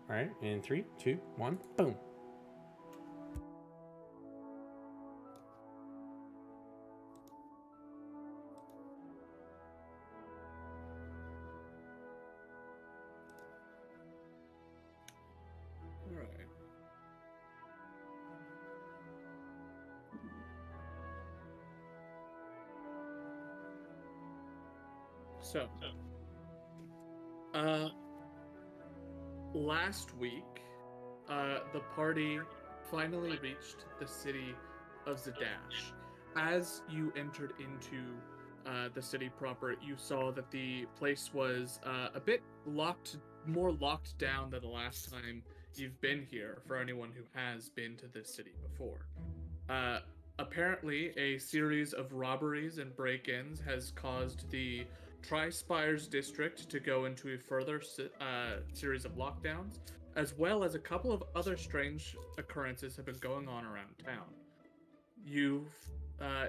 All right, in 3, 2, 1, boom. All right. So, last week, the party finally reached the city of Zadash. As you entered into the city proper, you saw that the place was a bit more locked down than the last time you've been here, for anyone who has been to this city before. Uh, Apparently, a series of robberies and break ins has caused the Tri-Spires district to go into a further series of lockdowns, as well as a couple of other strange occurrences have been going on around town. You've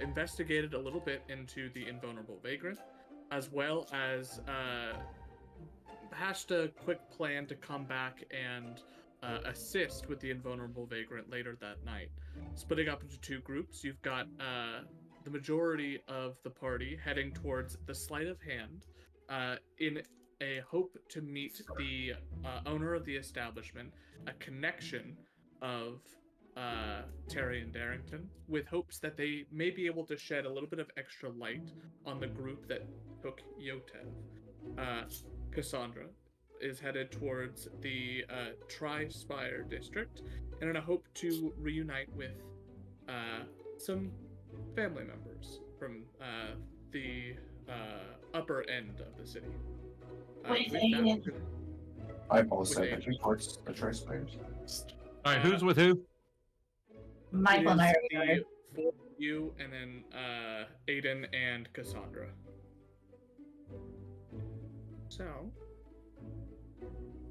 investigated a little bit into the Invulnerable Vagrant, as well as hatched a quick plan to come back and assist with the Invulnerable Vagrant later that night. Splitting up into two groups, you've got the majority of the party heading towards the Sleight of Hand in a hope to meet the owner of the establishment, a connection of Terry and Darrington, with hopes that they may be able to shed a little bit of extra light on the group that took Yotev. Cassandra is headed towards the Tri-Spire district and in a hope to reunite with some family members from the upper end of the city. Wait, with that, we're gonna, I've also With headed towards the Tri-Spires. All right, who's with who? Michael and I it are is the four of you, and then Aiden and Cassandra. So,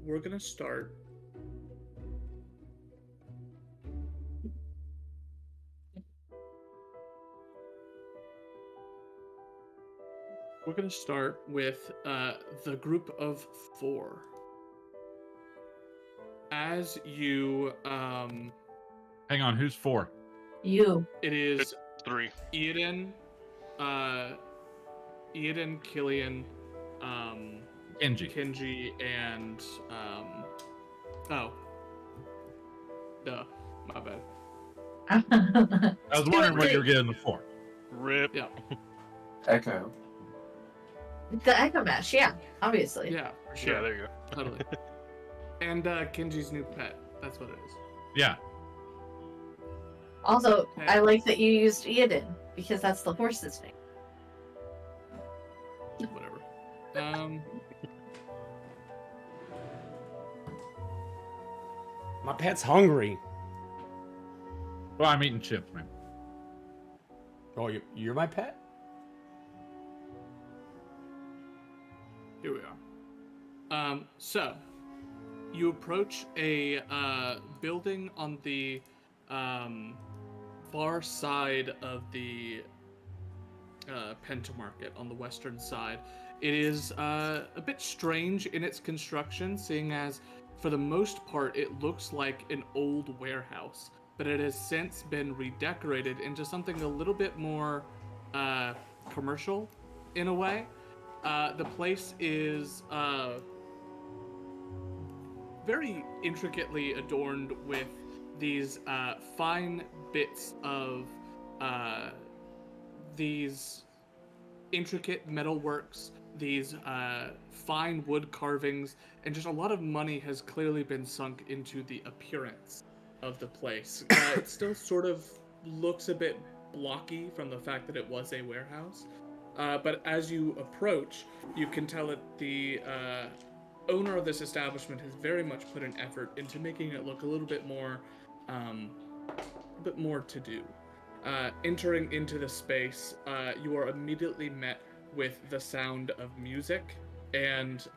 we're gonna start. We're gonna start with the group of 4. As you, Hang on, who's 4? you. it is 3. Eden, Killian, Kenji. Kenji, and oh, duh, my bad. I was wondering what you were getting the 4. Rip. Yeah, Echo. The Echo Mesh, yeah, obviously. yeah, for sure, Yeah, there you go. totally. And Kenji's new pet. That's what it is. Yeah. Also, Okay. I like that you used Eden because that's the horse's name. Whatever. My pet's hungry. Well, I'm eating chips, man. Oh, you're my pet? Here we are. So you approach a building on the far side of the Penta Market on the western side. It is a bit strange in its construction, seeing as for the most part it looks like an old warehouse, but it has since been redecorated into something a little bit more commercial in a way. The place is very intricately adorned with these fine bits of these intricate metalworks, these fine wood carvings, and just a lot of money has clearly been sunk into the appearance of the place. It still sort of looks a bit blocky from the fact that it was a warehouse. But as you approach, you can tell that the owner of this establishment has very much put an effort into making it look a little bit more to do. Entering into the space, you are immediately met with the sound of music and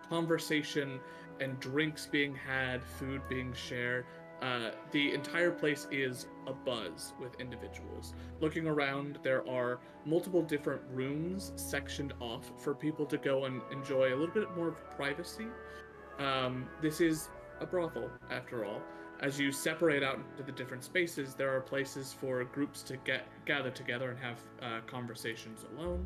conversation and drinks being had, food being shared. The entire place is abuzz with individuals. Looking around, there are multiple different rooms sectioned off for people to go and enjoy a little bit more of privacy. This is a brothel, after all. As you separate out into the different spaces, there are places for groups to gather together and have conversations alone.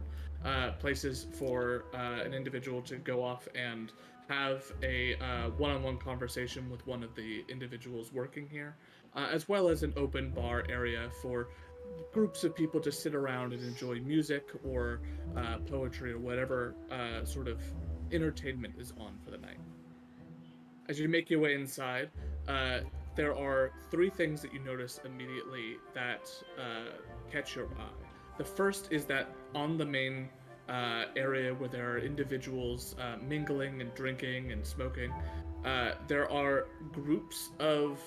Places for an individual to go off and have a one-on-one conversation with one of the individuals working here, as well as an open bar area for groups of people to sit around and enjoy music or poetry or whatever sort of entertainment is on for the night. As you make your way inside, there are three things that you notice immediately that catch your eye. The first is that on the main area where there are individuals mingling and drinking and smoking, there are groups of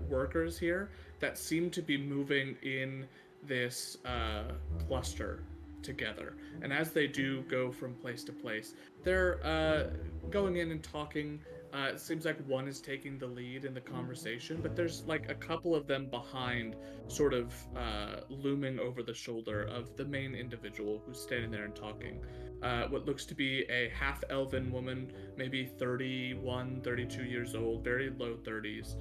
workers here that seem to be moving in this cluster together. And as they do go from place to place, they're going in and talking. It seems like one is taking the lead in the conversation, but there's like a couple of them behind, sort of looming over the shoulder of the main individual who's standing there and talking. What looks to be a half-elven woman, maybe 31, 32 years old, very low 30s.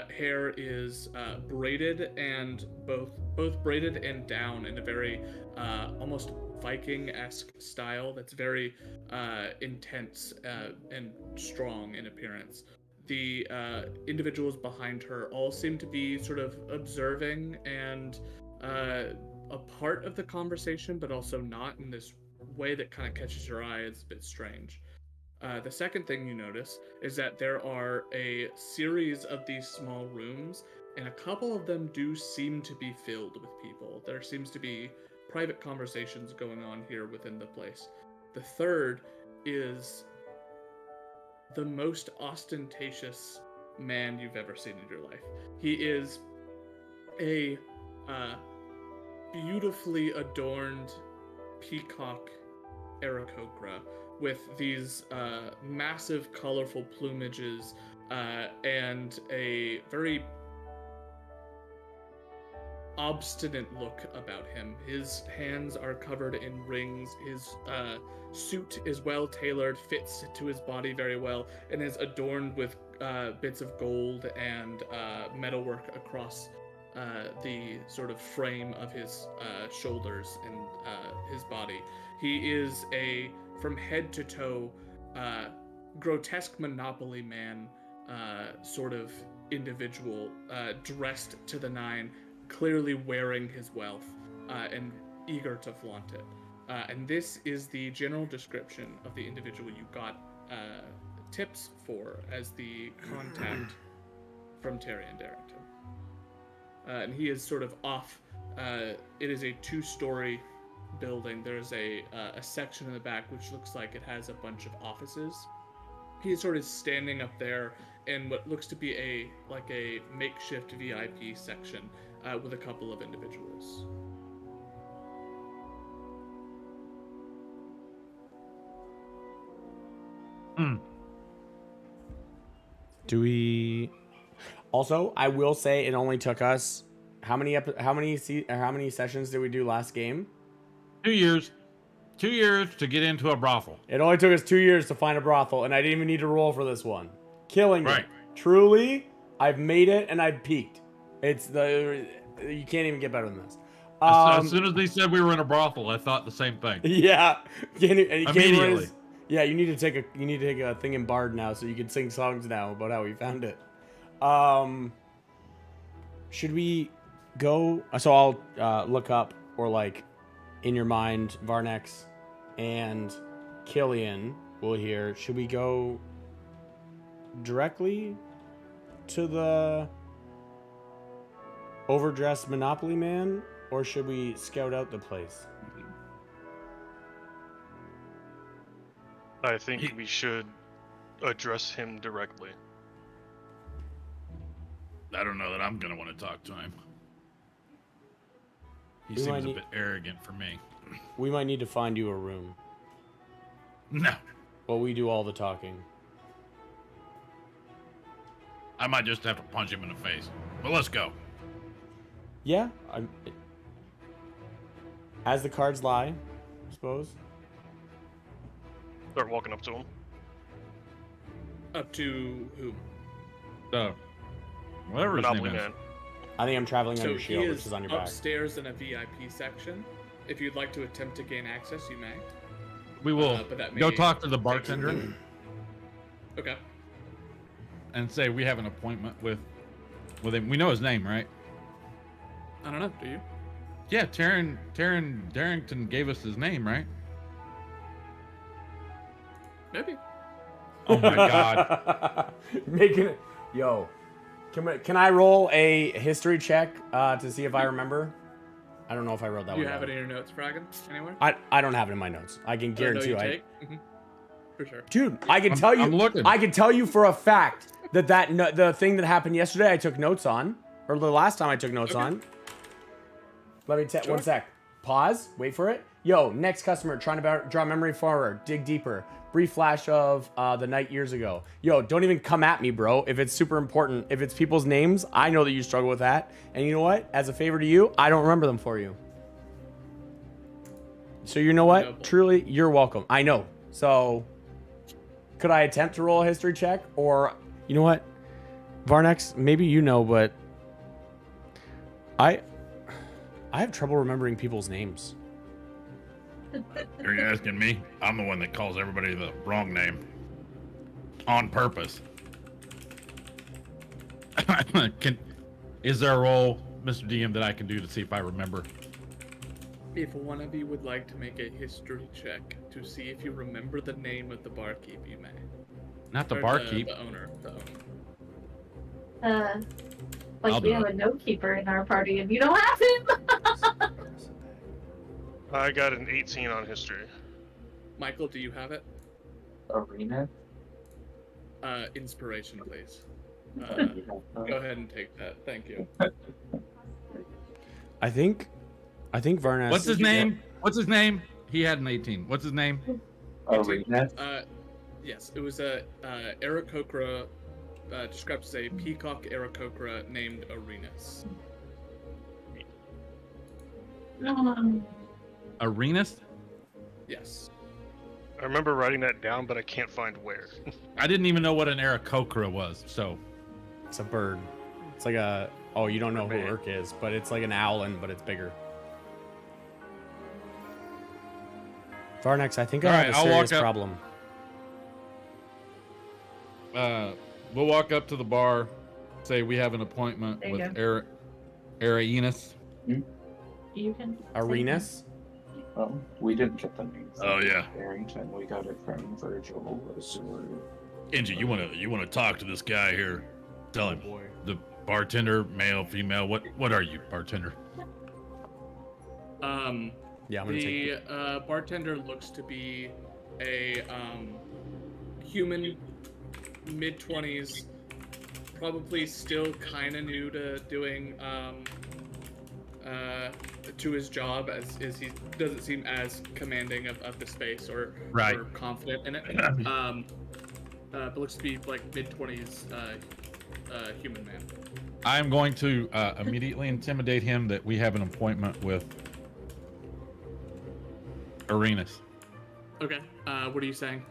Hair is braided, and both braided and down in a very almost Viking-esque style that's very intense and strong in appearance. The individuals behind her all seem to be sort of observing and a part of the conversation, but also not in this way that kind of catches your eye. It's a bit strange. The second thing you notice is that there are a series of these small rooms, and a couple of them do seem to be filled with people. There seems to be private conversations going on here within the place. The third is the most ostentatious man you've ever seen in your life. He is a beautifully adorned peacock Aarakocra with these massive colorful plumages and a very obstinate look about him. His hands are covered in rings. His suit is well tailored, fits to his body very well, and is adorned with bits of gold and metalwork across the sort of frame of his shoulders and his body. He is a, from head to toe, grotesque Monopoly man sort of individual, dressed to the nine, clearly wearing his wealth and eager to flaunt it. And this is the general description of the individual you got tips for as the contact from Terry and Darrington. And he is sort of off. It is a 2-story building. There's a section in the back which looks like it has a bunch of offices. He is sort of standing up there in what looks to be a makeshift VIP section with a couple of individuals. Do we? Also, I will say it only took us how many sessions did we do last game? 2 years. 2 years to get into a brothel. It only took us 2 years to find a brothel, and I didn't even need to roll for this one. Killing Right. it. Truly, I've made it and I've peaked. You can't even get better than this. As soon as they said we were in a brothel, I thought the same thing. Yeah. Immediately. Yeah, you need to take a thing in Bard now, so you can sing songs now about how we found it. Should we go? So I'll look up, or like in your mind, Varnex and Killian will hear. Should we go directly to the overdressed Monopoly man, or should we scout out the place? I think we should address him directly. I don't know that I'm going to want to talk to him. He We might seems a bit arrogant for me. We might need to find you a room. No. Well, we do all the talking. I might just have to punch him in the face. But let's go. Yeah, as the cards lie, I suppose. Start walking up to him. Up to whom? Whatever his name Monopoly is. Man. I think I'm traveling on So your he shield, which is is on your back. upstairs in a VIP section. If you'd like to attempt to gain access, you may. We will But that go may talk to the take- bartender Okay. and say we have an appointment with him. We know his name, right? I don't know. Do you? Yeah, Taryn Darrington gave us his name, right? Maybe. Oh my god. Making it. Yo. Can I roll a history check to see if I remember? I don't know if I wrote that Do you one have it down. in your notes, Fragan? Anywhere? I don't have it in my notes. I can Or no, guarantee you you. take? Mhm. For sure. Dude, I can I'm- tell you. I'm looking. I can tell you for a fact that the thing that happened yesterday, I took notes on, or the last time I took notes Okay. on. Let me Sure. one sec. Pause. Wait for it. Yo, next customer trying to draw memory forward. Dig deeper. Brief flash of the night years ago. Yo, don't even come at me, bro. If it's super important, if it's people's names, I know that you struggle with that. And you know what? As a favor to you, I don't remember them for you. So you know what? Noble. Truly, you're welcome. I know. So could I attempt to roll a history check? Or you know what? Varnex, maybe you know, but I have trouble remembering people's names. Are you asking me? I'm the one that calls everybody the wrong name. On purpose. Is there a roll, Mr. DM, that I can do to see if I remember? If one of you would like to make a history check to see if you remember the name of the barkeep, you may. Not the Or barkeep. The owner. The owner. Like I'll we do have it. a note keeper in our party and you don't have him. I got an 18 on history. Michael, do you have it? Arena. Inspiration, please. You have that? Go ahead and take that. Thank you. I think Varnex. What's his name? What's his name? He had an 18. What's his name? Arena. Yes, it was a Aarakocra, described as a peacock Aarakocra named Arenas. Arenas? Yes. I remember writing that down, but I can't find where. I didn't even know what an Aarakocra was, so. It's a bird. It's like a. Oh, you don't know who Man. Urk is, but it's like an owlin, but it's bigger. Varnex, I think I Alright, have a I'll walk serious up. problem. We'll walk up to the bar, say we have an appointment There you with Arenas. You can. Arenas? Well, we didn't get the name. Oh, yeah. Barrington. We got it from Virgil. Angie, you wanna talk to this guy here? Tell him. boy. The bartender, male, female. What are you, bartender? Yeah, I'm gonna The take. bartender looks to be a human, mid-20s, probably still kind of new to doing to his job, as he doesn't seem as commanding of the space or confident in it. But looks to be like mid-20s human man. I'm going to immediately intimidate him that we have an appointment with Arenas. Okay. What are you saying?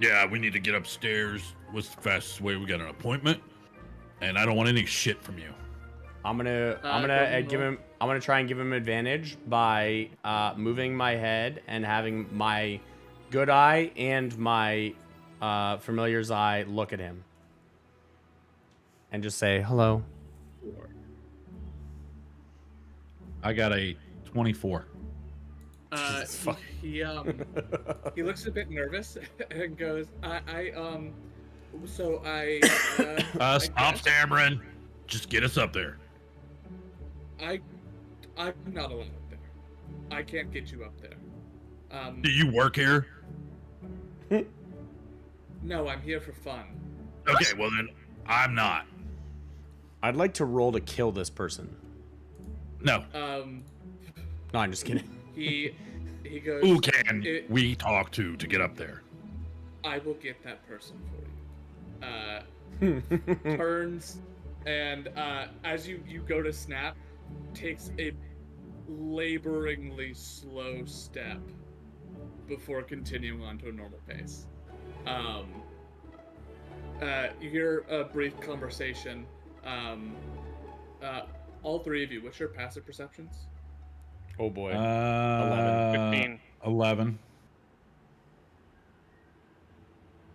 Yeah, we need to get upstairs. What's the fastest way? We got an appointment, and I don't want any shit from you. I'm gonna go ahead and give roll. him. I'm gonna try and give him advantage by moving my head and having my good eye and my familiar's eye look at him, and just say hello. I got a 24. Jesus fuck. He looks a bit nervous and goes, I Stop guess stammering. Just get us up there. I'm not allowed up there. I can't get you up there. Do you work here? No, I'm here for fun. Okay, well then, I'm not. I'd like to roll to kill this person. Um, No, I'm just kidding. he goes, Who can It- we talk to get up there? I will get that person for you. Turns and as you go to snap, takes a laboringly slow step before continuing on to a normal pace. You hear a brief conversation. All three of you, what's your passive perceptions? Oh boy. 15. 11.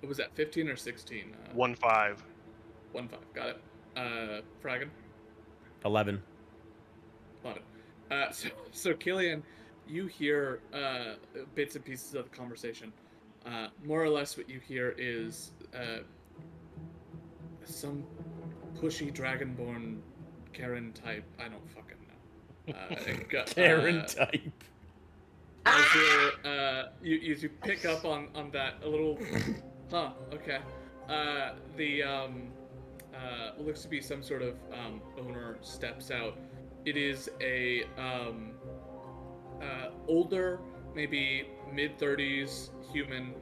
What was that, 15 or 16? 1-5. 1-5, got it. Fragan? 11. Got it. So Killian, you hear bits and pieces of the conversation. More or less what you hear is some pushy dragonborn Karen type. I don't fucking know. Karen type. As you pick up on that a little. Huh. Okay. What looks to be some sort of owner steps out. It is a older, maybe mid-30s human,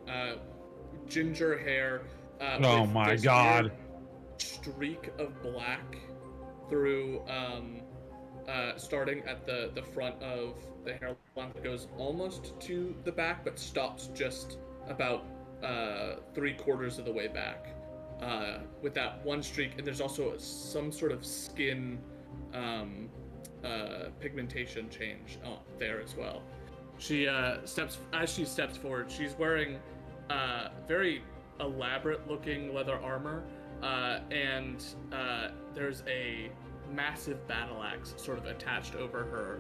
ginger hair. Oh with my this God. weird streak of black through, starting at the front of the hairline that goes almost to the back, but stops just about 3/4 of the way back. With that one streak, and there's also some sort of skin pigmentation change there as well. She steps forward. She's wearing very elaborate looking leather armor, and there's a massive battle axe sort of attached over her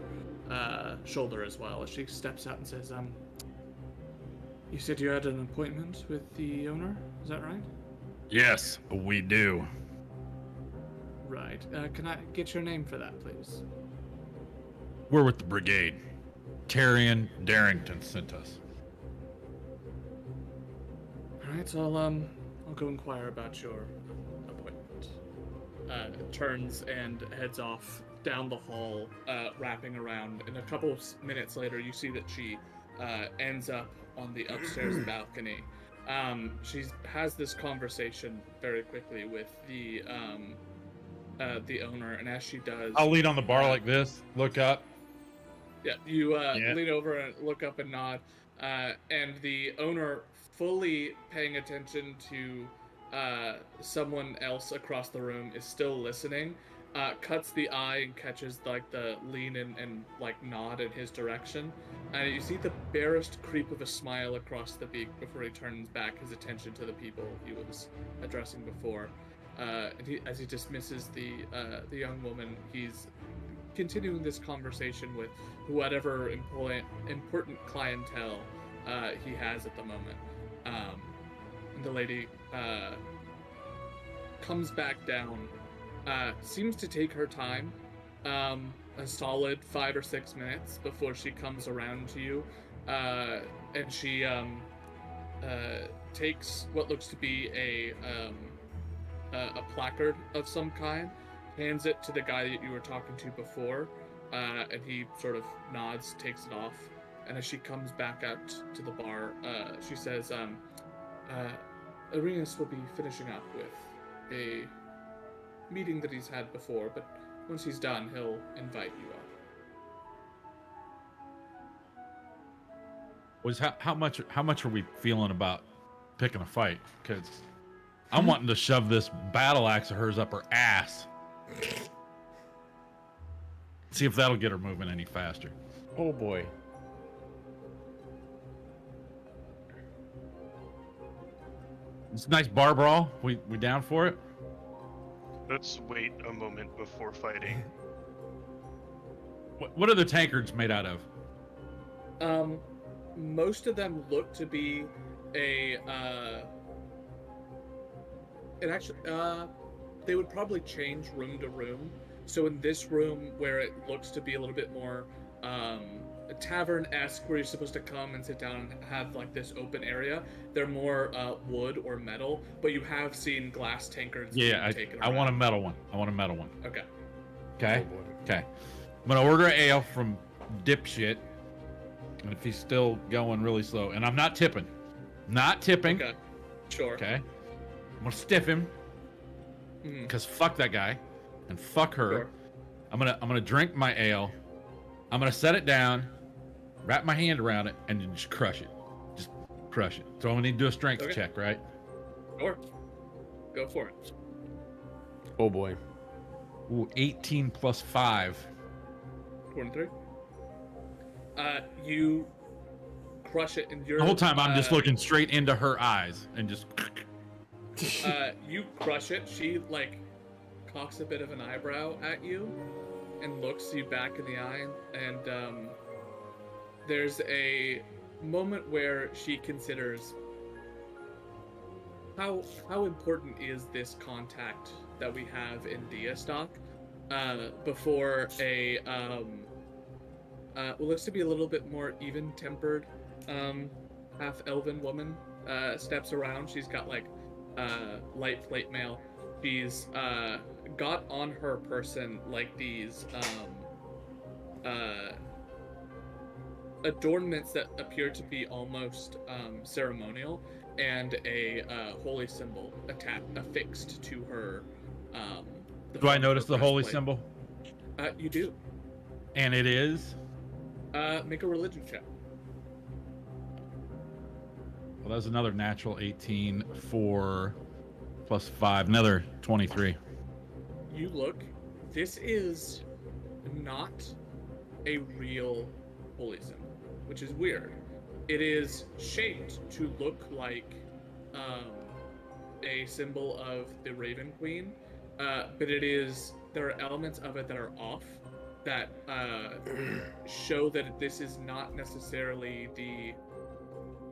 shoulder as well. As she steps out and says, "You said you had an appointment with the owner, is that right?" Yes, we do. Right. Can I get your name for that, please? We're with the brigade. Tyrion Darrington sent us. All right, so I'll go inquire about your appointment. Turns and heads off down the hall, wrapping around. And a couple of minutes later, you see that she ends up on the upstairs balcony. She has this conversation very quickly with the owner, and as she does, I'll lean on the bar like this, look up. yeah, you Yeah. lean over and look up and nod, and the owner, fully paying attention to someone else across the room, is still listening. Cuts the eye and catches like the lean and like nod in his direction, and you see the barest creep of a smile across the beak before he turns back his attention to the people he was addressing before. And as he dismisses the young woman, he's continuing this conversation with whatever important clientele he has at the moment. And the lady comes back down. Seems to take her time, a solid 5 or 6 minutes before she comes around to you, and she takes what looks to be a placard of some kind, hands it to the guy that you were talking to before, and he sort of nods, takes it off, and as she comes back out to the bar, she says, Arenas will be finishing up with a meeting that he's had before, but once he's done, he'll invite you up. How much are we feeling about picking a fight? Because I'm wanting to shove this battle axe of hers up her ass. See if that'll get her moving any faster. Oh boy. It's a nice bar brawl. We down for it? Let's wait a moment before fighting. What are the tankards made out of? Most of them look to be a they would probably change room to room. So in this room, where it looks to be a little bit more tavern-esque, where you're supposed to come and sit down and have like this open area, they're more wood or metal, but you have seen glass tankards. Yeah, taken I want a around. metal one. I want a metal one. Okay. Okay. Oh boy. Okay. I'm gonna order an ale from Dipshit, and if he's still going really slow, and I'm not tipping. Not tipping. Okay. Sure. Okay. I'm gonna stiff him Mhm. because fuck that guy, and fuck her. Sure. I'm gonna drink my ale. I'm gonna set it down, wrap my hand around it, and then just crush it. Just crush it. So I'm gonna need to do a strength Okay. check, right? Sure. Go for it. Oh boy. Ooh, 18 plus 5. 23. You crush it, and you're The whole time I'm just looking straight into her eyes and just. You crush it. She like cocks a bit of an eyebrow at you and looks you back in the eye, and there's a moment where she considers how important is this contact that we have in Diastock before a what looks to be a little bit more even-tempered half elven woman steps around. She's got like light plate mail. She's got on her person like these adornments that appear to be almost ceremonial, and a holy symbol affixed to her. Do I notice the holy symbol? You do. And it is? Make a religion check. Well, that's another natural 18 for plus 5, another 23. You look. This is not a real holy symbol, which is weird. It is shaped to look like a symbol of the Raven Queen, but there are elements of it that are off that show that this is not necessarily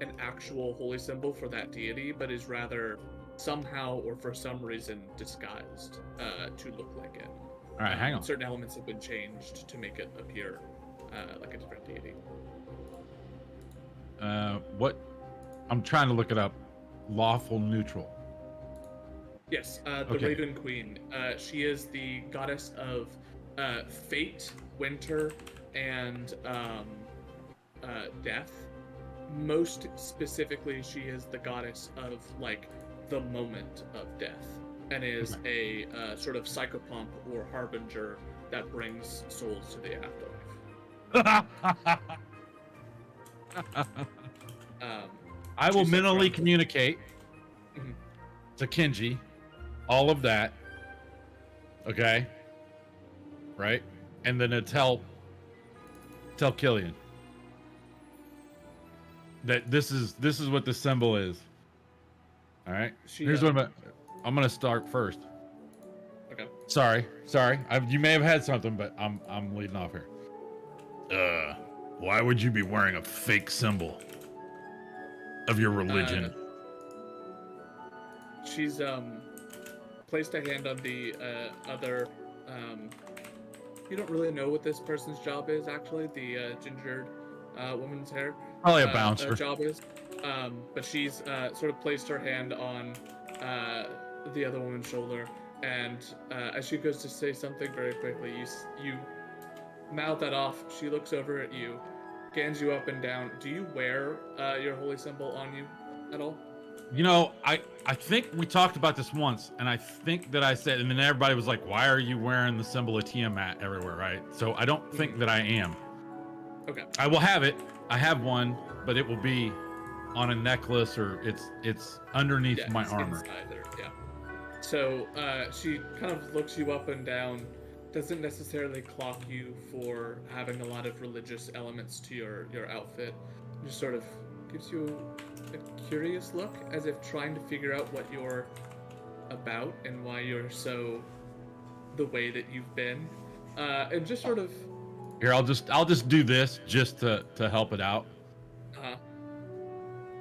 an actual holy symbol for that deity, but is rather somehow or for some reason disguised to look like it. All right, hang on. Certain elements have been changed to make it appear like a different deity. What? I'm trying to look it up. Lawful neutral. Yes, the Okay. Raven Queen. She is the goddess of fate, winter, and death. Most specifically, she is the goddess of like the moment of death, and is a sort of psychopomp or harbinger that brings souls to the afterlife. I will She's mentally like- communicate Mhm. to Kenji all of that. Okay. Right? And then to tell Killian that this is what the symbol is. All right. She, Here's what I'm gonna start first. Okay. Sorry. You may have had something, but I'm leading off here. Why would you be wearing a fake symbol of your religion? She's placed a hand on the other. You don't really know what this person's job is, actually. The gingered woman's hair. Probably a bouncer. Job is. But she's sort of placed her hand on the other woman's shoulder, and as she goes to say something very quickly, you mouth that off. She looks over at you, scans you up and down. Do you wear your holy symbol on you at all? You know, I think we talked about this once, and I think that I said, and then everybody was like, "Why are you wearing the symbol of Tiamat everywhere?" Right? So I don't think that I am. Okay. I will have it. I have one, but it will be on a necklace, or it's underneath Yeah, my it's armor. inside there, yeah. So she kind of looks you up and down, doesn't necessarily clock you for having a lot of religious elements to your outfit. Just sort of gives you a curious look, as if trying to figure out what you're about and why you're so the way that you've been. And just sort of Here, I'll just do this just to help it out.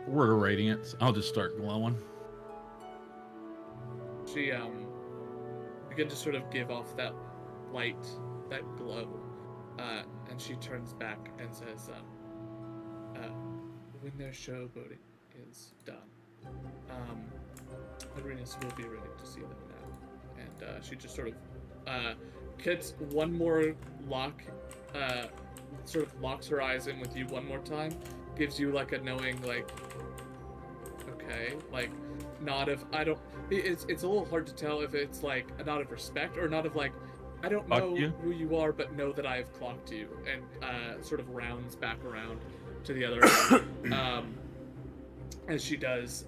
Word of radiance. I'll just start glowing. she begin to sort of give off that light, that glow, and she turns back and says, when their showboating is done, Arenas will be ready to see them now. And she just sort of gets one more lock, sort of locks her eyes in with you one more time, gives you like a knowing, like, okay, like, nod of, I don't, it's a little hard to tell if it's like a nod of respect or not of like, I don't know who you are, but know that I have clocked you, and sort of rounds back around to the other end. As she does,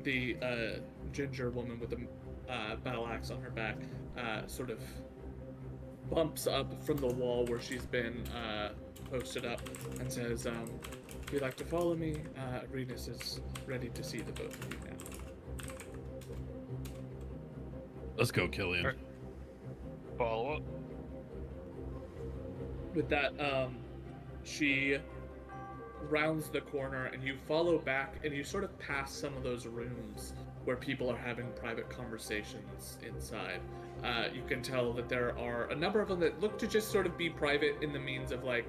the ginger woman with a battle axe on her back sort of bumps up from the wall where she's been posted up and says, if you'd like to follow me, Arenas is ready to see the both of you now. Let's go, Killian. Alright. Follow up. With that, she rounds the corner and you follow back and you sort of pass some of those rooms where people are having private conversations inside. You can tell that there are a number of them that look to just sort of be private in the means of like,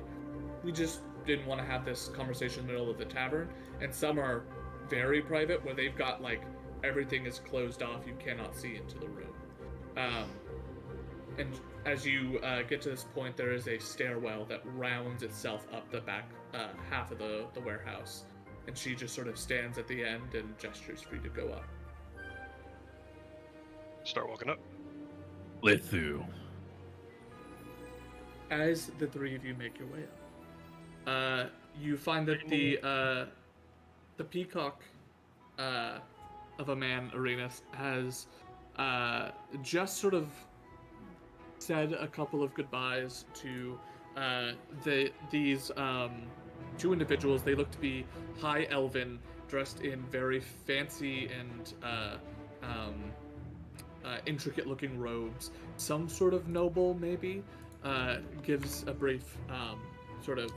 we just didn't want to have this conversation in the middle of the tavern, and some are very private where they've got like everything is closed off, you cannot see into the room. And as you get to this point, there is a stairwell that rounds itself up the back half of the warehouse, and she just sort of stands at the end and gestures for you to go up. Start walking up. Lithu. As the three of you make your way up, you find that the peacock of a man, Arenas, has just sort of said a couple of goodbyes to these two individuals. They look to be high elven, dressed in very fancy and intricate looking robes. Some sort of noble, maybe, gives a brief sort of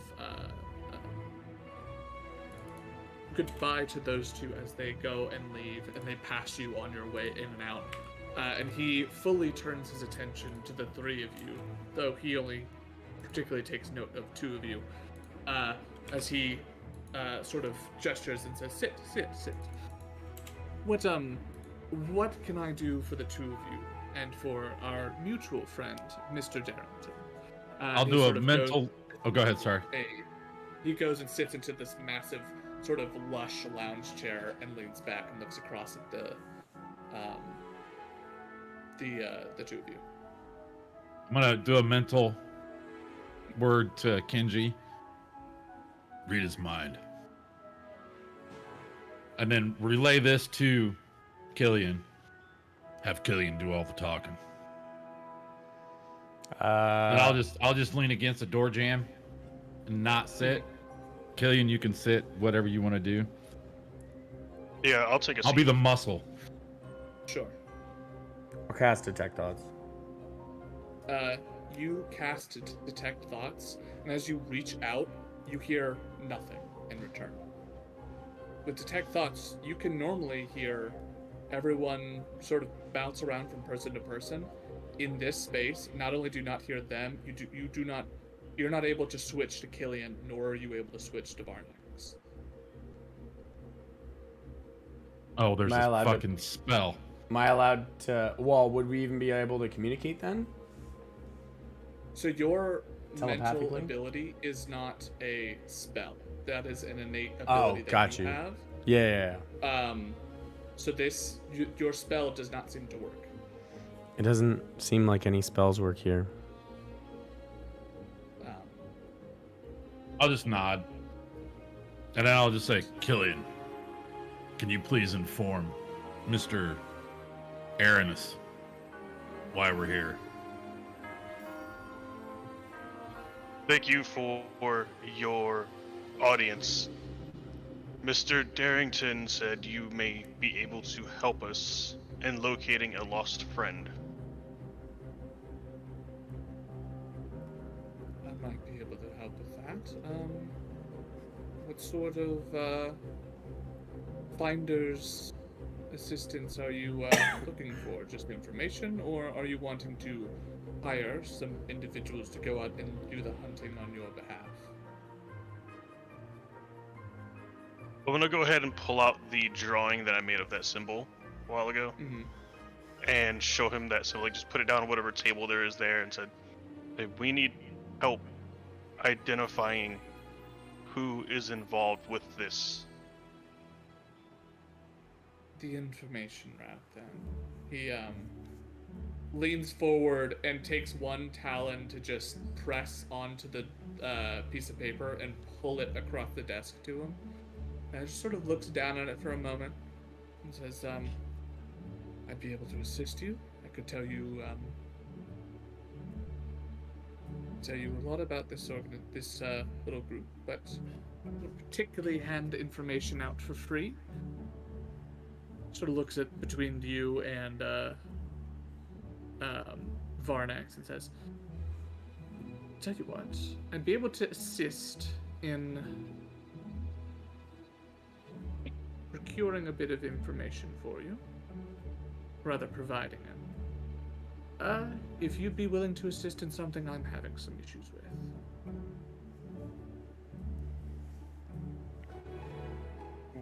goodbye to those two as they go and leave, and they pass you on your way in and out. And he fully turns his attention to the three of you, though he only particularly takes note of two of you, as he sort of gestures and says, "Sit, sit, sit. What can I do for the two of you and for our mutual friend, Mr. Darrington?" I'll he do a sort of mental. Oh, go ahead. Sorry. he goes and sits into this massive, sort of lush lounge chair and leans back and looks across at the two of you. I'm gonna do a mental word to Kenji. Read his mind, and then relay this to Killian. Have Killian do all the talking. And I'll just lean against the door jamb and not sit. Killian, you can sit. Whatever you want to do. Yeah, I'll take a seat. I'll be the muscle. Sure. I'll cast Detect Thoughts. You cast Detect Thoughts, and as you reach out, you hear nothing in return. With Detect Thoughts, you can normally hear everyone sort of bounce around from person to person. In this space, not only do you not hear them, you're not able to switch to Killian, nor are you able to switch to Varnax. Oh, there's Am I a allowed to- fucking spell. Am I allowed to? Well, would we even be able to communicate then? So your mental Telepathically? ability is not a spell. That is an innate Oh, ability that got you you. have. Yeah. So your spell does not seem to work. It doesn't seem like any spells work here. I'll just nod, and then I'll just say, Killian, can you please inform Mr. Arenas why we're here? Thank you for your audience. Mr. Darrington said you may be able to help us in locating a lost friend. I might be able to help with that. What sort of finder's assistance are you looking for? Just information, or are you wanting to hire some individuals to go out and do the hunting on your behalf? I'm gonna go ahead and pull out the drawing that I made of that symbol a while ago Mm-hmm. and show him that symbol. Like, just put it down on whatever table there is there and said, hey, we need help identifying who is involved with this. The information route, then. He leans forward and takes one talon to just press onto the piece of paper and pull it across the desk to him. And just sort of looks down at it for a moment and says, I'd be able to assist you. I could tell you a lot about this little group, but I would particularly hand information out for free. Sort of looks at between you and Varnax and says, "Tell you what, I'd be able to assist in procuring a bit of information for you, rather providing it. If you'd be willing to assist in something I'm having some issues with."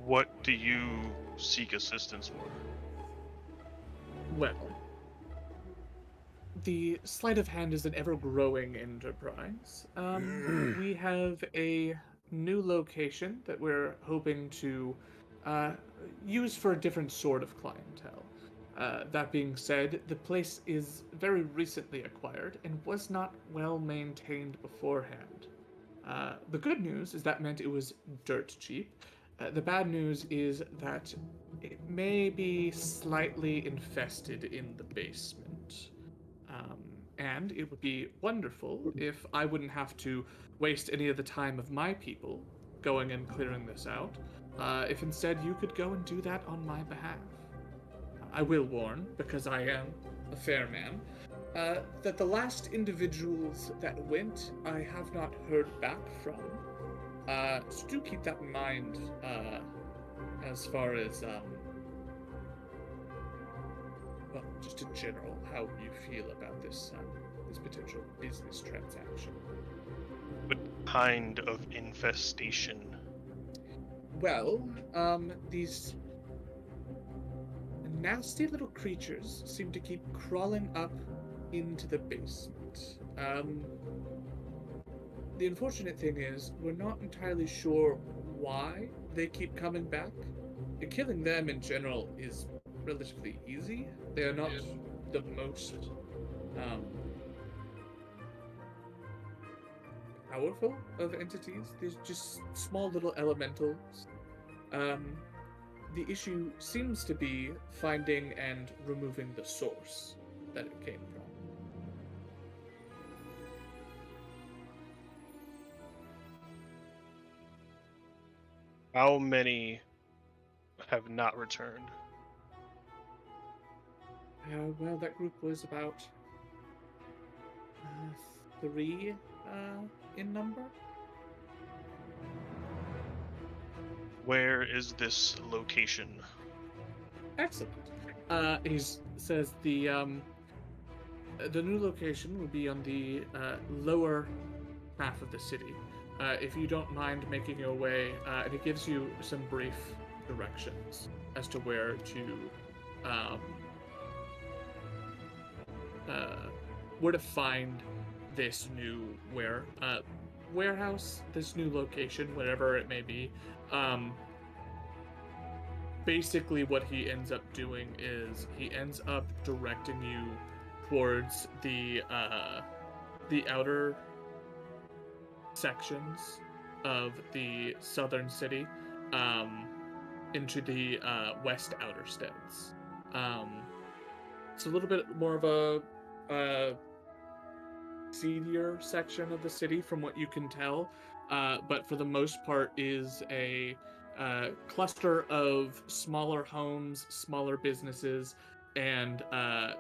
What do you seek assistance for? Well, the sleight of hand is an ever-growing enterprise. We have a new location that we're hoping to use for a different sort of clientele. That being said, the place is very recently acquired and was not well maintained beforehand. The good news is that meant it was dirt cheap. The bad news is that it may be slightly infested in the basement. And it would be wonderful if I wouldn't have to waste any of the time of my people going and clearing this out. If instead you could go and do that on my behalf. I will warn, because I am a fair man, that the last individuals that went, I have not heard back from. So do keep that in mind, as far as, well, just in general, how you feel about this potential business transaction. What kind of infestation? Well, these nasty little creatures seem to keep crawling up into the basement. The unfortunate thing is, we're not entirely sure why they keep coming back. Killing them in general is relatively easy. They are not the most powerful of entities. They're just small little elementals. The issue seems to be finding and removing the source that it came from. How many have not returned? Well, that group was about 3 in number. Where is this location? Excellent. He says the new location will be on the lower half of the city. If you don't mind making your way, and it gives you some brief directions as to where to find this new warehouse, this new location, whatever it may be. Basically what he ends up doing is he ends up directing you towards the outer sections of the southern city, into the west outer steads. It's a little bit more of a seedier section of the city from what you can tell, but for the most part is a cluster of smaller homes, smaller businesses, and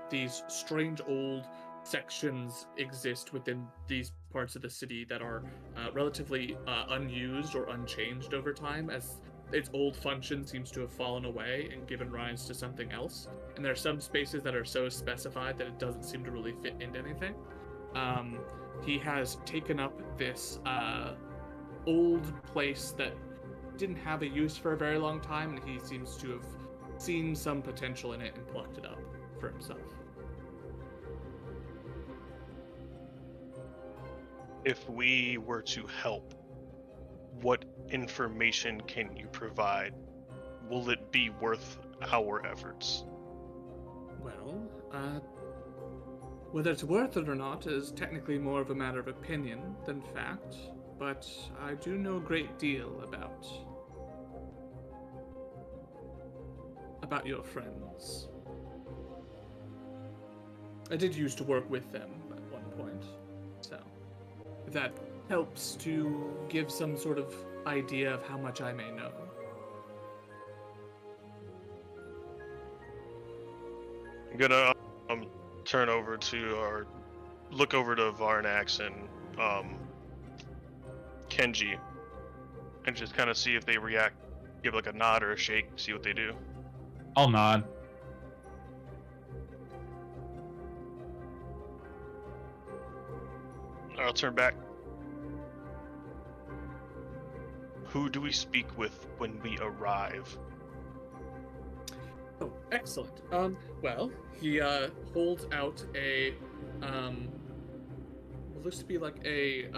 these strange old sections exist within these parts of the city that are relatively unused or unchanged over time, as its old function seems to have fallen away and given rise to something else. And there are some spaces that are so specified that it doesn't seem to really fit into anything. He has taken up this old place that didn't have a use for a very long time, and he seems to have seen some potential in it and plucked it up for himself. If we were to help, what information can you provide? Will it be worth our efforts? Well, whether it's worth it or not is technically more of a matter of opinion than fact, but I do know a great deal about your friends. I did used to work with them at one point, so if that helps to give some sort of idea of how much I may know. I'm gonna turn over to look over to Varnax and Kenji, and just kind of see if they react, give like a nod or a shake, see what they do. I'll nod. I'll turn back. Who do we speak with when we arrive? Oh, excellent. Well, he holds out a looks to be like a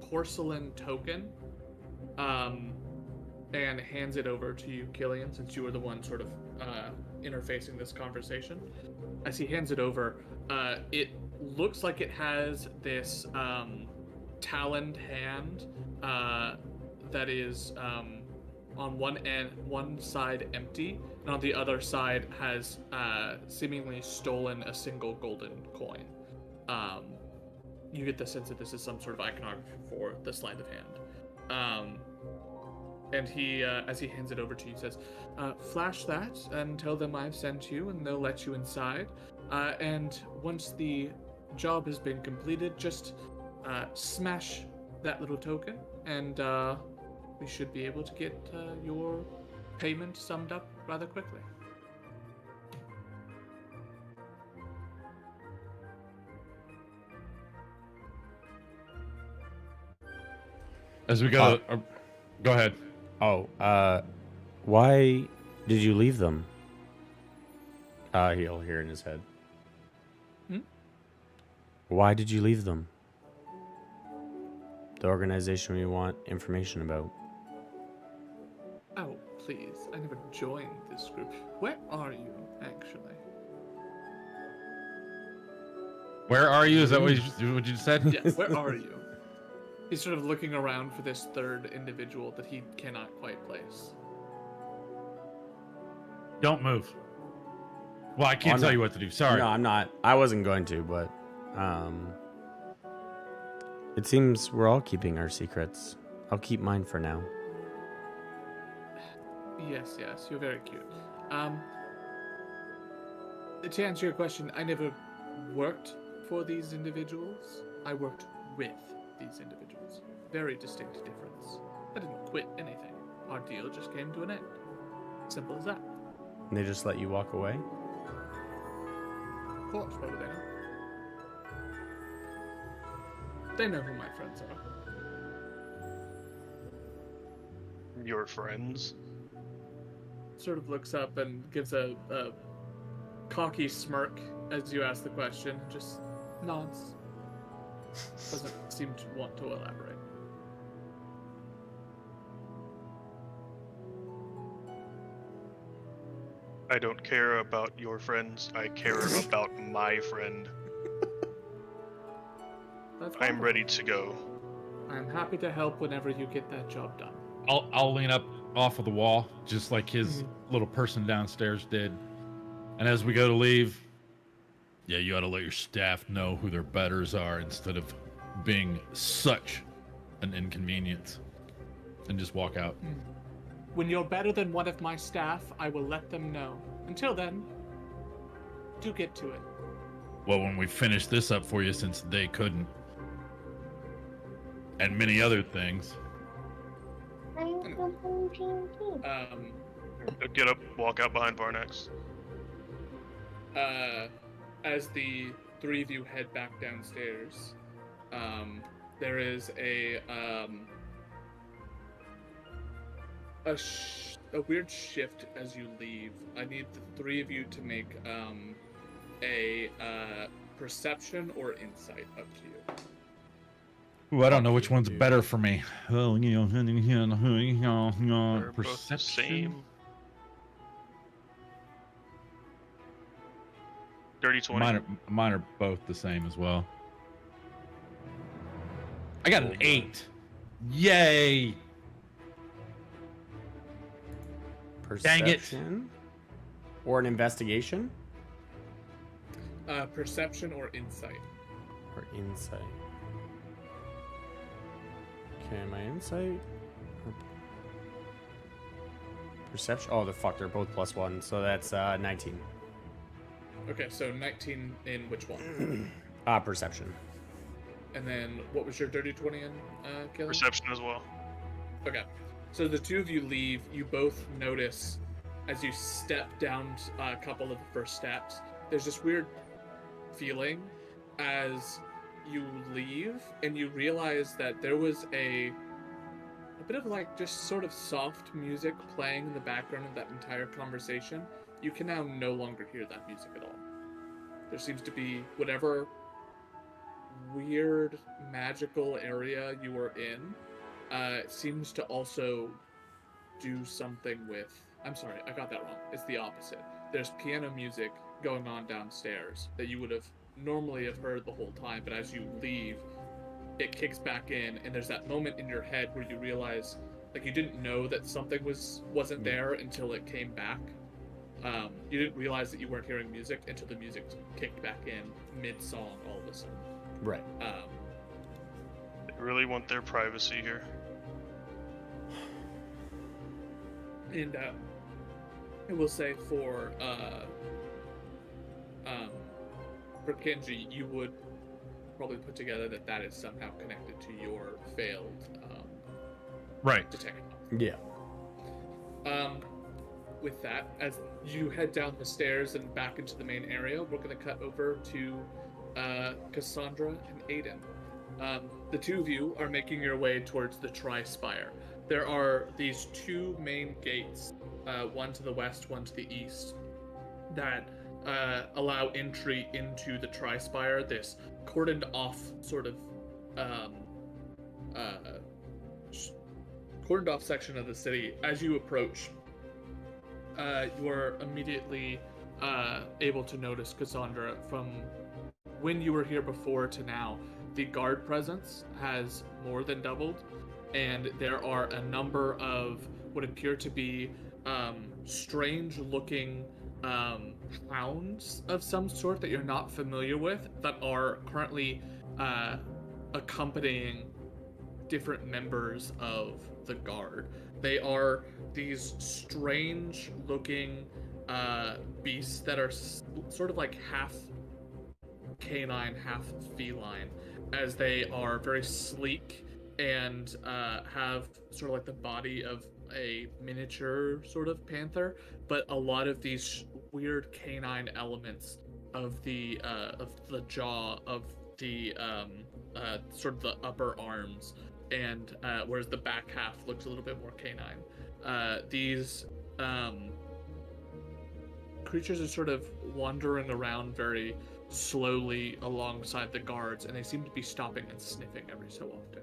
porcelain token, and hands it over to you, Killian, since you were the one sort of interfacing this conversation. As he hands it over, it looks like it has this taloned hand that is on one side empty, and on the other side has seemingly stolen a single golden coin. You get the sense that this is some sort of iconography for the sleight of hand. And he, as he hands it over to you, says, flash that and tell them I've sent you, and they'll let you inside. And once the job has been completed, just smash that little token, and we should be able to get your payment summed up rather quickly. As we go, go ahead. Oh, why did you leave them? He'll hear in his head. Why did you leave them? The organization we want information about. Oh, please. I never joined this group. Where are you, actually? Where are you? Is that what you said? Yeah, where are you? He's sort of looking around for this third individual that he cannot quite place. Don't move. Well, I can't tell you what to do. Sorry. No, I'm not. I wasn't going to, but it seems we're all keeping our secrets. I'll keep mine for now. Yes, you're very cute. To answer your question, I never worked for these individuals. I worked with these individuals. Very distinct difference. I didn't quit anything. Our deal just came to an end. Simple as that. And they just let you walk away? Of course, why would they know? They know who my friends are. Your friends? Sort of looks up and gives a cocky smirk as you ask the question. Just nods. Doesn't seem to want to elaborate. I don't care about your friends. I care about my friend. That's I'm fine. ready to go. I'm happy to help whenever you get that job done. I'll lean up off of the wall, just like his little person downstairs did. And as we go to leave, yeah, you ought to let your staff know who their betters are instead of being such an inconvenience. And just walk out. When you're better than one of my staff, I will let them know. Until then, do get to it. Well, when we finish this up for you, since they couldn't. And many other things. Get up, walk out behind Varnax. As the three of you head back downstairs, there is a weird shift as you leave. I need the three of you to make a perception or insight up to you. Ooh, I don't know which one's better for me. They're both the Perception. same. Dirty 20. Mine are both the same as well. I got an 8. Yay! Perception? Dang it. Or an investigation? Perception or insight. Or insight. Okay, my insight. Perception. Oh, they're both +1, so that's 19. Okay, so 19 in which one? Perception. And then what was your dirty 20 in, Caleb? Perception as well. Okay. So the two of you leave. You both notice as you step down a couple of the first steps, there's this weird feeling as you leave, and you realize that there was a bit of like just sort of soft music playing in the background of that entire conversation. You can now no longer hear that music at all. There seems to be whatever weird magical area you were in seems to also do something with... I'm sorry, I got that wrong. It's the opposite. There's piano music going on downstairs that you would have normally have heard the whole time, but as you leave, it kicks back in, and there's that moment in your head where you realize, like, you didn't know that something wasn't there until it came back. You didn't realize that you weren't hearing music until the music kicked back in mid-song all of a sudden. Right. They really want their privacy here. And I will say for Kenji, you would probably put together that is somehow connected to your failed Right. detection. Yeah. With that, as you head down the stairs and back into the main area, we're going to cut over to Cassandra and Aiden. The two of you are making your way towards the Tri-Spire. There are these two main gates, one to the west, one to the east, that allow entry into the Tri-Spire, this cordoned off sort of cordoned off section of the city. As you approach, you are immediately able to notice, Cassandra, from when you were here before to now, the guard presence has more than doubled, and there are a number of what appear to be strange-looking hounds of some sort that you're not familiar with that are currently accompanying different members of the guard. They are these strange-looking beasts that are sort of like half canine, half feline, as they are very sleek and have sort of like the body of a miniature sort of panther, but a lot of these weird canine elements of the jaw, of the sort of the upper arms, and whereas the back half looks a little bit more canine. These creatures are sort of wandering around very slowly alongside the guards, and they seem to be stopping and sniffing every so often.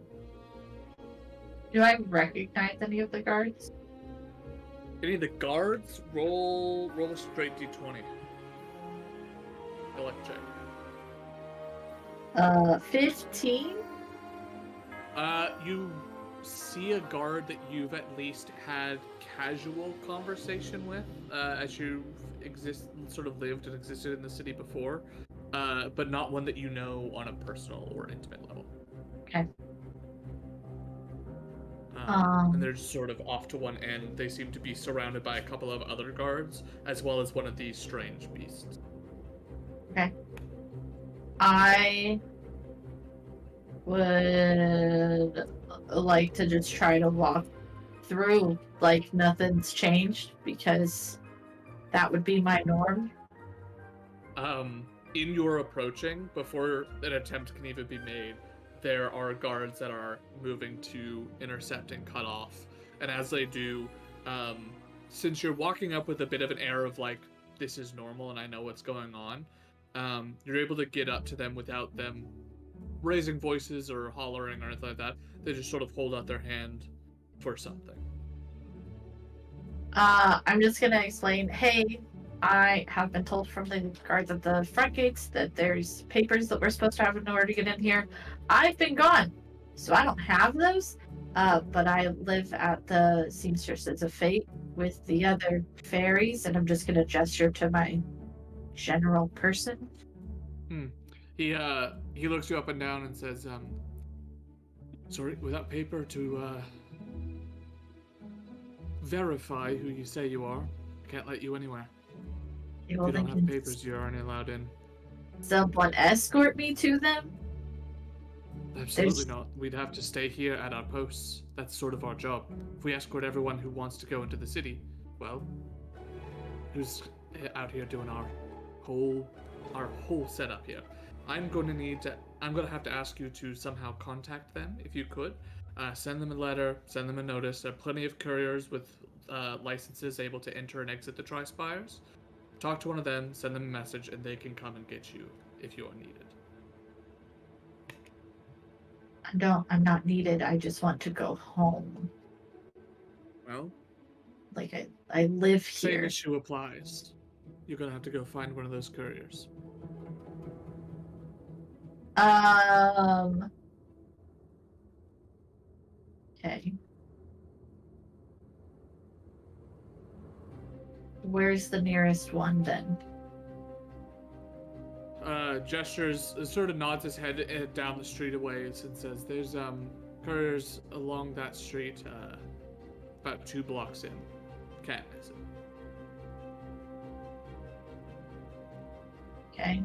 Do I recognize any of the guards? Any of the guards? Roll a straight d20. Elect check. 15? You see a guard that you've at least had casual conversation with, as you've sort of lived and existed in the city before, but not one that you know on a personal or intimate level. Okay. And they're just sort of off to one end. They seem to be surrounded by a couple of other guards, as well as one of these strange beasts. Okay. I would like to just try to walk through like nothing's changed, because that would be my norm. In your approaching, before an attempt can even be made, there are guards that are moving to intercept and cut off. And as they do, since you're walking up with a bit of an air of like, this is normal and I know what's going on, you're able to get up to them without them raising voices or hollering or anything like that. They just sort of hold out their hand for something. I'm just gonna explain, hey, I have been told from the guards at the front gates that there's papers that we're supposed to have in order to get in here. I've been gone, so I don't have those, but I live at the Seamstresses of Fate with the other fairies, and I'm just gonna gesture to my general person. He looks you up and down and says, sorry, without paper to verify who you say you are, I can't let you anywhere. If you don't have papers, you aren't allowed in. Someone escort me to them? Absolutely not. We'd have to stay here at our posts. That's sort of our job. If we escort everyone who wants to go into the city, well, who's out here doing our whole setup here? I'm going to have to ask you to somehow contact them, if you could. Send them a letter, send them a notice. There are plenty of couriers with licenses able to enter and exit the Tri-Spires. Talk to one of them, send them a message, and they can come and get you if you are needed. I'm not needed. I just want to go home. Well, Like I live same here. issue applies. You're gonna have to go find one of those couriers. Okay. Where's the nearest one then? Gestures, sort of nods his head down the street a ways and says, "There's couriers along that street, about 2 blocks in. Can't miss it." Okay.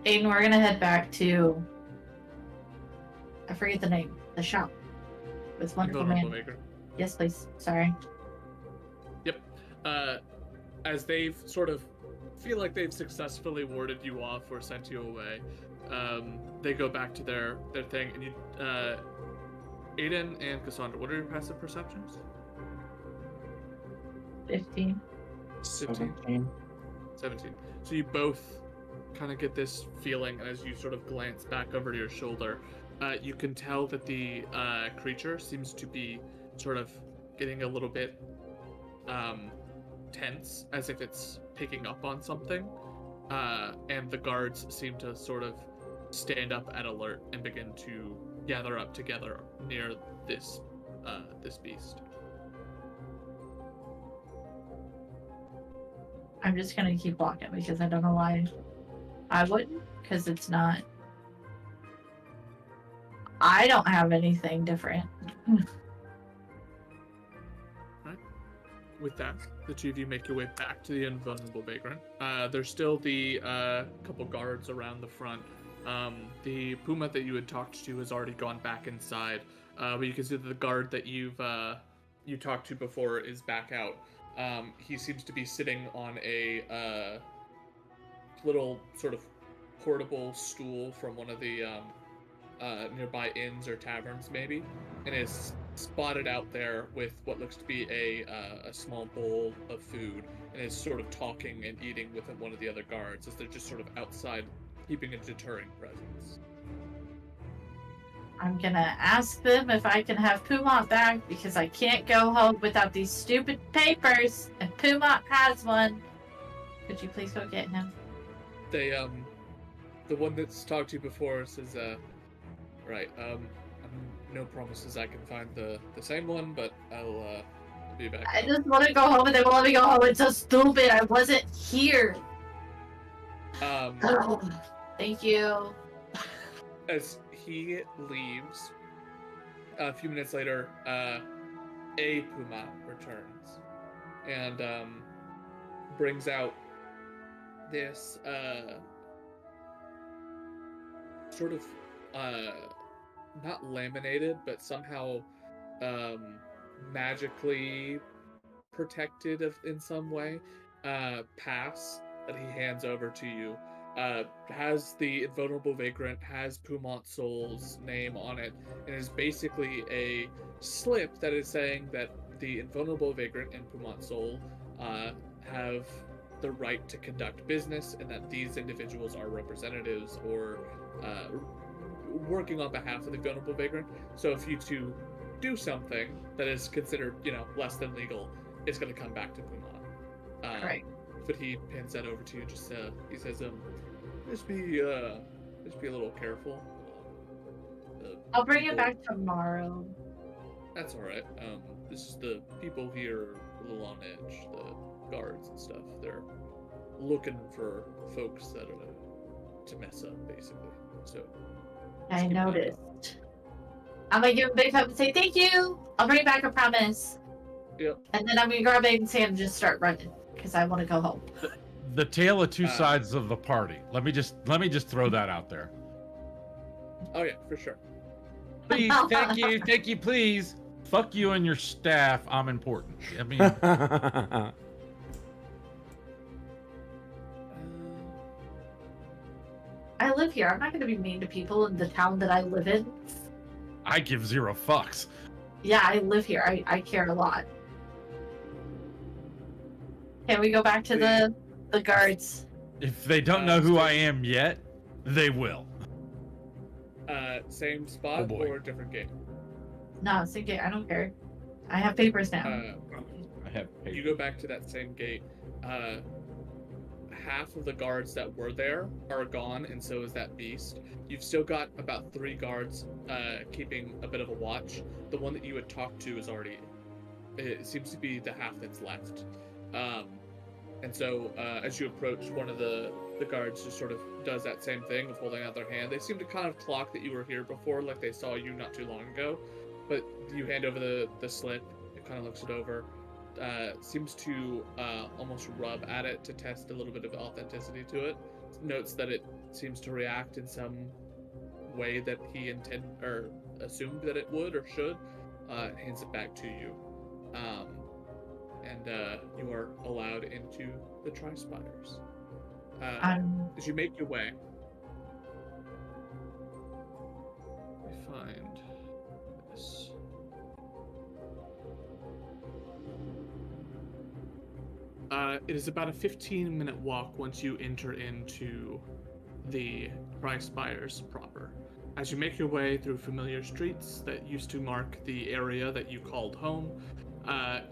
Aiden, we're gonna head back to, I forget the name, the shop with Wonderful Invulnerable Man. Vagrant. Yes, please. Sorry. Yep. As they've sort of feel like they've successfully warded you off or sent you away, they go back to their thing, and you, Aiden and Cassandra, what are your passive perceptions? 15. 17. 17. So you both kind of get this feeling as you sort of glance back over your shoulder. You can tell that the creature seems to be sort of getting a little bit tense, as if it's picking up on something. And the guards seem to sort of stand up at alert and begin to gather up together near this beast. I'm just gonna keep walking because I don't know why I wouldn't, because it's not. I don't have anything different. With that, the two of you make your way back to the Invulnerable Vagrant. There's still the couple guards around the front. The Puma that you had talked to has already gone back inside, but you can see that the guard that you talked to before is back out. He seems to be sitting on a little sort of portable stool from one of the nearby inns or taverns, maybe, and is spotted out there with what looks to be a small bowl of food, and is sort of talking and eating with one of the other guards as they're just sort of outside, keeping a deterring presence. I'm gonna ask them if I can have Puma back because I can't go home without these stupid papers, and Puma has one. Could you please go get him? They the one that's talked to you before says right, no promises I can find the same one, but I'll be back. I just want to go home and they won't let me go home. It's so stupid. I wasn't here. Thank you. As he leaves, a few minutes later, a Puma returns and brings out this sort of not laminated, but somehow magically protected in some way pass that he hands over to you. Has the Invulnerable Vagrant, has Pumont Soul's name on it, and is basically a slip that is saying that the Invulnerable Vagrant and Pumont Soul have the right to conduct business, and that these individuals are representatives or working on behalf of the Invulnerable Vagrant. So if you two do something that is considered, less than legal, it's going to come back to Pumont. Right. But he hands that over to you. Just he says, just be a little careful. I'll bring it people- back tomorrow. That's all right. This is the people here are a little on edge. The guards and stuff. They're a looking for folks that are to mess up, basically. So I keep an eye out. noticed. I'm gonna give him a big hug and say thank you. I'll bring it back, I promise. Yep. And then I'm gonna grab Aiden's hand and just start running because I want to go home. The tale of two Uh, sides of the party. Let me just throw that out there. Oh yeah, for sure. Please, thank you, please. Fuck you and your staff. I'm important. I mean, I live here. I'm not gonna be mean to people in the town that I live in. I give zero fucks. Yeah, I live here. I care a lot. Can we go back to the guards? If they don't know who I am yet, they will. Same spot Oh, boy. or different game? No, it's okay. I don't care. I have papers now. I have You go back to that same gate. Half of the guards that were there are gone, and so is that beast. You've still got about 3 guards keeping a bit of a watch. The one that you had talked to is already. It seems to be the half that's left. And so as you approach, one of the guards just sort of does that same thing of holding out their hand. They seem to kind of clock that you were here before, like they saw you not too long ago. But you hand over the slip. It kind of looks it over. Seems to almost rub at it to test a little bit of authenticity to it. Notes that it seems to react in some way that he assumed that it would or should. Hands it back to you, and you are allowed into the Tri-Spires. As you make your way, let me find this. It is about a 15-minute walk once you enter into the Tri-Spires proper. As you make your way through familiar streets that used to mark the area that you called home,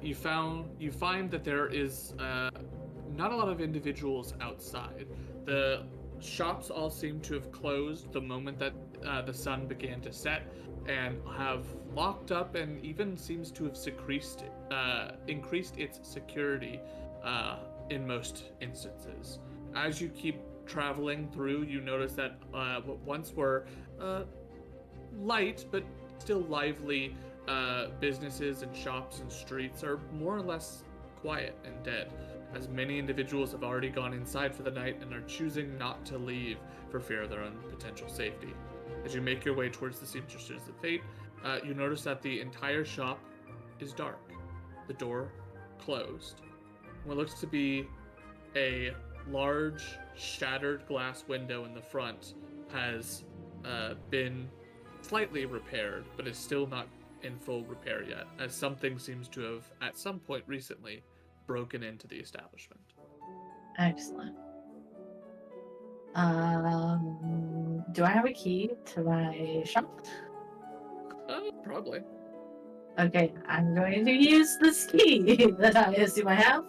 you find that there is not a lot of individuals outside. The shops all seem to have closed the moment that the sun began to set, and have locked up, and even seems to have increased its security in most instances. As you keep traveling through, you notice that what once were light but still lively businesses and shops and streets are more or less quiet and dead, as many individuals have already gone inside for the night and are choosing not to leave for fear of their own potential safety. As you make your way towards the Seamstresses of Fate, you notice that the entire shop is dark, the door closed. What looks to be a large shattered glass window in the front has been slightly repaired, but is still not in full repair yet, as something seems to have at some point recently broken into the establishment. Excellent. Do I have a key to my shop? Probably. Okay, I'm going to use this key that I assume I have.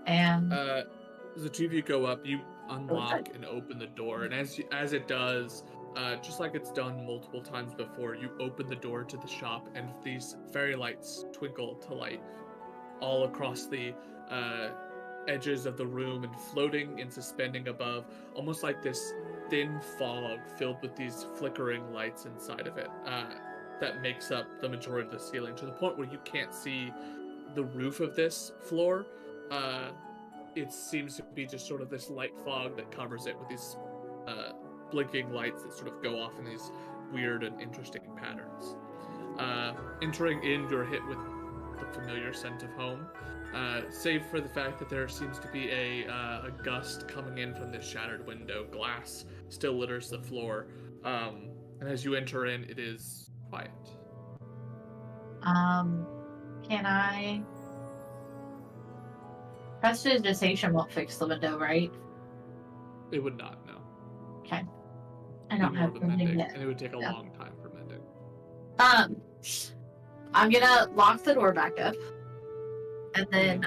And As the two of you go up, you unlock and open the door, and as it does, just like it's done multiple times before, you open the door to the shop, and these fairy lights twinkle to light all across the edges of the room and floating and suspending above, almost like this thin fog filled with these flickering lights inside of it that makes up the majority of the ceiling, to the point where you can't see the roof of this floor. It seems to be just sort of this light fog that covers it with these blinking lights that sort of go off in these weird and interesting patterns. Entering in, you're hit with the familiar scent of home, save for the fact that there seems to be a gust coming in from this shattered window. Glass still litters the floor, and as you enter in, it is quiet. can I? Prestidigitation won't fix the window, right? It would not, no. Okay. I It'd don't be more have of a mending mending, yet. and it would take a Yeah. long time for mending. I'm gonna lock the door back up, and then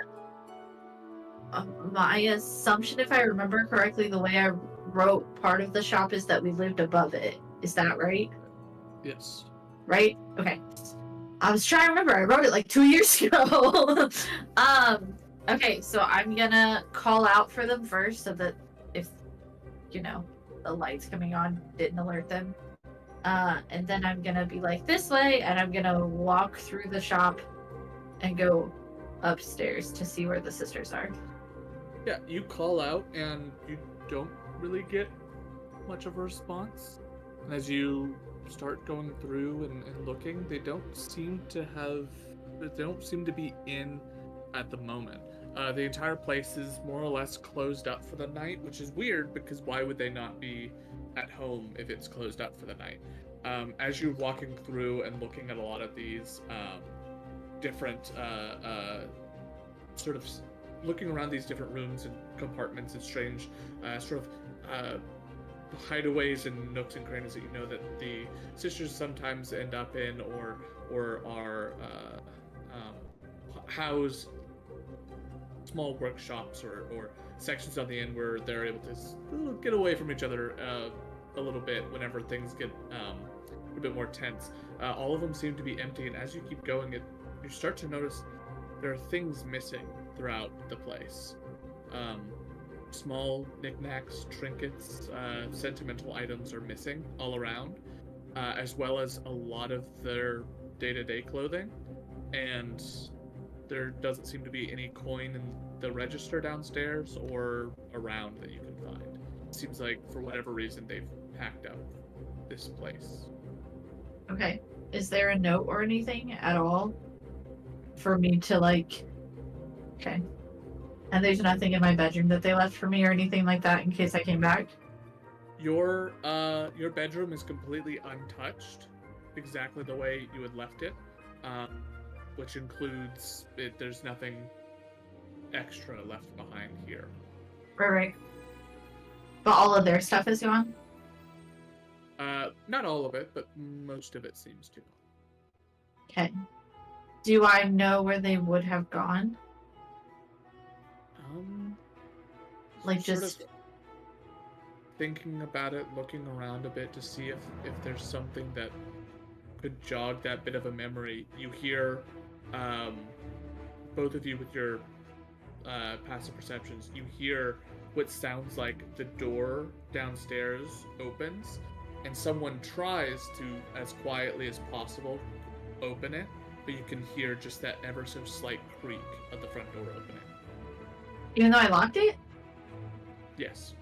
my assumption, if I remember correctly, the way I wrote part of the shop is that we lived above it. Is that right? Yes. Right? Okay. I was trying to remember. I wrote it like 2 years ago. Okay, so I'm gonna call out for them first so that if, the lights coming on didn't alert them. And then I'm gonna be like, this way, and I'm gonna walk through the shop and go upstairs to see where the sisters are. Yeah, you call out and you don't really get much of a response. And as you start going through and looking, they don't seem to be in at the moment. The entire place is more or less closed up for the night, which is weird because why would they not be at home if it's closed up for the night? As you're walking through and looking at a lot of these different sort of looking around these different rooms and compartments and strange hideaways and nooks and crannies that you know that the sisters sometimes end up in or are house small workshops or sections on the end where they're able to get away from each other a little bit whenever things get a bit more tense. All of them seem to be empty, and as you keep going, you start to notice there are things missing throughout the place. Small knickknacks, trinkets, sentimental items are missing all around, as well as a lot of their day-to-day clothing, and there doesn't seem to be any coin in the register downstairs or around that you can find. It seems like for whatever reason they've packed up this place. Okay. Is there a note or anything at all for me to Okay. And there's nothing in my bedroom that they left for me or anything like that in case I came back? Your bedroom is completely untouched, exactly the way you had left it, which includes there's nothing extra left behind here. Right. But all of their stuff is gone? Not all of it, but most of it seems to. Okay. Do I know where they would have gone? Sort just of thinking about it, looking around a bit to see if there's something that could jog that bit of a memory. You hear, both of you with your passive perceptions, you hear what sounds like the door downstairs opens, and someone tries to, as quietly as possible, open it, but you can hear just that ever so slight creak of the front door opening. even though I locked it? Yes.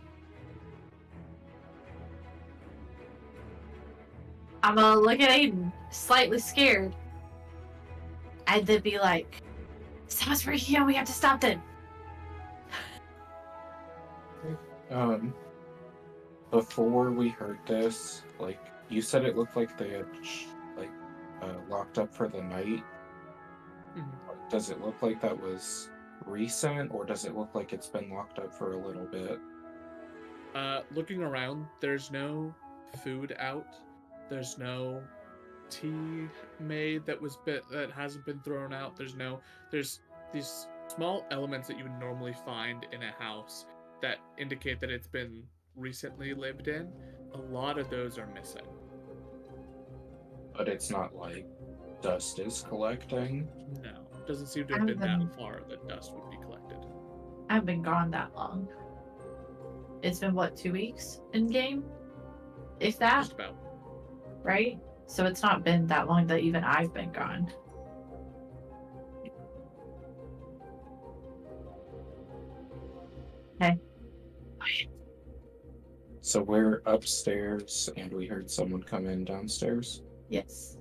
I'm gonna look at Aiden, slightly scared. And then be like, someone's breaking in, we have to stop them. Before we heard this, you said it looked like they had locked up for the night. Mhm. Does it look like that was recent, or does it look like it's been locked up for a little bit? Looking around, there's no food out. There's no tea made that hasn't been thrown out. There's these small elements that you would normally find in a house that indicate that it's been recently lived in. A lot of those are missing. But it's not like dust is collecting. No, doesn't seem to have been that far that dust would be collected. I haven't been gone that long. It's been, 2 weeks in game? If that, Just about. right? So it's not been that long that even I've been gone. Okay. So we're upstairs, and we heard someone come in downstairs. Yes.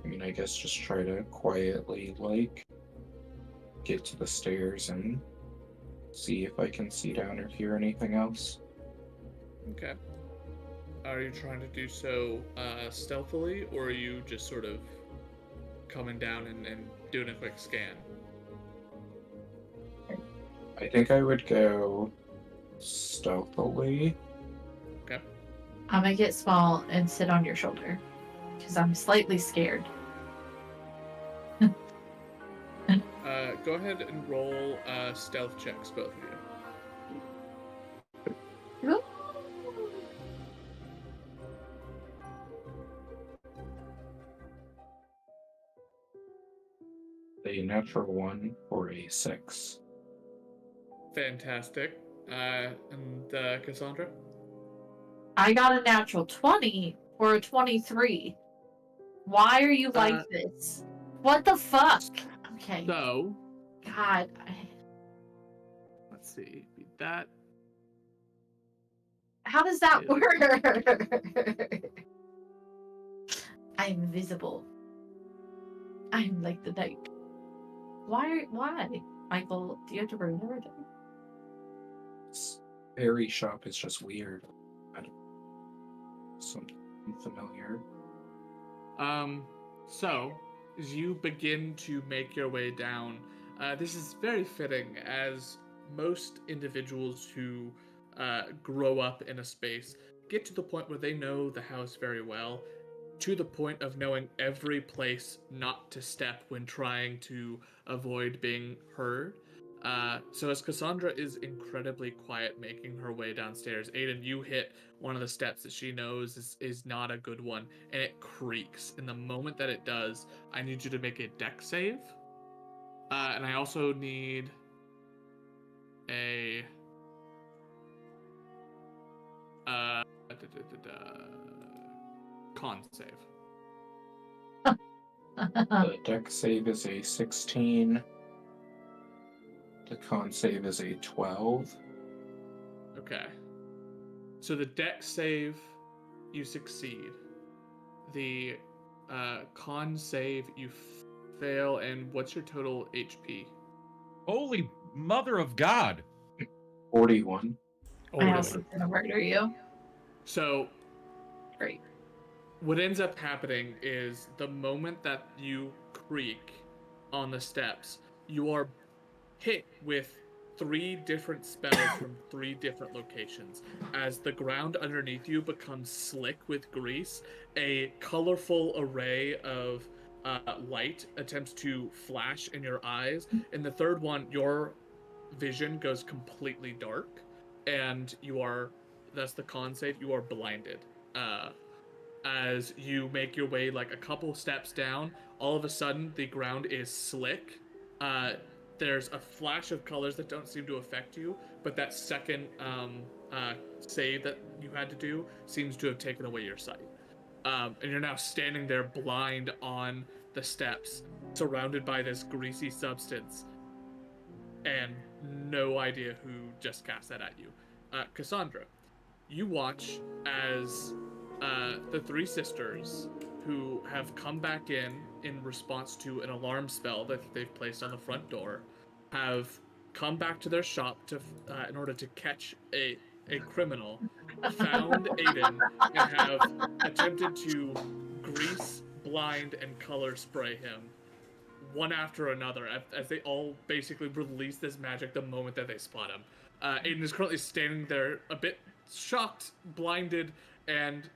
I mean, I guess just try to quietly, get to the stairs and see if I can see down or hear anything else. Okay. Are you trying to do so stealthily, or are you just sort of coming down and doing a quick scan? I think I would go stealthily. Okay. I'm gonna get small and sit on your shoulder. Because I'm slightly scared. Go ahead and roll stealth checks, both of you. A natural 1 for a 6. Fantastic. And Cassandra? I got a natural 20 or a 23. Why are you like this? What the fuck? Okay. So, God. let's see. Beat that. How does that Yeah. work? I'm invisible. I'm like the night. Why? Michael, do you have to remember that? Fairy shop is just weird. I don't, something familiar. So, as you begin to make your way down, this is very fitting, as most individuals who grow up in a space get to the point where they know the house very well, to the point of knowing every place not to step when trying to avoid being heard. So as Cassandra is incredibly quiet making her way downstairs, Aiden, you hit one of the steps that she knows is not a good one, and it creaks. And the moment that it does, I need you to make a dex save. And I also need a con save. The dex save is a 16. The con save is a 12. Okay. So the dex save, you succeed. The con save, you fail. And what's your total HP? Holy mother of God! 41. I also gonna murder you. So Great. what ends up happening is the moment that you creak on the steps, you are hit with 3 different spells from 3 different locations. As the ground underneath you becomes slick with grease, a colorful array of light attempts to flash in your eyes. In the third one, your vision goes completely dark, and that's the con save, you are blinded. As you make your way like a couple steps down, all of a sudden the ground is slick. There's a flash of colors that don't seem to affect you, but that second save that you had to do seems to have taken away your sight. And you're now standing there blind on the steps, surrounded by this greasy substance, and no idea who just cast that at you. Cassandra, you watch as the 3 sisters who have come back in response to an alarm spell that they've placed on the front door, have come back to their shop to in order to catch a criminal, found Aiden, and have attempted to grease, blind, and color spray him one after another, as they all basically release this magic the moment that they spot him. Aiden is currently standing there a bit shocked, blinded, and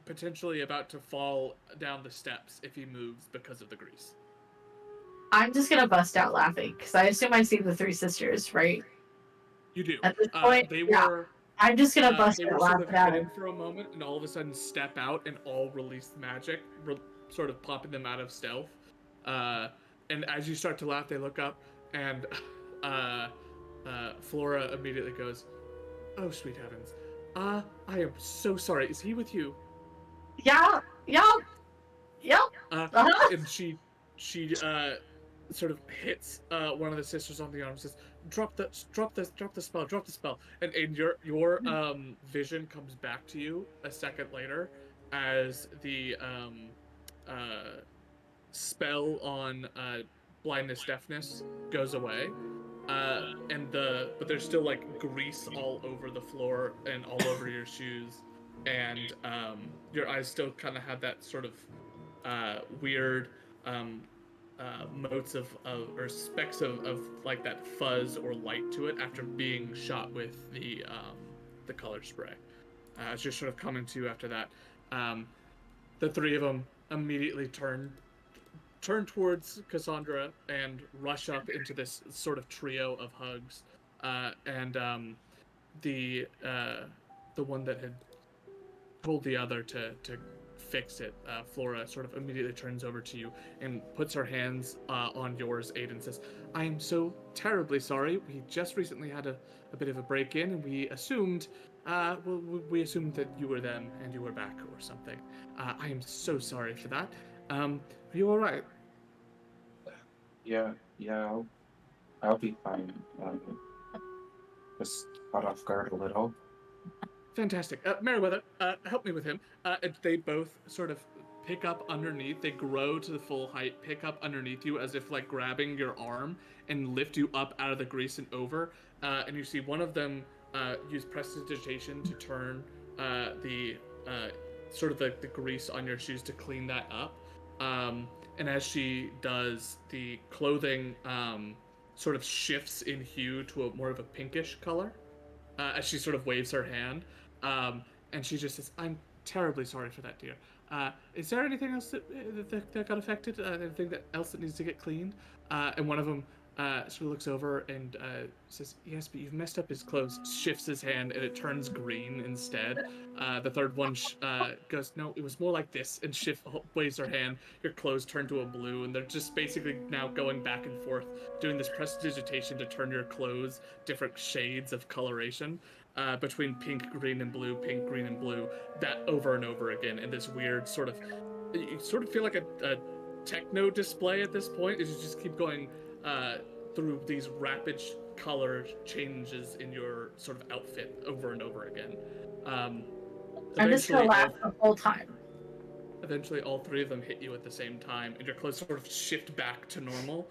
potentially about to fall down the steps if he moves because of the grease. I'm just gonna bust out laughing because I assume I see the 3 sisters, right? You do. At this point, They yeah. were I'm just gonna bust they out were sort of laughing at hidden him. for a moment, and all of a sudden step out and all release magic, sort of popping them out of stealth. And as you start to laugh, they look up, and Flora immediately goes, "Oh, sweet heavens! I am so sorry. Is he with you?" Yeah. And she sort of hits one of the sisters on the arm and says, drop the spell. And your vision comes back to you a second later as the spell on blindness, deafness goes away. But there's still like grease all over the floor and all over your shoes, and your eyes still kind of have that sort of weird motes of or specks of like that fuzz or light to it after being shot with the color spray. As you're sort of coming to after that, the 3 of them immediately turn towards Cassandra and rush up into this sort of trio of hugs. And the one that had told the other to fix it, Flora sort of immediately turns over to you and puts her hands on yours, Aiden, says, I am so terribly sorry. We just recently had a bit of a break-in, and we assumed, we assumed that you were them and you were back or something. I am so sorry for that. Are you all right? Yeah, I'll be fine. Just caught off guard a little. Fantastic. Meriwether, help me with him. And they both sort of pick up underneath. They grow to the full height, pick up underneath you as if like grabbing your arm and lift you up out of the grease and over. And you see one of them use prestidigitation to turn the sort of the grease on your shoes to clean that up. And as she does, the clothing sort of shifts in hue to a more of a pinkish color as she sort of waves her hand. And she just says, I'm terribly sorry for that, dear. Is there anything else that got affected? Anything else that needs to get cleaned? And one of them sort of looks over and says, yes, but you've messed up his clothes, shifts his hand, and it turns green instead. The third one goes, no, it was more like this, and waves her hand. Your clothes turn to a blue, and they're just basically now going back and forth, doing this prestidigitation to turn your clothes different shades of coloration. Between pink, green, and blue, pink, green, and blue, that over and over again, and this weird sort of, you sort of feel like a techno display at this point, as you just keep going through these rapid color changes in your sort of outfit over and over again. I'm just gonna laugh the whole time. Eventually, all three of them hit you at the same time, and your clothes sort of shift back to normal,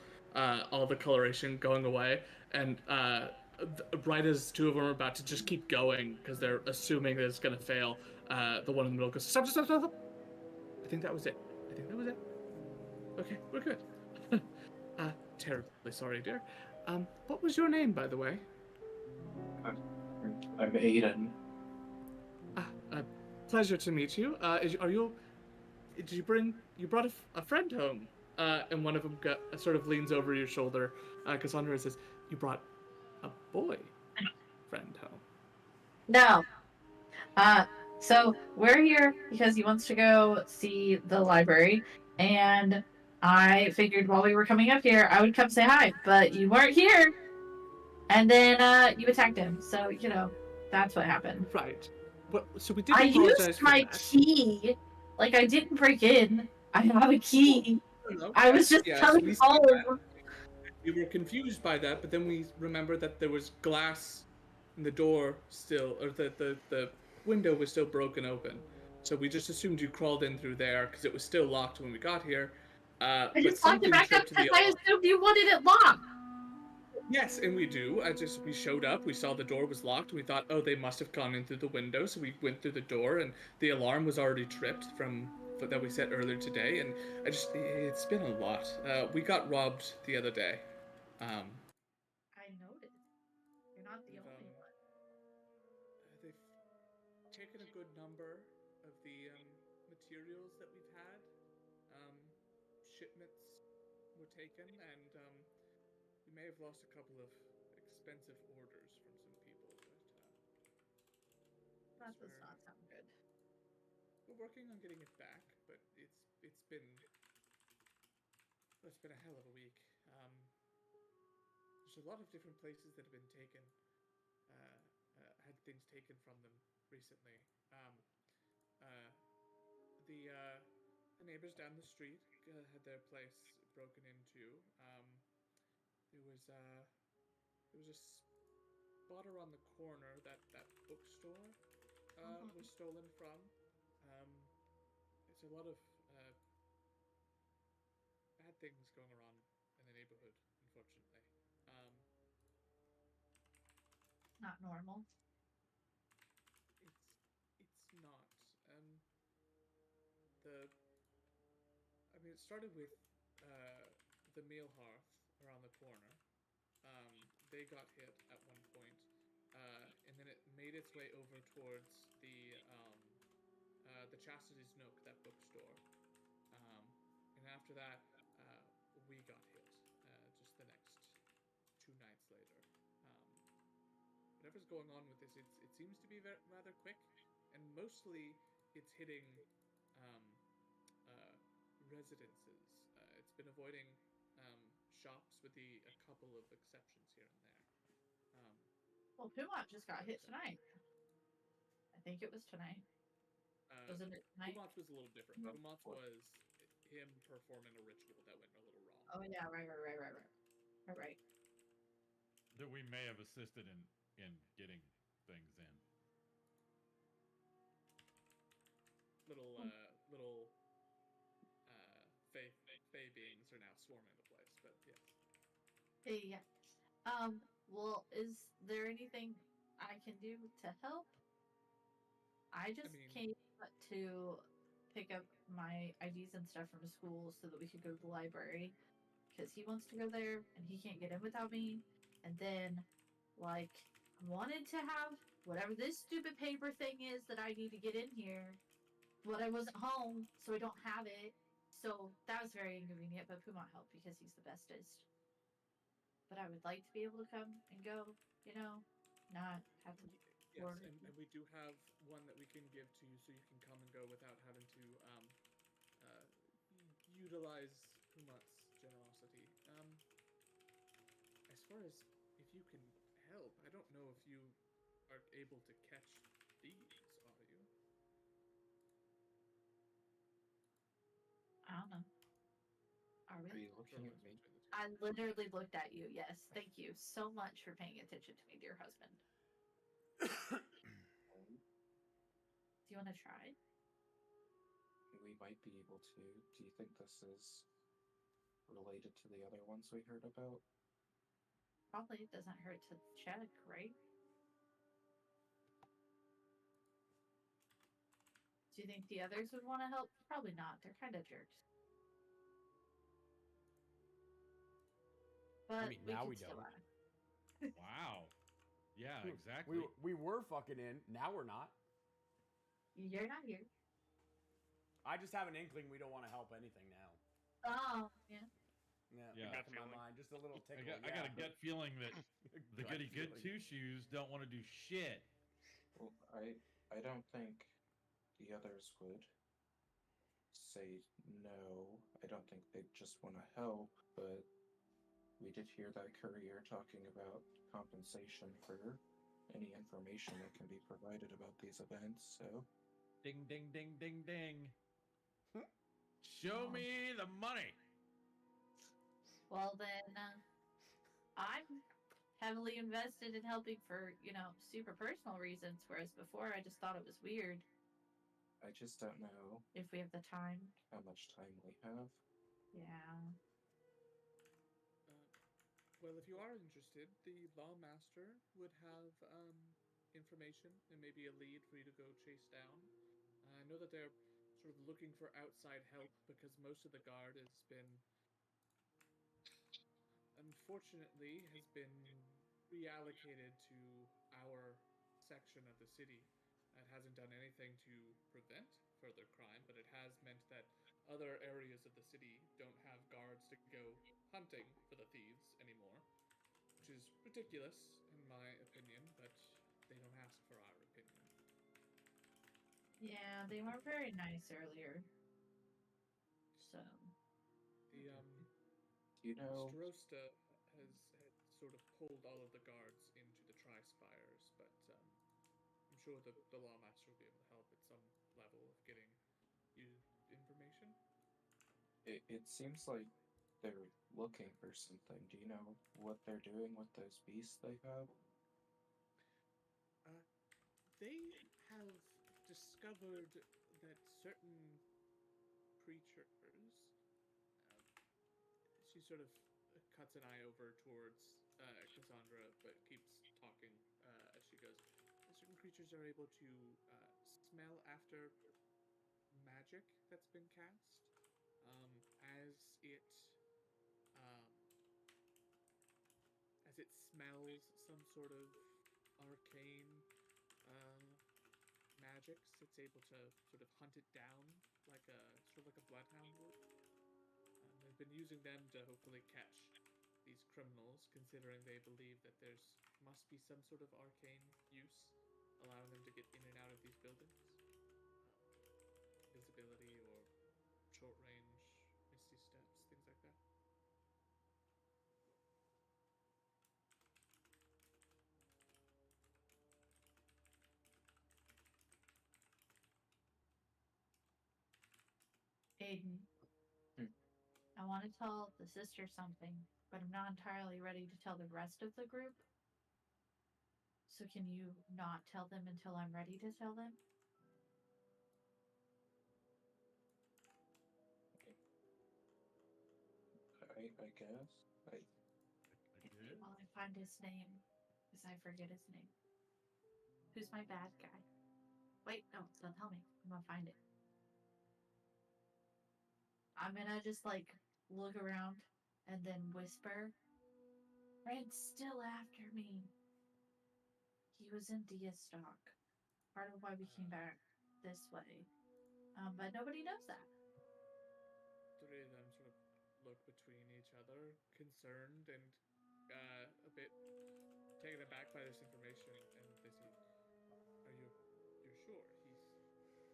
all the coloration going away, and right as two of them are about to just keep going because they're assuming that it's gonna fail, the one in the middle goes, stop. I think that was it. Okay, we're good. Terribly sorry, dear. What was your name, by the way? I'm Aiden. Pleasure to meet you. You brought a friend home? And one of them sort of leans over your shoulder, Cassandra, and says, you brought a boy friend home. No. So we're here because he wants to go see the library, and I figured while we were coming up here, I would come say hi, but you weren't here, and then you attacked him. So that's what happened. Right. Well, so we did. I used my key. Like, I didn't break in. I have a key. I was just telling all of them. We were confused by that, but then we remembered that there was glass in the door still, or the window was still broken open. So we just assumed you crawled in through there because it was still locked when we got here. I just locked it back up because I assumed you wanted it locked. Yes, and we do. We showed up, we saw the door was locked, we thought, oh, they must have gone in through the window, so we went through the door, and the alarm was already tripped that we set earlier today, and it's been a lot. We got robbed the other day. I noticed. You're not the only one. They've taken a good number of the materials that we've had. Shipments were taken, and we may have lost a couple of expensive orders from some people, but That does not sound good. we're working on getting it back. But it's been a hell of a week. There's a lot of different places that have been taken, had things taken from them recently. The neighbors down the street had their place broken into. There was a spot around the corner that bookstore was stolen from. It's a lot of bad things going around in the neighborhood, unfortunately. Not normal. It's not. It started with the meal hearth around the corner. They got hit at one point, and then it made its way over towards the Chastity's Nook, that bookstore. And after that, we got hit just the next 2 nights later. Whatever's going on with this, it seems to be rather quick, and mostly it's hitting residences. It's been avoiding shops with a couple of exceptions here and there. Well, Pumont just got hit tonight. I think it was tonight. Wasn't it tonight? Pumots was a little different. No. Pumots was him performing a ritual that went a little wrong. Oh yeah, right. That we may have assisted in getting things in. Little Fey beings are now swarming the place, but yes. Hey, yeah. Well, is there anything I can do to help? I just mean- came to pick up my IDs and stuff from school so that we could go to the library. Because he wants to go there and he can't get in without me. And then, like, I wanted to have whatever this stupid paper thing is that I need to get in here. But I wasn't home, so I don't have it. So that was very inconvenient, but Pumont helped because he's the bestest. But I would like to be able to come and go, you know, not have to. Yes, Or- and we do have one that we can give to you so you can come and go without having to utilize Pumot's generosity. As far as if you can help, I don't know if you are able to catch thieves, are you? I don't know. Are we? Are you looking Or at me? between the two? I literally looked at you. Yes, thank you so much for paying attention to me, dear husband. Do you want to try? We might be able to. Do you think this is related to the other ones we heard about? Probably it doesn't hurt to check, right? Do you think the others would want to help? Probably not. They're kind of jerks. But mean, now could we still don't. ask. Wow. Yeah, exactly. We were fucking in. Now we're not. You're not here. I just have an inkling we don't want to help anything now. Oh, yeah. Yeah, Yeah. back in my Feeling. mind, just a little I tickle. got a gut feeling that the Gut goody good feeling. two shoes don't want to do shit. Well, I don't think the others would say no. I don't think they'd just want to help, but we did hear that courier talking about compensation for any information that can be provided about these events, so Ding, ding, ding, ding, ding. Show me the money. Well, then, I'm heavily invested in helping for, you know, super personal reasons, whereas before I just thought it was weird I just don't know if we have the time. how much time we have. Yeah. Well, if you are interested, the Lawmaster would have information and maybe a lead for you to go chase down. I know that they're sort of looking for outside help because most of the guard has been, unfortunately, has been reallocated to our section of the city. It hasn't done anything to prevent further crime, but it has meant that other areas of the city don't have guards to go hunting for the thieves anymore, which is ridiculous in my opinion, but they don't ask for our opinion. Yeah, they weren't very nice earlier. So, The You know, Starosta has sort of pulled all of the guards into the Tri-Spires, but I'm sure the Lawmaster will be able to help at some level of getting you information. it seems like they're looking for something. Do you know what they're doing with those beasts they have? They have discovered that certain creatures. She sort of cuts an eye over towards Cassandra, but keeps talking as she goes. Certain creatures are able to smell after magic that's been cast, as it smells some sort of arcane magics. It's able to sort of hunt it down like a sort of like a bloodhound would. They've been using them to hopefully catch these criminals, considering they believe that there's must be some sort of arcane use allowing them to get in and out of these buildings. Visibility or short range Aiden. Hmm. I want to tell the sister something, but I'm not entirely ready to tell the rest of the group. So can you not tell them until I'm ready to tell them? I guess. I While I find his name, because I forget his name. Who's my bad guy? Wait, no, don't tell me. I'm gonna find it. I'm gonna just like look around and then whisper. Red's still after me. He was in Diastock. Part of why we came back this way. But nobody knows that. Three of them sort of look between each other, concerned and a bit taken aback by this information, and they say, "Are you're sure he's a Diastock?"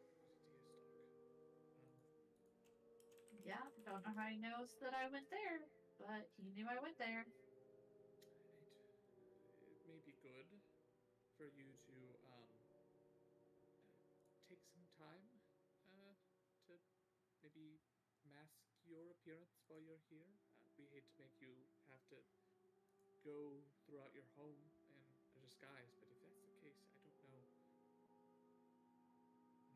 Yeah, don't know how he knows that I went there, but he knew I went there. It may be good for you to take some time to maybe mask your appearance while you're here. We hate to make you have to go throughout your home in a disguise, but if that's the case, I don't know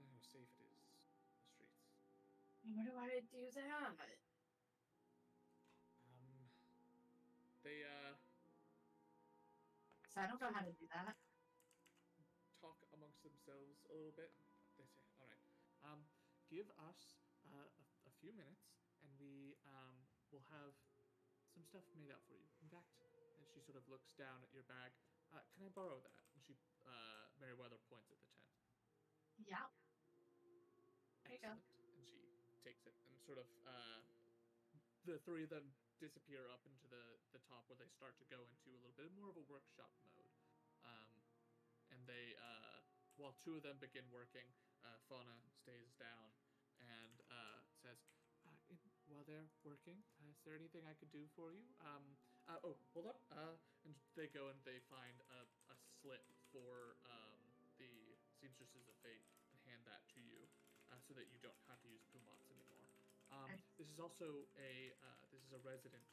how safe it is in the streets. Where do I do that? They So I don't know how to do that. talk amongst themselves a little bit. They say, "All right, give us a few minutes, and we will have some stuff made up for you. In fact," and she sort of looks down at your bag. "Can I borrow that?" And she, Meriwether points at the tent. Yeah. There you go. Excellent. And she takes it and sort of the three of them disappear up into the top where they start to go into a little bit more of a workshop mode. And they while two of them begin working, Fauna stays down and says, while they're working, is there anything I could do for you? Oh, hold up. And they go and they find a slip for the Seamstresses of Fate and hand that to you, so that you don't have to use Pumots anymore. This is also a resident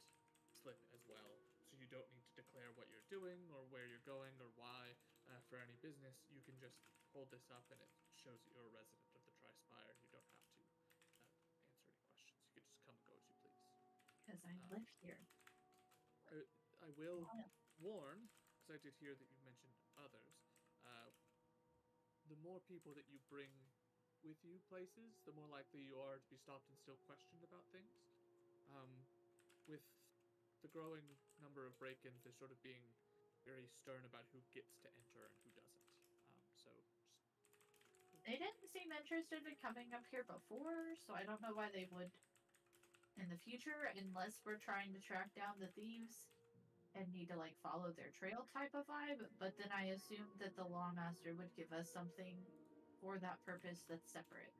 slip as well, so you don't need to declare what you're doing or where you're going or why for any business. You can just hold this up and it shows that you're a resident of the Tri-Spire. You don't have to answer any questions. You can just come and go as you please. Because I live here. I will warn, because I did hear that you mentioned others, the more people that you bring with you places, the more likely you are to be stopped and still questioned about things. With the growing number of break-ins, they're sort of being very stern about who gets to enter and who doesn't. So just... They didn't seem interested in coming up here before, so I don't know why they would in the future, unless we're trying to track down the thieves and need to like follow their trail type of vibe. But then I assumed that the Lawmaster would give us something for that purpose that's separate,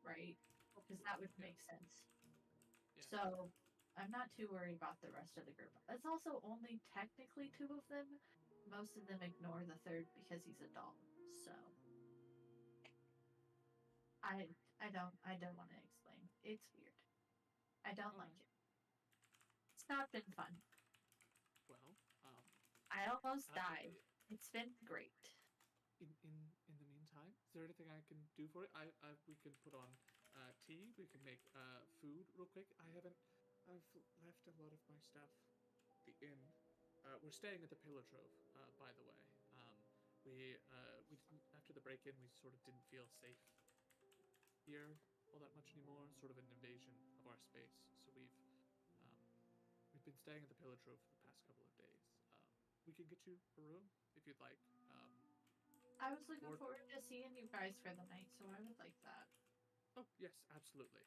right? Because that would make sense. Yeah. So I'm not too worried about the rest of the group. That's also only technically two of them. Most of them ignore the third because he's a doll. So I don't want to explain. It's weird. I don't like it. It's not been fun. Well, I almost died. It's been great. in the meantime, is there anything I can do for it? We can put on tea. We can make food real quick. I've left a lot of my stuff at the inn. We're staying at the Pillar Trove, by the way. We didn't, after the break-in, we sort of didn't feel safe here all that much anymore. Sort of an invasion of our space. So we've been staying at the Pillar Trove for the past couple of days. We can get you a room if you'd like. I was looking forward to seeing you guys for the night, so I would like that. Oh yes, absolutely.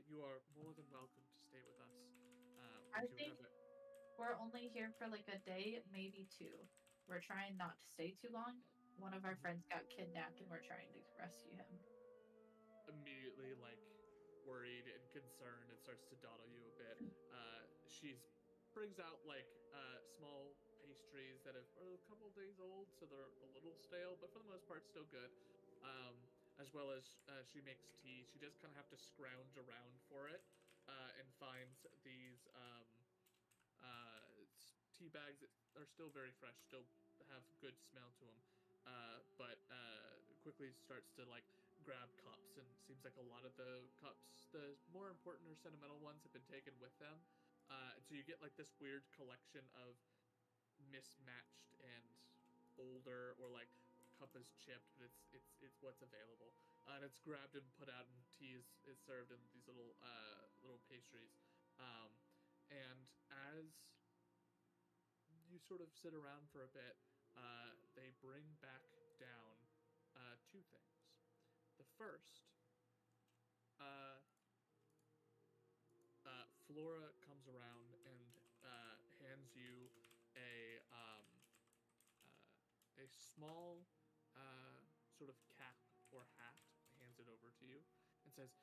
You are more than welcome to stay with us. I think we're only here for like a day, maybe two. We're trying not to stay too long. One of our friends got kidnapped, and we're trying to rescue him. Immediately, like, worried and concerned, and starts to dawdle you a bit. She's brings out like small pastries that are a couple days old, so they're a little stale, but for the most part still good. as well as she makes tea. She does kind of have to scrounge around for it and finds these tea bags that are still very fresh, still have good smell to them. But quickly starts to like grab cups, and seems like a lot of the cups, the more important or sentimental ones, have been taken with them. And so you get like this weird collection of mismatched and older, or like cup is chipped, but it's what's available. And it's grabbed and put out, and tea is served in these little pastries. And as you sort of sit around for a bit, they bring back down two things. The first, Flora comes around and hands you a small sort of cap or hat, hands it over to you, and says,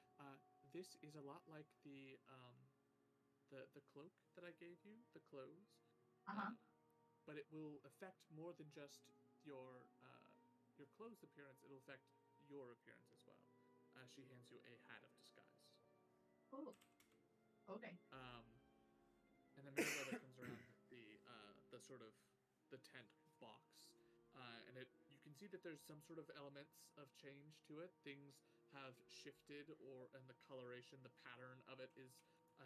"This is a lot like the cloak that I gave you, the clothes, but it will affect more than just your clothes appearance. It'll affect your appearance as well." She hands you a hat of disguise. Oh, okay. And then Meriwether comes around with the sort of the tent box, and you can see that there's some sort of elements of change to it. Things have shifted, and the coloration, the pattern of it is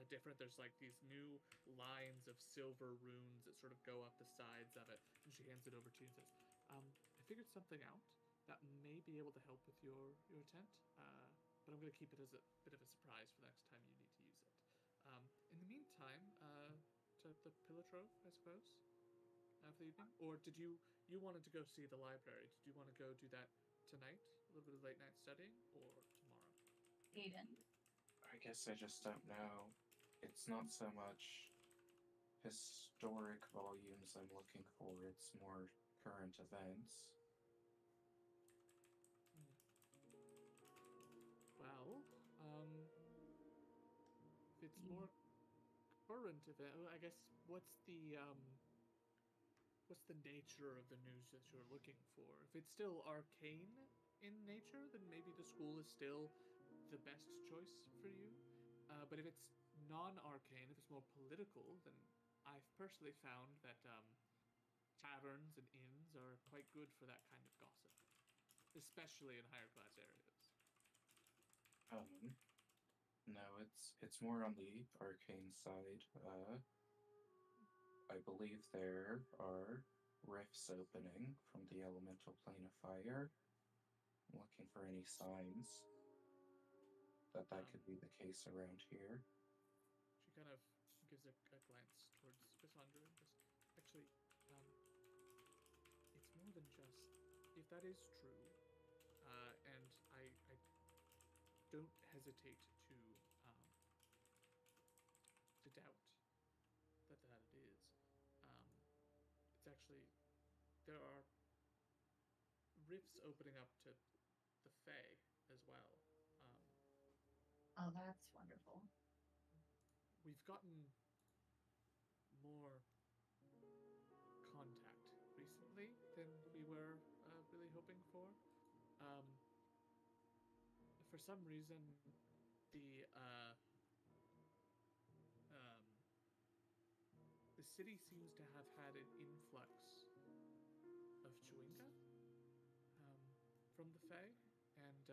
different. There's like these new lines of silver runes that sort of go up the sides of it. And she hands it over to you and says, "I figured something out that may be able to help with your tent, but I'm going to keep it as a bit of a surprise for the next time you need to use it. In the meantime, to the Pillar Trove, I suppose, for the evening? Or did you wanted to go see the library? Did you want to go do that tonight? A little bit of late night studying, or tomorrow?" Aiden. I guess I just don't know. It's not so much historic volumes I'm looking for, it's more current events. Well, if it's more current event, I guess what's the nature of the news that you're looking for? If it's still arcane in nature, then maybe the school is still the best choice for you. But if it's non-arcane, if it's more political, then I've personally found that taverns and inns are quite good for that kind of gossip, especially in higher class areas. No, it's more on the arcane side. I believe there are rifts opening from the elemental plane of fire. I'm looking for any signs that could be the case around here. She kind of gives a glance towards Cassandra and goes, "Actually, it's more than just, if that is true, and I don't hesitate to doubt that it is. It's actually, there are rifts opening up to the Fae as well. Oh, that's wonderful. We've gotten more contact recently than we were really hoping for. For some reason, the city seems to have had an influx of Chewinga from the Fae, and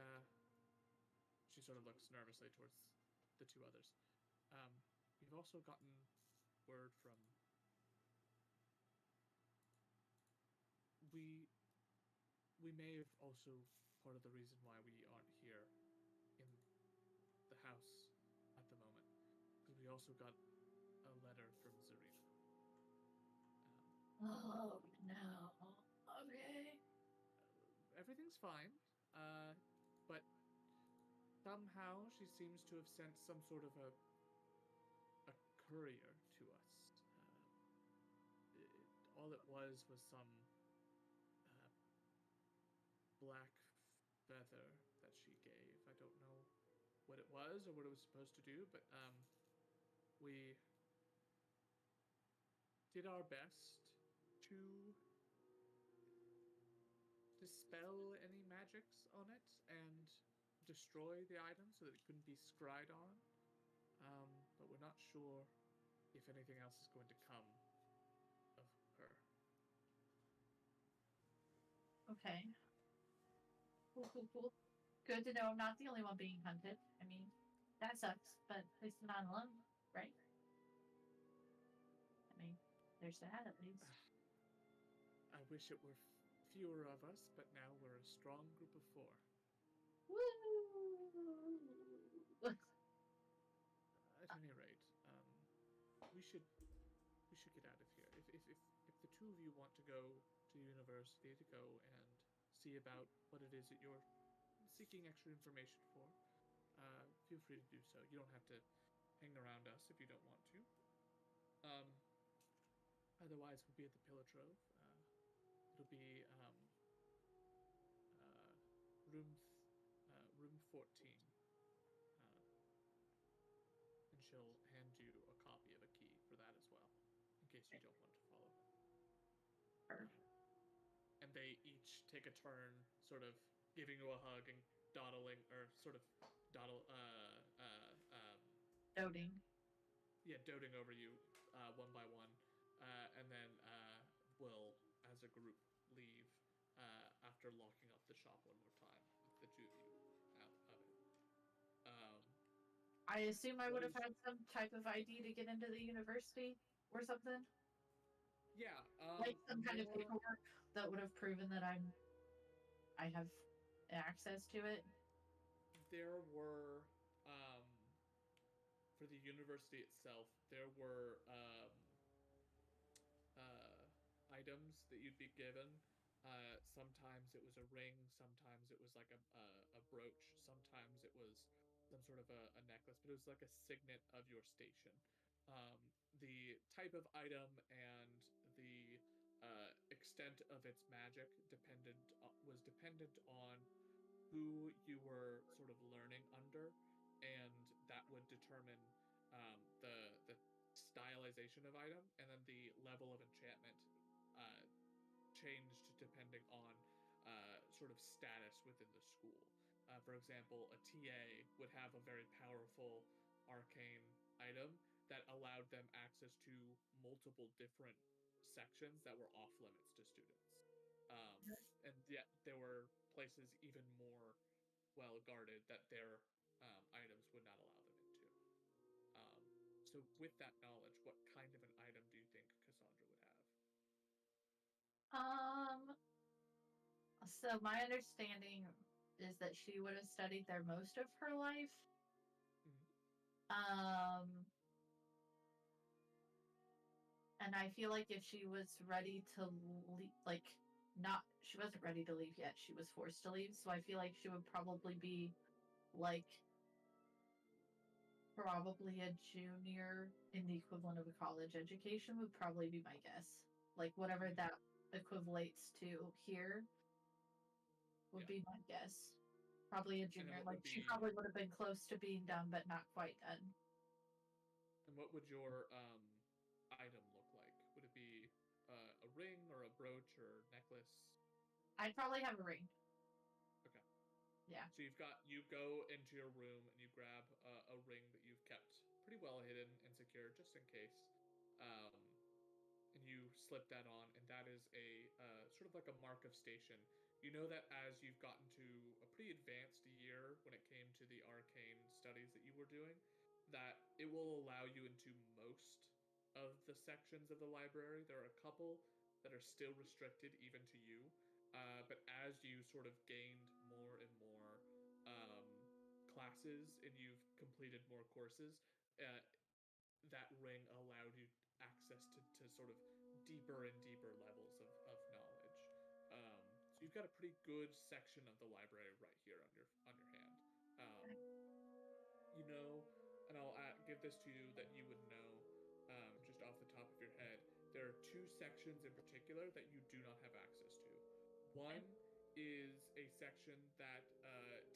she sort of looks nervously towards the two others. We've also gotten word from... We may have also part of the reason why we aren't here in the house at the moment, because we also got a letter from Zarina. Oh, no. Okay. Everything's fine, but somehow she seems to have sent some sort of a courier to us. All it was some black feather that she gave. I don't know what it was or what it was supposed to do, but we did our best to dispel any magics on it and destroy the item so that it couldn't be scryed on. But we're not sure if anything else is going to come of her. Okay. Cool. Good to know I'm not the only one being hunted. I mean, that sucks, but at least I'm not alone, right? I mean, there's that at least. I wish it were fewer of us, but now we're a strong group of 4. Woo! At any rate, we should get out of here. If the two of you want to go to the university to go and see about what it is that you're seeking extra information for, feel free to do so. You don't have to hang around us if you don't want to. Otherwise, we'll be at the Pillar Trove. It'll be room 14. And she'll hand you a copy of a key for that as well, in case you don't want to follow. Perfect. And they each take a turn, sort of giving you a hug and dawdling, or sort of Doting. yeah, doting over you, one by one, and then will, as a group, leave after locking up the shop one more time with the two of you out of it. I assume I would have had some type of ID to get into the university or something. Yeah, Like some kind of more- paperwork that would have proven that I have access to it. There were, for the university itself, there were items that you'd be given. Sometimes it was a ring, sometimes it was like a brooch, sometimes it was some sort of a necklace, but it was like a signet of your station. The type of item and the extent of its magic was dependent on who you were sort of learning under, and that would determine the stylization of item, and then the level of enchantment changed depending on sort of status within the school. For example, a TA would have a very powerful arcane item that allowed them access to multiple different sections that were off limits to students. And yet there were places even more well guarded that their items would not allow them into. So with that knowledge, what kind of an item do you think Cassandra would have? So my understanding is that she would have studied there most of her life. And I feel like if she was ready to leave, she wasn't ready to leave yet. She was forced to leave. So I feel like she would probably be probably a junior in the equivalent of a college education would probably be my guess. Like whatever that equivalates to here would be my guess. Probably a junior. She probably would have been close to being done, but not quite done. And what would your item look like? Would it be a ring or a brooch or necklace? I'd probably have a ring. Okay. Yeah. So you go into your room and you grab a ring that you've kept pretty well hidden and secure just in case. And you slip that on, and that is a sort of like a mark of station. You know that as you've gotten to a pretty advanced year when it came to the arcane studies that you were doing, that it will allow you into most of the sections of the library. There are a couple that are still restricted even to you, but as you sort of gained more and more classes and you've completed more courses, that ring allowed you access to sort of deeper and deeper levels of knowledge. So you've got a pretty good section of the library right here on your hand. You know, and I'll give this to you that you would know just off the top of your head. There are two sections in particular that you do not have access to. One is a section that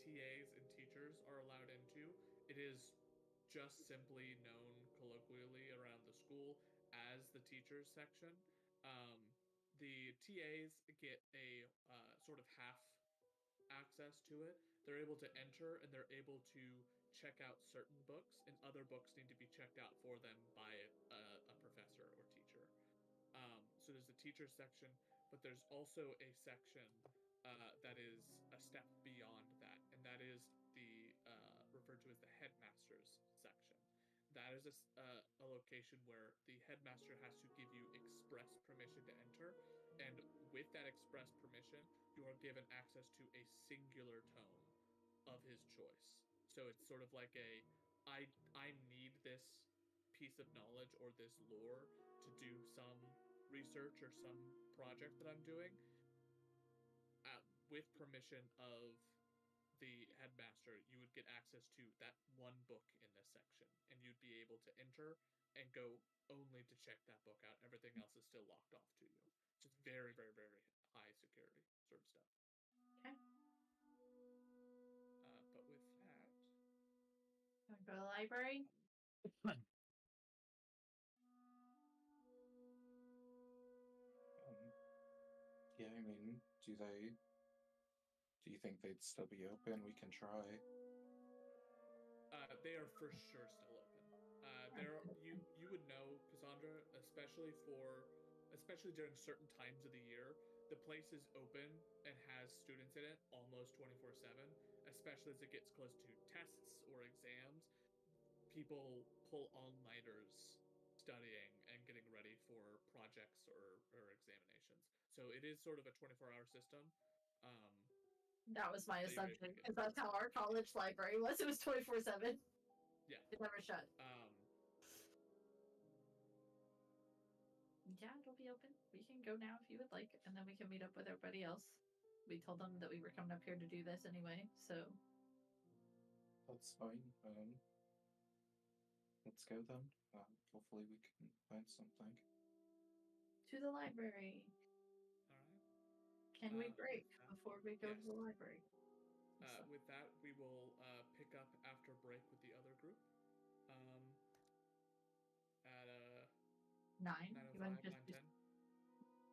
TAs and teachers are allowed into. It is just simply known colloquially around the school as the teachers section. the TAs get a sort of half access to it. They're able to enter and they're able to check out certain books, and other books need to be checked out for them by a professor or teacher. So there's a teacher section, but there's also a section that is a step beyond that, and that is the referred to as the headmaster's section. That is a location where the headmaster has to give you express permission to enter, and with that express permission, you are given access to a singular tome of his choice. So it's sort of like I need this piece of knowledge or this lore to do some research or some project that I'm doing. With permission of the headmaster, you would get access to that one book in this section, and you'd be able to enter and go only to check that book out. Everything else is still locked off to you. Just very, very, very high security sort of stuff. Okay. But with that, Wanna go to the library? Yeah, I mean, do you think they'd still be open? We can try. they are for sure still open. You would know, Cassandra, especially during certain times of the year, the place is open and has students in it almost 24/7, especially as it gets close to tests or exams. People pull all-nighters studying and getting ready for projects or examinations. So it is sort of a 24-hour system. That was my that you're able to assumption, get because that's how our college library was. It was 24/7. Yeah. It never shut. Yeah, it'll be open. We can go now if you would like, and then we can meet up with everybody else. We told them that we were coming up here to do this anyway, so That's fine. Let's go then. Hopefully we can find something. to the library. All right. Can we with break that- before we go to yes. the library? With that, we will pick up after break with the other group. At 9? You want 9:05, to just 9:10.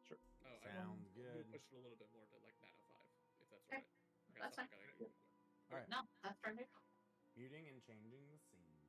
Sure. Oh, Sounds we'll good. push it a little bit more to like 9:05, if that's Okay. all right. Okay, That's sorry, fine. I gotta go. All right. No, that's perfect. Muting and changing the scene.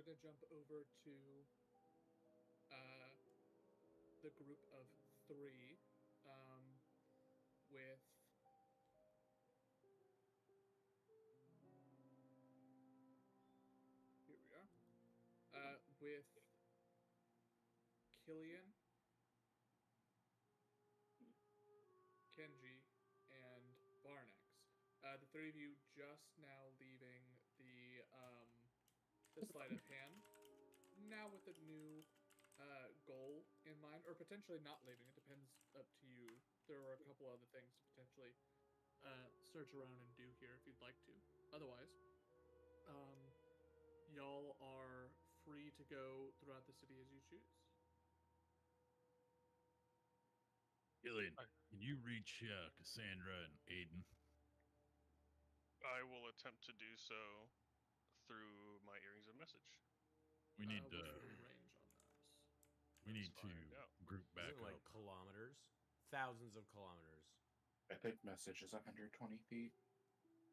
gonna jump over to the group of 3 with here we are with Killian, Kenji, and Barnex. The 3 of you just now leaving the sleight of hand, now with a new goal in mind, or potentially not leaving. It depends, up to you. There are a couple other things to potentially search around and do here if you'd like to. Otherwise, y'all are free to go throughout the city as you choose. Killian, can you reach Cassandra and Aiden? I will attempt to do so through my earrings of message. We need What's the range on those? we Let's need to find out. group back Isn't it up. like kilometers? Thousands of kilometers. I think message is 120 feet.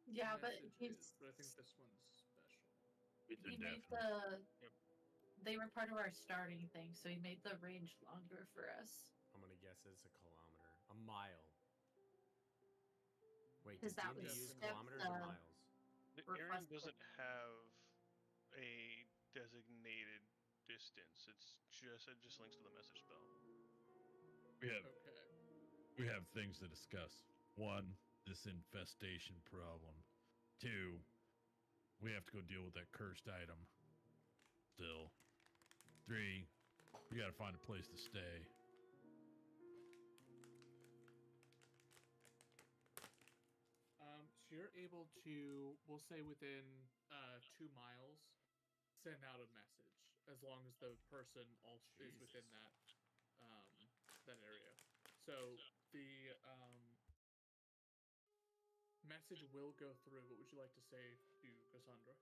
Yeah, but Message he's is, but I think this one's special. It's he made indefinite. the. Yep. They were part of our starting thing, so he made the range longer for us. I'm gonna guess it's a kilometer. A mile. Wait, 'Cause does that D&D was use step, kilometers or miles? The Aaron Requested. doesn't have a designated distance. It just links to the message spell. Okay. We have things to discuss. 1, this infestation problem. 2, we have to go deal with that cursed item. Still. 3, we gotta find a place to stay. So you're able to, we'll say within 2 miles, send out a message as long as the person also is within Jesus. that area. So the message will go through. What would you like to say to Cassandra?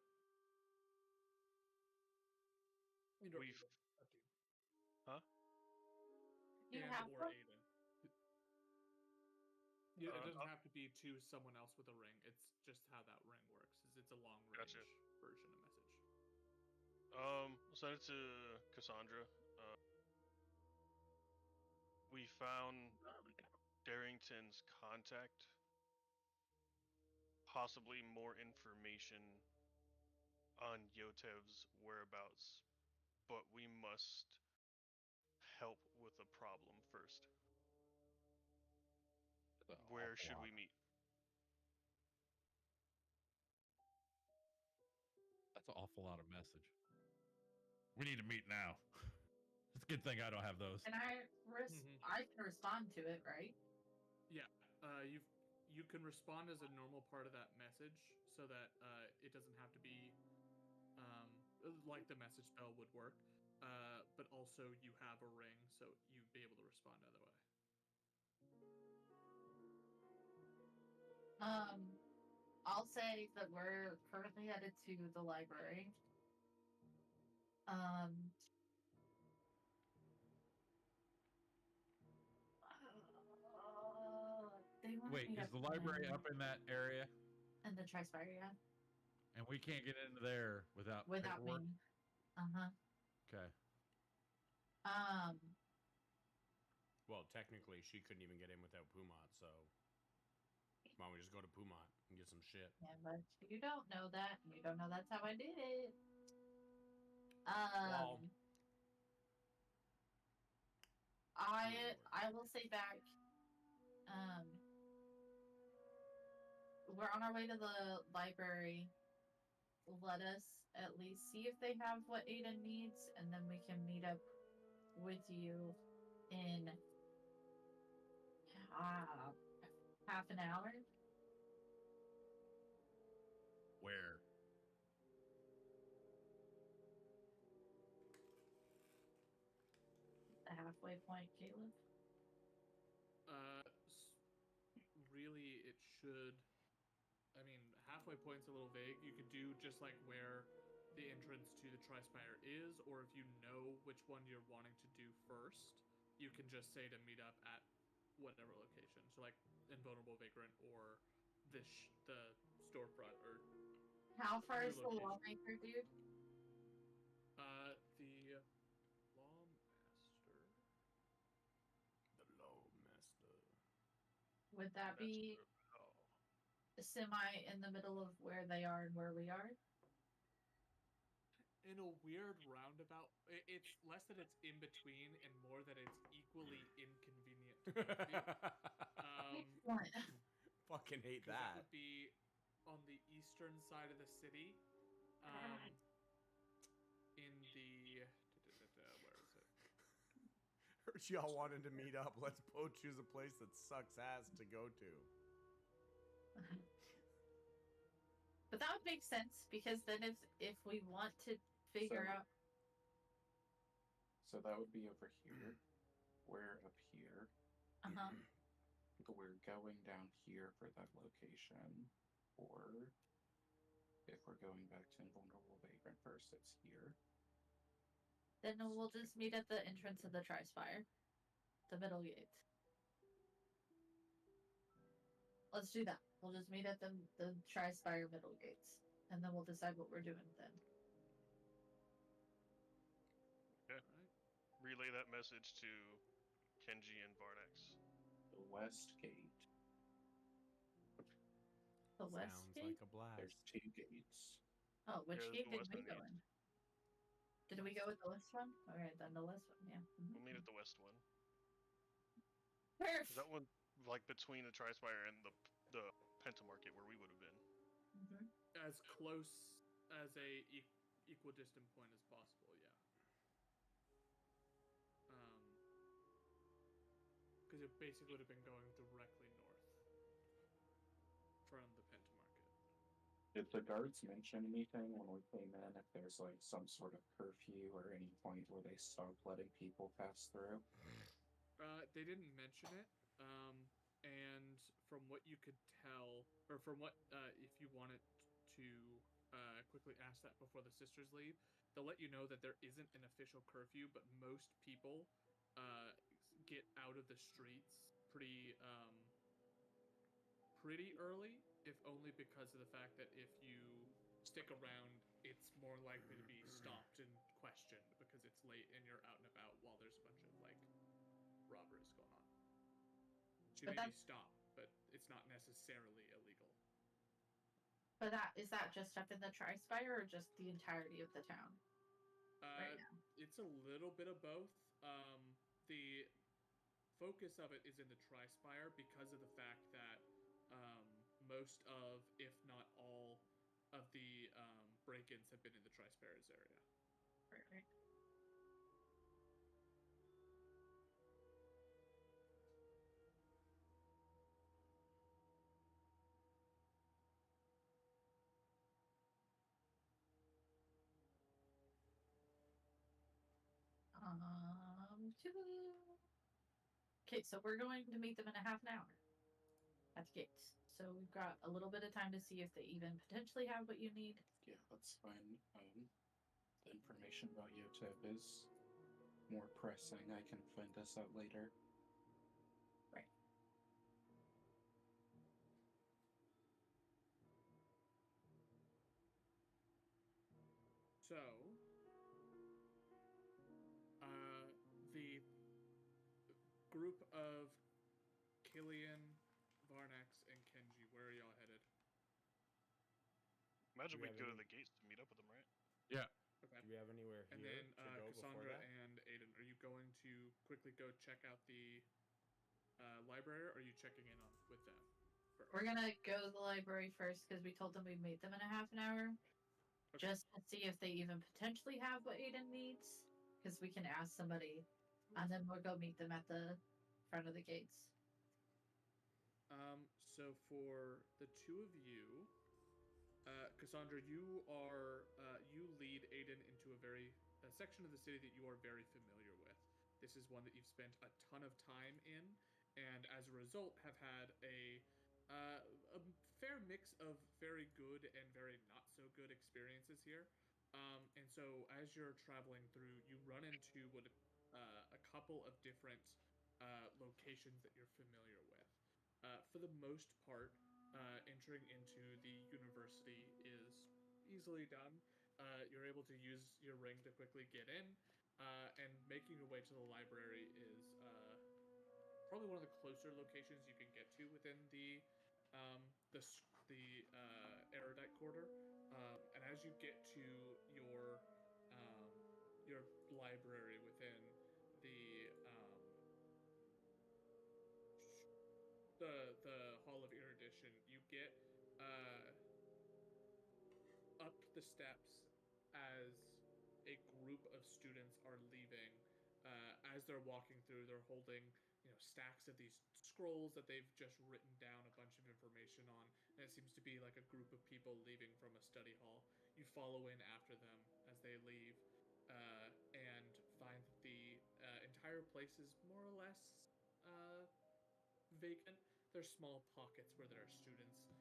We've- Up to you. You And have or one? Aiden. Yeah, it doesn't I'll- have to be to someone else with a ring. It's just how that ring works. Is it's a long range Gotcha. version of message. I'll send it to Cassandra. We found Darrington's contact. Possibly more information on Yotev's whereabouts, but we must help with the problem first. Where should we meet? That's an awful lot of message. We need to meet now. It's a good thing I don't have those. And I can respond to it, right? Yeah, you can respond as a normal part of that message, so that it doesn't have to be like the message spell would work. But also you have a ring, so you'd be able to respond either way. I'll say that we're currently headed to the library. They want Wait, me to is the library plan up in that area? in the Trispire, yeah? And we can't get into there without Without paperwork? me. Uh-huh. Okay. Well, technically, she couldn't even get in without Pumat, so why don't we just go to Pumat and get some shit? Yeah, but you don't know that. You don't know that's how I did it. Well, I will say back. We're on our way to the library. Let us at least see if they have what Aiden needs, and then we can meet up with you in half an hour. Where? The halfway point, Caleb. Really, it should. I mean, halfway point's a little vague. You could do just like where the entrance to the Trispire is, or if you know which one you're wanting to do first, you can just say to meet up at whatever location. So like Invulnerable Vagrant or the storefront or How far Your is the location. lawmaker, dude? Would that That's be oh. semi in the middle of where they are and where we are? In a weird roundabout, it's less that it's in between and more that it's equally inconvenient to both of you. Excellent. Fucking hate Because that that. would be on the eastern side of the city. Right. In the where is it? Heard y'all wanted to meet up. Let's both choose a place that sucks ass to go to. But that would make sense because then if we want to figure out So that would be over here. We're up here. uh-huh. We're going down here for that location. Or if we're going back to Invulnerable Vagrant first, it's here. Then we'll just meet at the entrance of the Tri-Spire. The middle gate. Let's do that. We'll just meet at the Tri-Spire middle gates. And then we'll decide what we're doing then. Okay. Alright. Relay that message to Kenji and Varnex. The west gate. The west Sounds gate? like a blast. There's 2 gates. Oh, which Yeah, there's gate the did west we one go gate. in? Did we go with the west one? Alright, then the west one, yeah. We'll meet at the west one. Is Perfect. that one like between the Tri-Spire and the Pentamarket where we would have been? Mhm. As close as a equidistant point as possible, yeah. Because it basically would have been going directly north from the Pentamarket. Did the guards mention anything when we came in? If there's like some sort of curfew or any point where they stop letting people pass through? They didn't mention it. And from what you could tell, or from what, if you wanted to quickly ask that before the sisters leave, they'll let you know that there isn't an official curfew, but most people get out of the streets pretty early, if only because of the fact that if you stick around, it's more likely to be stopped and questioned because it's late and you're out and about while there's a bunch of like robberies going on. So you But may be that's- stopped, but it's not necessarily illegal. But is that just up in the Tri-Spire or just the entirety of the town? Right now. It's a little bit of both. The focus of it is in the Tri-Spire because of the fact that most of, if not all, of the break-ins have been in the Tri-Spires area. Right. Okay, so we're going to meet them in a half an hour at the gates. So we've got a little bit of time to see if they even potentially have what you need. Yeah, that's fine. The information about Yotep is more pressing. I can find this out later. Right. So, the group of Killian, Varnex, and Kenji, where are y'all headed? Imagine Do we we'd have go to any- the gates to meet up with them, right? Yeah. Okay. Do we have anywhere here And then to go before Cassandra that? and Aiden, are you going to quickly go check out the library, or are you checking in on with them first? We're gonna go to the library first because we told them we'd meet them in a half an hour. Okay. Just to see if they even potentially have what Aiden needs. Because we can ask somebody. And then we'll go meet them at the front of the gates. So for the two of you, Cassandra, you are you lead Aiden into a section of the city that you are very familiar with. This is one that you've spent a ton of time in, and as a result, have had a fair mix of very good and very not so good experiences here. And so as you're traveling through, you run into a couple of different locations that you're familiar with. For the most part, entering into the university is easily done. You're able to use your ring to quickly get in, and making your way to the library is probably one of the closer locations you can get to within the erudite quarter. And as you get to your library within the the Hall of Erudition, you get up the steps as a group of students are leaving. As they're walking through, they're holding stacks of these scrolls that they've just written down a bunch of information on, and it seems to be like a group of people leaving from a study hall. You follow in after them as they leave, and find that the entire place is more or less vacant. There's small pockets where there are students,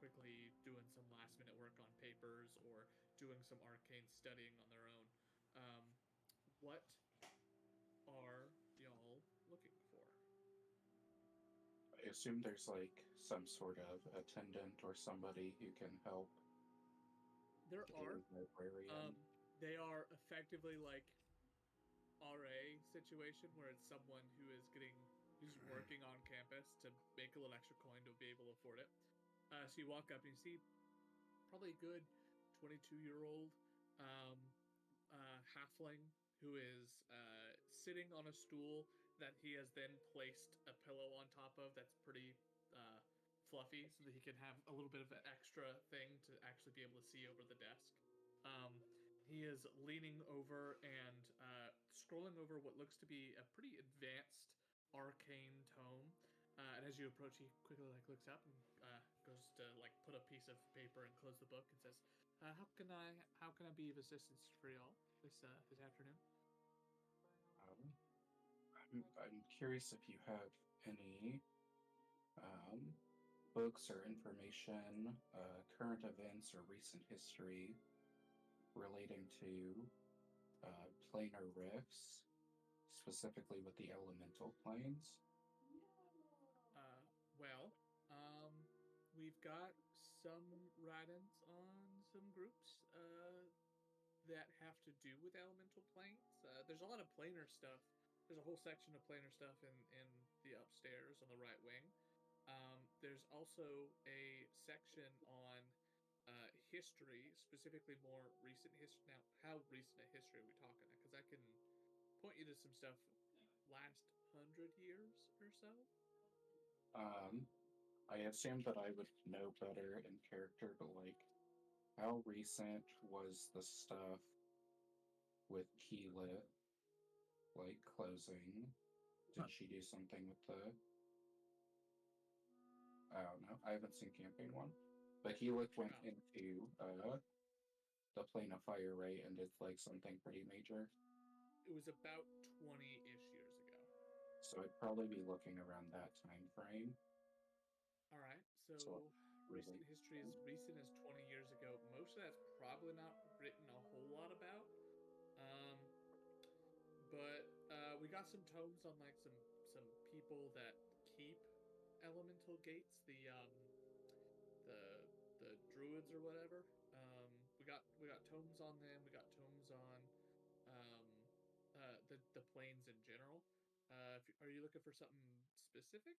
quickly doing some last-minute work on papers or doing some arcane studying on their own. What are y'all looking for? I assume there's like some sort of attendant or somebody who can help. There are. Librarian. They are effectively like RA situation where it's someone who's working on campus to make a little extra coin to be able to afford it. So you walk up and you see probably a good 22-year-old halfling who is sitting on a stool that he has then placed a pillow on top of that's pretty fluffy so that he can have a little bit of an extra thing to actually be able to see over the desk. He is leaning over and scrolling over what looks to be a pretty advanced arcane tome. And as you approach, he quickly looks up and goes to put a piece of paper and close the book and says, "How can I be of assistance for y'all this afternoon?" I'm curious if you have any books or information, current events or recent history relating to planar rifts, specifically with the elemental planes. We've got some write-ins on some groups that have to do with elemental planes. There's a lot of planar stuff. There's a whole section of planar stuff in the upstairs on the right wing. There's also a section on history, specifically more recent history. Now, how recent a history are we talking? Because I can point you to some stuff last 100 years or so. I assume that I would know better in character, but how recent was the stuff with Keelit, closing? Did she do something with I don't know. I haven't seen campaign 1. But Keelit went into the plane of fire, right, and did something pretty major. It was about 20-ish years ago. So I'd probably be looking around that time frame. All right, so recent history is recent as 20 years ago. Most of that's probably not written a whole lot about. But we got some tomes on some people that keep elemental gates, the druids or whatever. We got tomes on them. We got tomes on the planes in general. Are you looking for something specific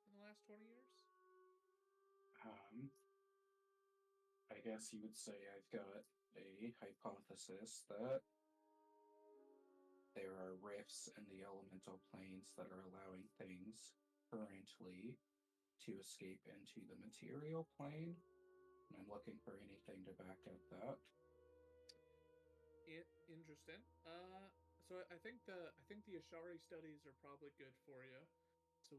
in the last 20 years? I guess you would say I've got a hypothesis that there are rifts in the elemental planes that are allowing things currently to escape into the material plane. And I'm looking for anything to back up that. Interesting. So I think the Ashari studies are probably good for you. So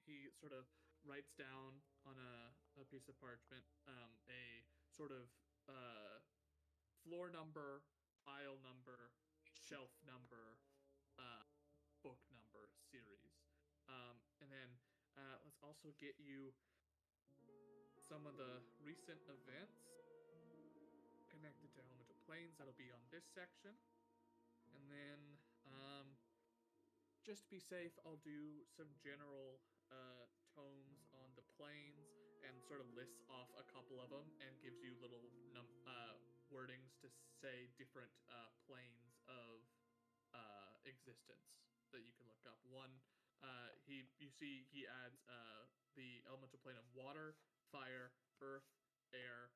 he sort of writes down on a piece of parchment a sort of floor number, aisle number, shelf number, book number series. And then let's also get you some of the recent events connected to elemental planes. That'll be on this section. And then just to be safe, I'll do some general tomes on the planes and sort of lists off a couple of them and gives you little wordings to say different planes of existence that you can look up. One You see he adds the elemental plane of water, fire, earth, air,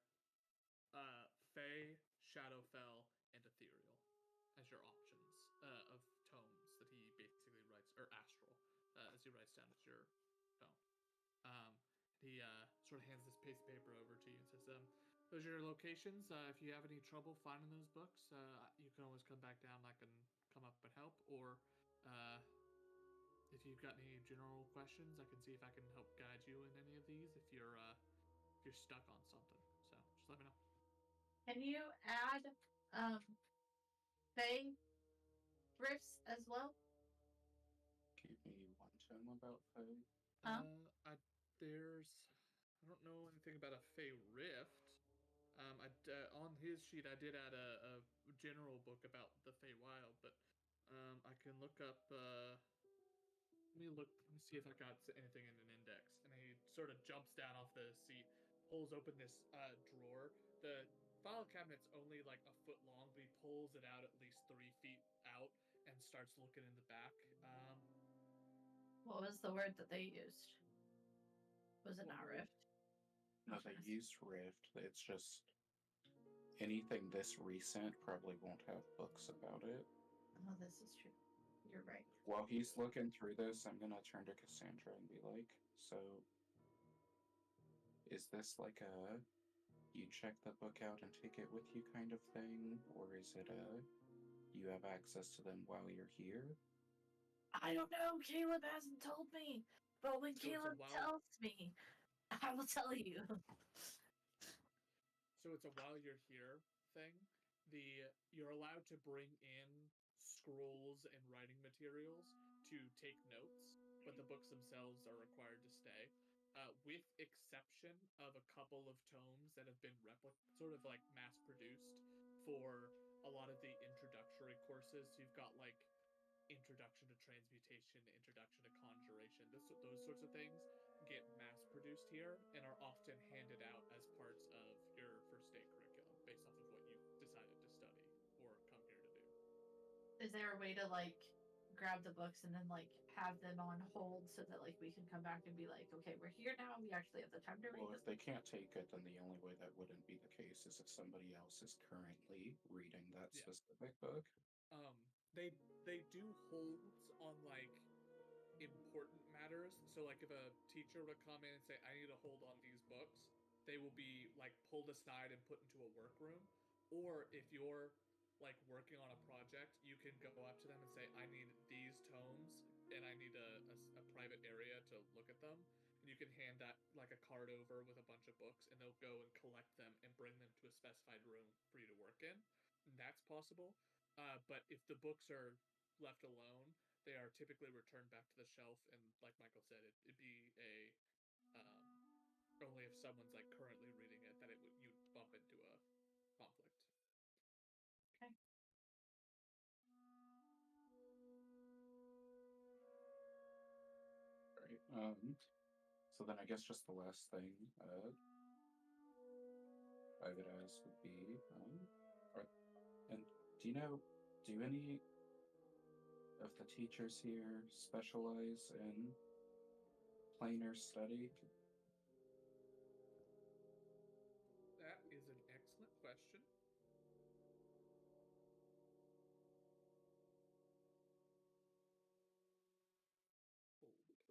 fey, shadowfell, and ethereal as your options of tomes that he basically writes, or astral, as he writes down as your tome. He sort of hands this piece of paper over to you and says, those are your locations. If you have any trouble finding those books, you can always come back down. I can come up and help. Or if you've got any general questions, I can see if I can help guide you in any of these if you're stuck on something. So just let me know. Can you add Fae Rifts as well? Give me one tome about Fae. Huh? I don't know anything about a Fey Rift. On his sheet, I did add a general book about the Feywild, but I can look up. Let me see if I got anything in an index. And he sort of jumps down off the seat, pulls open this drawer. The file cabinet's only like a foot long, but he pulls it out at least 3 feet out and starts looking in the back. What was the word that they used? Was it What not word? Rift? No, they use Rift. It's just anything this recent probably won't have books about it. Oh, this is true. You're right. While he's looking through this, I'm gonna turn to Cassandra and be like, so is this like a you check the book out and take it with you kind of thing? Or is it a you have access to them while you're here? I don't know. Caleb hasn't told me. But when So it's a Caleb wild- tells me, I will tell you. So it's a while you're here thing. You're allowed to bring in scrolls and writing materials to take notes, but the books themselves are required to stay. With exception of a couple of tomes that have been sort of like mass produced for a lot of the introductory courses. So you've got like Introduction to Transmutation, Introduction to Conjuration, those sorts of things get mass produced here and are often handed out as parts of your first aid curriculum based off of what you've decided to study or come here to do. Is there a way to like grab the books and then like have them on hold so that like we can come back and be like, okay, we're here now. We actually have the time to read Well, them. if they can't take it, then the only way that wouldn't be the case is if somebody else is currently reading that Yeah. specific book. They do holds on like important matters. So like if a teacher would come in and say, I need to hold on these books, they will be like pulled aside and put into a workroom. Or if you're like working on a project, you can go up to them and say, I need these tomes and I need a private area to look at them. And you can hand that like a card over with a bunch of books and they'll go and collect them and bring them to a specified room for you to work in. And that's possible. But if the books are left alone, they are typically returned back to the shelf. And like Michael said, it'd be a only if someone's like currently reading it that you'd bump into a conflict. Right. So then I guess just the last thing I would ask would be, and do any of the teachers here specialize in planar study? That is an excellent question. Hold, please.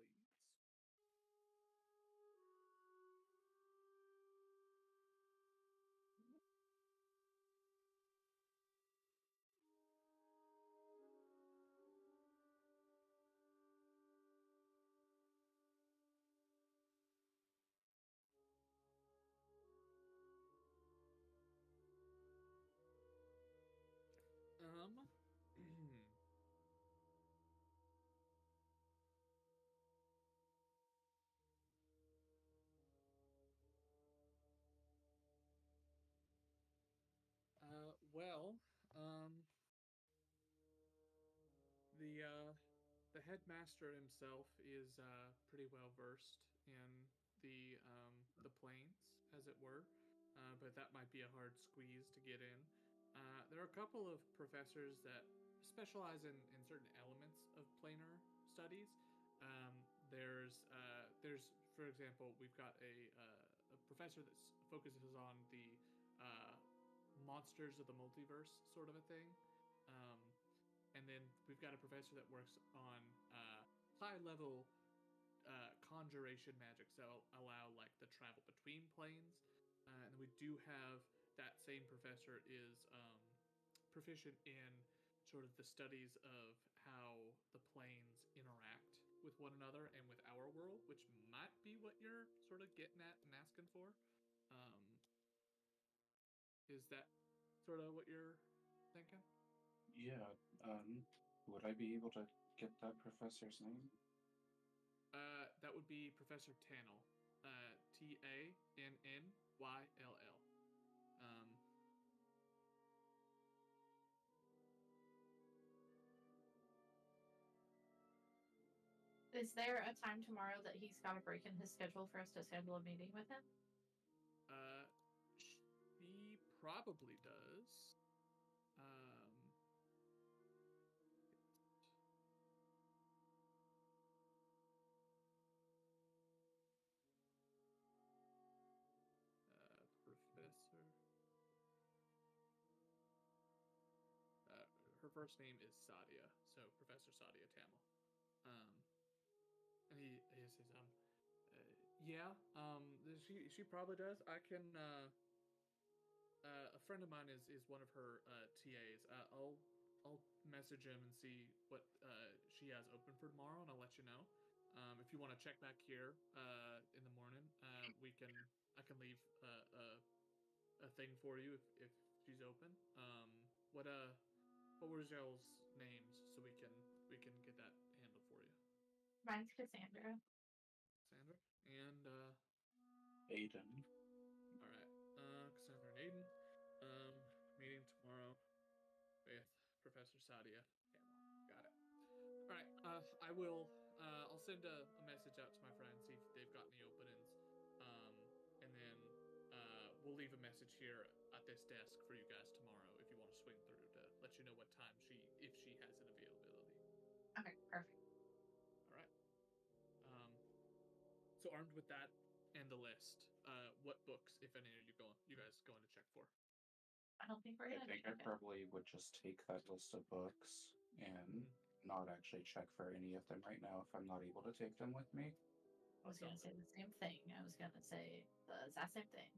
Well, the headmaster himself is pretty well versed in the planes, as it were, but that might be a hard squeeze to get in. There are a couple of professors that specialize in certain elements of planar studies, There's for example, we've got a professor that focuses on the monsters of the multiverse sort of a thing. And then we've got a professor that works on high level conjuration magic, so allow like the travel between planes. And we do have that same professor is proficient in sort of the studies of how the planes interact with one another and with our world, which might be what you're sort of getting at and asking for. Is that sort of what you're thinking? Yeah, would I be able to get that professor's name? That would be Professor Tannell. Tannnyll. Is there a time tomorrow that he's got a break in his schedule for us to schedule a meeting with him? He probably does. Professor. Her first name is Sadia, so Professor Sadia Tamil. And he says, yeah, she probably does. I can, a friend of mine is one of her TAs. I'll message him and see what she has open for tomorrow, and I'll let you know. If you want to check back here in the morning, I can leave a thing for you if she's open. What were y'all's names so we can get that handled for you? Mine's Cassandra. Sandra and Aiden. all right, Cassandra and Aiden. Meeting tomorrow with Professor Sadia. Got it. All right. I will. I'll send a message out to my friends, see if they've got any openings. And then we'll leave a message here at this desk for you guys tomorrow if you want to swing through to let you know what time if she has an availability. Okay, perfect. All right. So armed with that and the list, what books, if any, are you guys going to check for? I don't think we're I gonna think I probably would just take that list of books and not actually check for any of them right now if I'm not able to take them with me. I was gonna say the same thing. I was gonna say the exact same thing.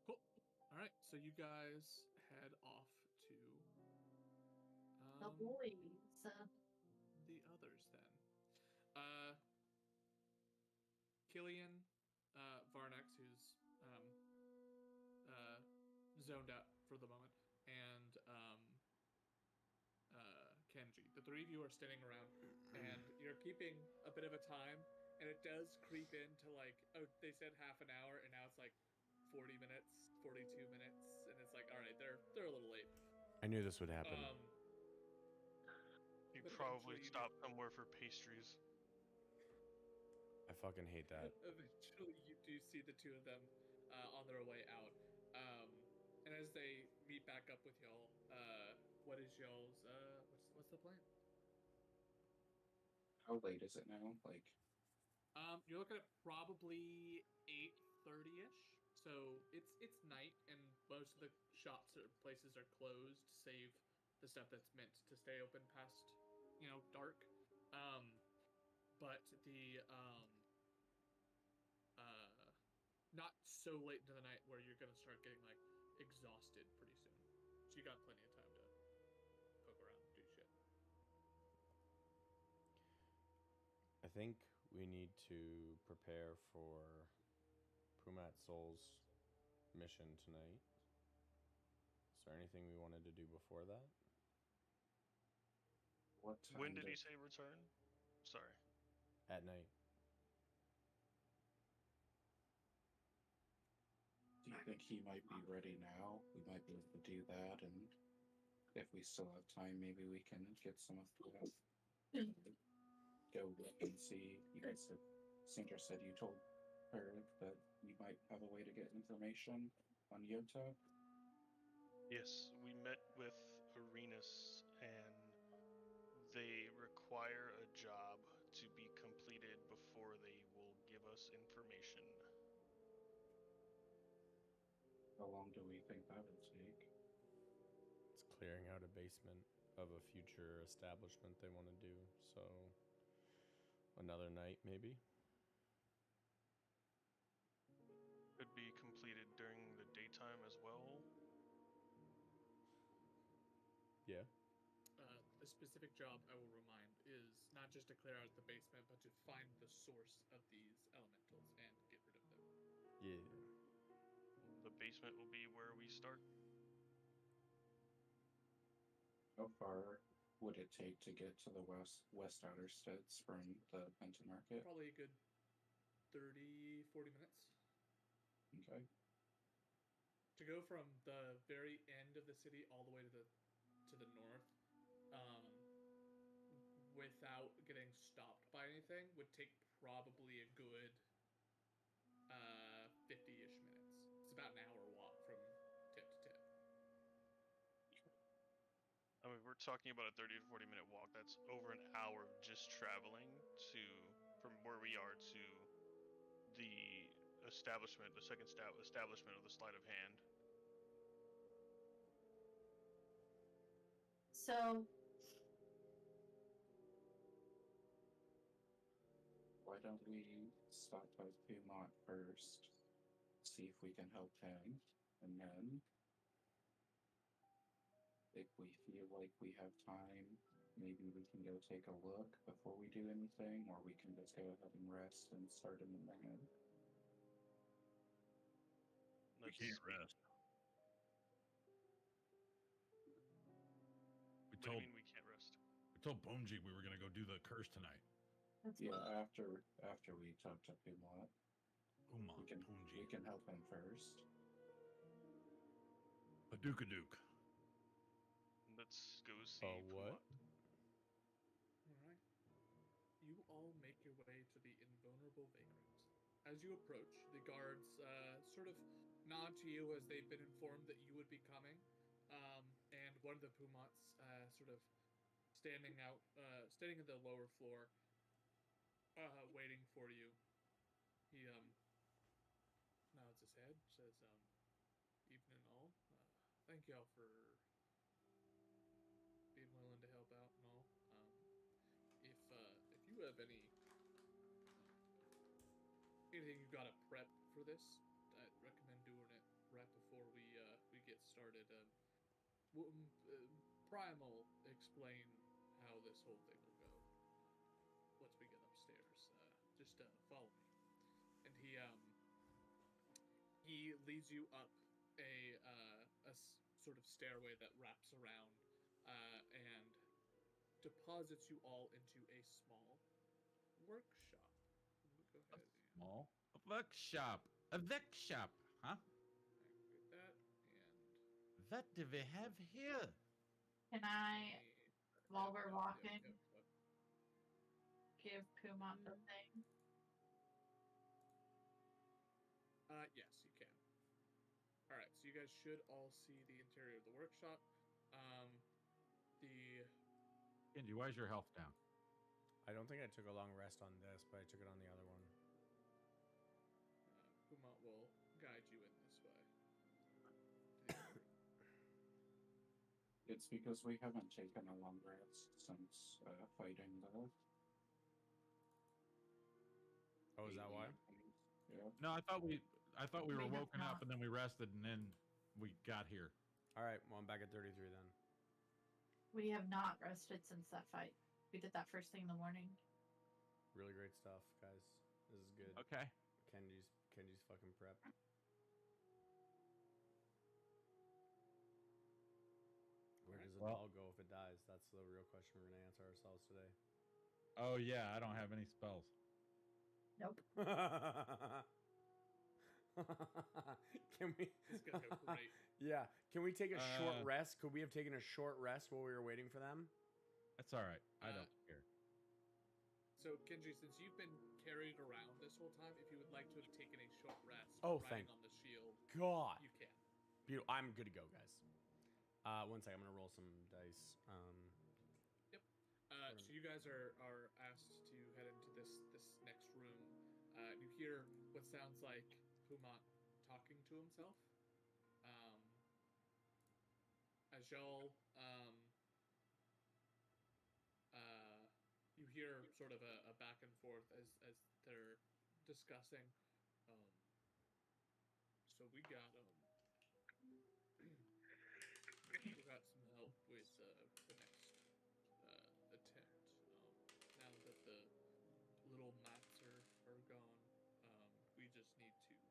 Cool. All right. So you guys head off to The boys. the others then. Killian, Varnex, who's zoned out for the moment, and Kenji. The three of you are standing around, and you're keeping a bit of a time, and it does creep into like, oh, they said half an hour, and now it's like 40 minutes, 42 minutes, and it's like, all right, they're a little late. I knew this would happen. You But probably eventually- stopped somewhere for pastries. I fucking hate that. Eventually, you do see the two of them on their way out. And as they meet back up with y'all, what is y'all's, what's the plan? How late is it now? Like, You're looking at probably 8:30ish. So it's night, and most of the shops or places are closed, save the stuff that's meant to stay open past, dark. But the not so late into the night where you're gonna start getting like exhausted pretty soon. So you got plenty of time to poke around, do shit. I think we need to prepare for Pumat Soul's mission tonight. Is there anything we wanted to do before that? what time When did he say return? Sorry. At night. Do you think he might be ready now? We might be able to do that, and if we still have time, maybe we can get some of the go look and see. You guys said, Sandra said you told her that you might have a way to get information on Yota. Yes, we met with Arenas, and they require a job to be us information. How long do we think that would take? It's clearing out a basement of a future establishment they want to do. So another night, maybe. Could be completed during the daytime as well. Yeah. The specific job, I will remind, is not just to clear out the basement, but to find the source of these elementals and get rid of them. Yeah. The basement will be where we start. How far would it take to get to the West Outer States from the Penton Market? Probably a good 30, 40 minutes. Okay. To go from the very end of the city all the way to the north, without getting stopped by anything, would take probably a good 50-ish minutes. It's about an hour walk from tip to tip. I mean, we're talking about a 30 to 40 minute walk. That's over an hour of just traveling from where we are to the establishment, the second establishment of the Sleight of Hand. So, Why don't we stop by Piedmont first, see if we can help him, and then if we feel like we have time, maybe we can go take a look before we do anything, or we can just go ahead and rest and start in the morning. We Let's can't speak- rest. We What do you told mean we can't rest? Boomji we were gonna go do the curse tonight. that's Yeah, after we talk to Piedmont, Uma we Boomji. can help him first. Hadoukadook. Let's go see. Oh, what? Alright. You all make your way to the invulnerable vagrant. As you approach, the guards sort of nod to you as they've been informed that you would be coming. And one of the Pumots sort of standing in the lower floor, waiting for you. He nods his head, says, evening all. Thank y'all for being willing to help out and all. If you have anything you gotta prep for this, I'd recommend doing it right before we get started. Primal explain how this whole thing will go once we get upstairs. Just follow me, and he leads you up a sort of stairway that wraps around and deposits you all into a small workshop. Go ahead and Small. A workshop. A workshop, huh? activate that. And What do we have here? Can I, while we're Yep, walking, yep. give Puma the thing? Yes, you can. All right, so you guys should all see the interior of the workshop. The Kenji, why is your health down? I don't think I took a long rest on this, but I took it on the other one. Puma will guide you in this way. To the other room. It's because we haven't taken a long rest since fighting the. Oh, is that why? Yeah. No, I thought we were We have woken up not. and then we rested and then we got here. All right, well, I'm back at 33 then. We have not rested since that fight. We did that first thing in the morning. Really great stuff, guys. This is good. Okay. Kenji's fucking prep. Where does it Well- all go if it dies? That's the real question we're gonna answer ourselves today. Oh yeah, I don't have any spells. Nope. Can we? It's gonna go great. Yeah. Can we take a short Uh, rest? Could we have taken a short rest while we were waiting for them? That's all right. I Uh, don't care. So, Kenji, since you've been carried around this whole time, if you would like to have taken a short rest Oh, riding thank on the shield, God. you can. Beautiful. I'm good to go, guys. One second. I'm gonna roll some dice. So you guys are asked to head into this next room. You hear what sounds like Pumont talking to himself. As y'all, you hear sort of a back and forth as they're discussing. So we got we got some help with the next attempt. Now that the little mats are gone, we just need to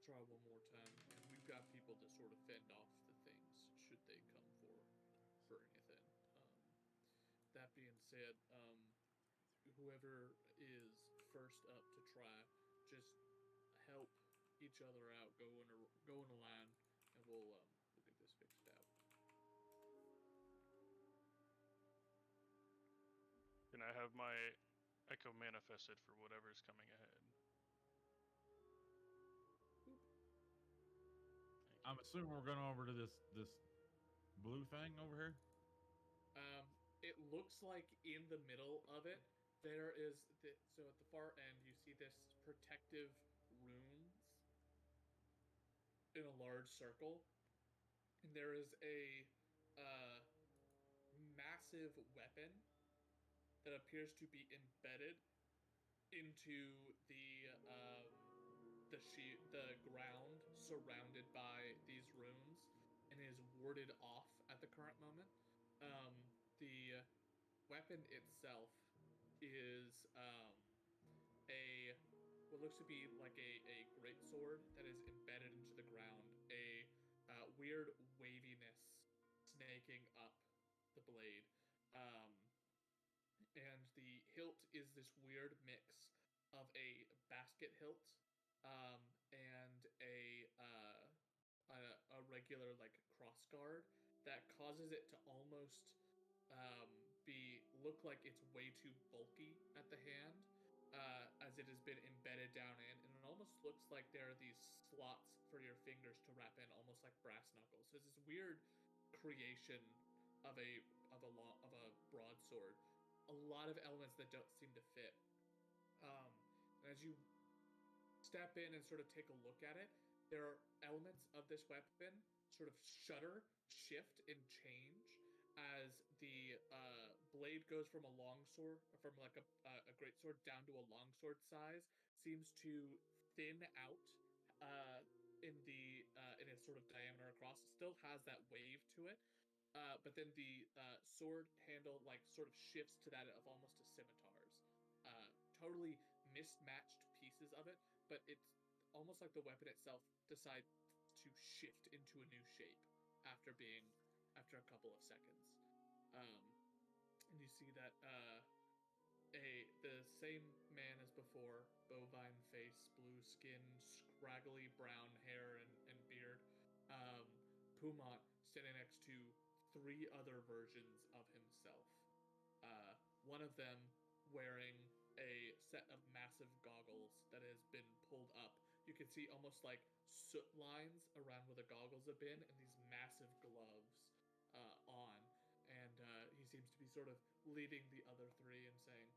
try one more time, and we've got people to sort of fend off the things should they come for anything. That being said, whoever is first up to try, just help each other out. Go in a line, and we'll get this fixed out. Can I have my echo manifested for whatever's coming ahead? I'm assuming we're going over to this blue thing over here. It looks like in the middle of it there is so at the far end you see this protective runes in a large circle, and there is a massive weapon that appears to be embedded into the ground surrounded by these runes, and is warded off at the current moment. The weapon itself is a what looks to be like a great sword that is embedded into the ground. A weird waviness snaking up the blade, and the hilt is this weird mix of a basket hilt and a regular like cross guard that causes it to almost look like it's way too bulky at the hand, as it has been embedded down in, and it almost looks like there are these slots for your fingers to wrap in, almost like brass knuckles. So it's this weird creation of a broadsword. A lot of elements that don't seem to fit. And as you step in and sort of take a look at it, there are elements of this weapon sort of shudder, shift, and change as the blade goes from a longsword, from like a great sword down to a longsword size, seems to thin out in its sort of diameter across. It still has that wave to it, but then the sword handle like sort of shifts to that of almost a scimitar's. Totally mismatched pieces of it, but it's almost like the weapon itself decides to shift into a new shape after a couple of seconds. And you see that the same man as before, bovine face, blue skin, scraggly brown hair and beard, Pumont standing next to 3 other versions of himself. One of them wearing a set of massive goggles that has been pulled up. You can see almost like soot lines around where the goggles have been, and these massive gloves on. And he seems to be sort of leading the other 3 and saying,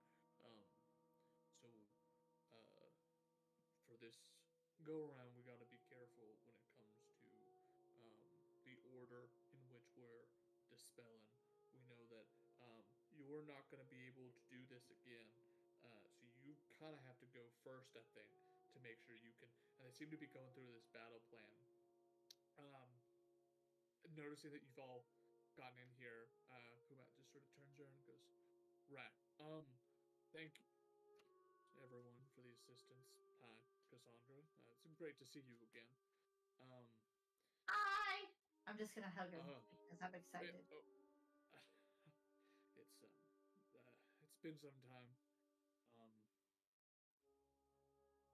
for this go around, we got to be careful when it comes to the order in which we're dispelling. We know that you're not going to be able to do this again, so you kind of have to go first, I think, to make sure you can. And they seem to be going through this battle plan. Noticing that you've all gotten in here, Pumat just sort of turns around and goes, right, thank everyone for the assistance. Hi, Cassandra. It's great to see you again. Hi! I'm just gonna hug him because I'm excited. It's been some time.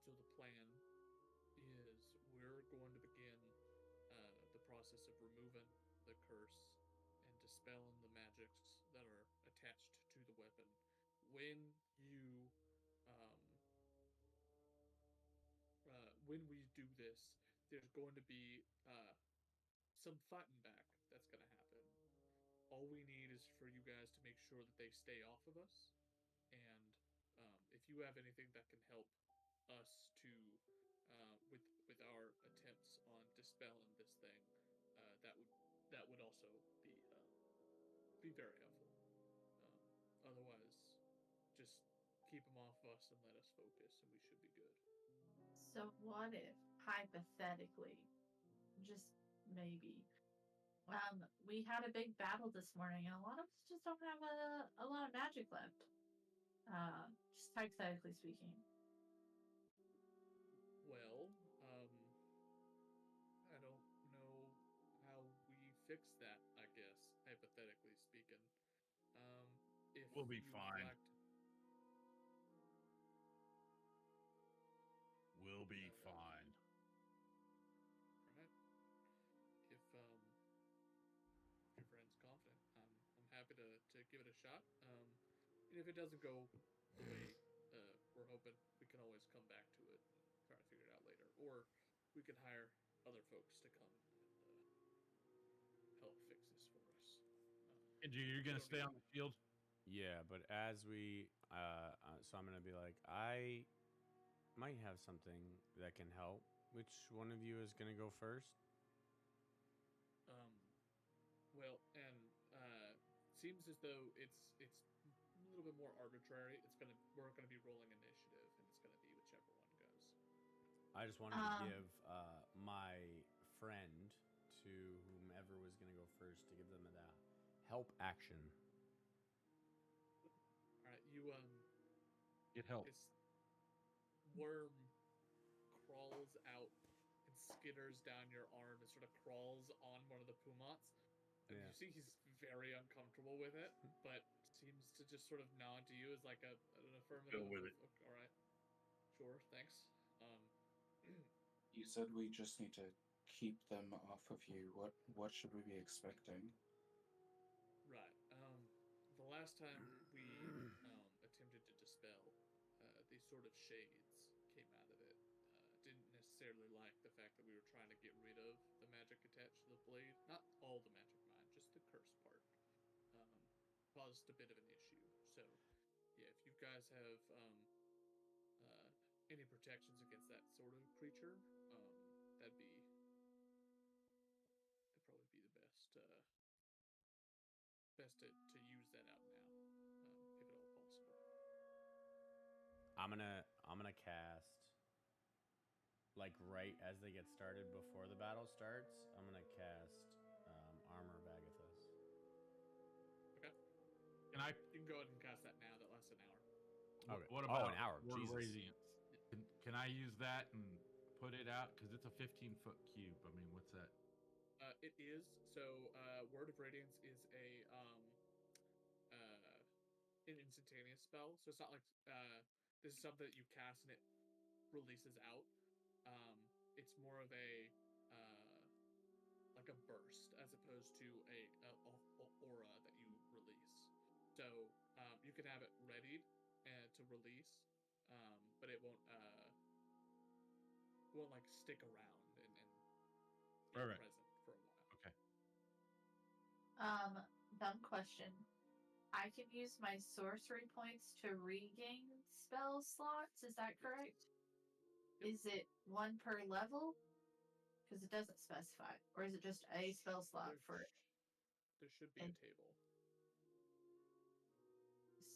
So the plan is we're going to begin the process of removing the curse and dispelling the magics that are attached to the weapon. When we do this, there's going to be some fighting back that's going to happen. All we need is for you guys to make sure that they stay off of us, and if you have anything that can help us to with our attempts on dispelling this thing, that would also be very helpful. Otherwise, just keep them off us and let us focus, and we should be good. So what if, hypothetically, just maybe, we had a big battle this morning, and a lot of us just don't have a lot of magic left. Just hypothetically speaking. Well, I don't know how we fix that, I guess, hypothetically speaking. If We'll be you would fine. like to- We'll be fine. Right. If your friend's confident, I'm happy to give it a shot. And if it doesn't go the way we're hoping, we can always come back to it and try to figure it out later, or we can hire other folks to come and help fix this for us. Kenji, you're gonna stay on the field. Yeah, but as we, so I'm gonna be like, I might have something that can help. Which one of you is gonna go first? Well, and seems as though it's a little bit more arbitrary. We're gonna be rolling initiative, and it's gonna be whichever one goes. I just wanted to give my friend to whomever was gonna go first to give them the help action. All right, you Get help. this worm crawls out and skitters down your arm and sort of crawls on one of the Pumats. And Yeah. you see he's very uncomfortable with it, but seems to just sort of nod to you as like an affirmative. Go with it. "Okay, all right, sure, thanks. You said we just need to keep them off of you. What should we be expecting? Right. The last time we attempted to dispel, these sort of shades came out of it. Didn't necessarily like the fact that we were trying to get rid of the magic attached to the blade. Not all the magic mind, just the curse part. Caused a bit of an issue. So, yeah, if you guys have any protections against that sort of creature, that'd probably be the best to use that out now, if at all possible. I'm gonna cast, like, right as they get started before the battle starts. I'm gonna cast Armor of Agathos. Okay. Can I? You can go ahead and cast that now. That lasts an hour. Okay. What Oh, about an hour. Word of Jesus. Radiance? Can I use that and put it out? Because it's a 15-foot cube. I mean, what's that? It is. So, Word of Radiance is an instantaneous spell. So it's not like this is something that you cast and it releases out. It's more of a like a burst as opposed to a aura that you release. So you can have it readied to release, but it won't like stick around and be Alright. present for a while. Okay. Dumb question. I can use my sorcery points to regain spell slots, is that correct? Yep. Is it one per level? Because it doesn't specify. Or is it just a spell slot There for There should be a And- table.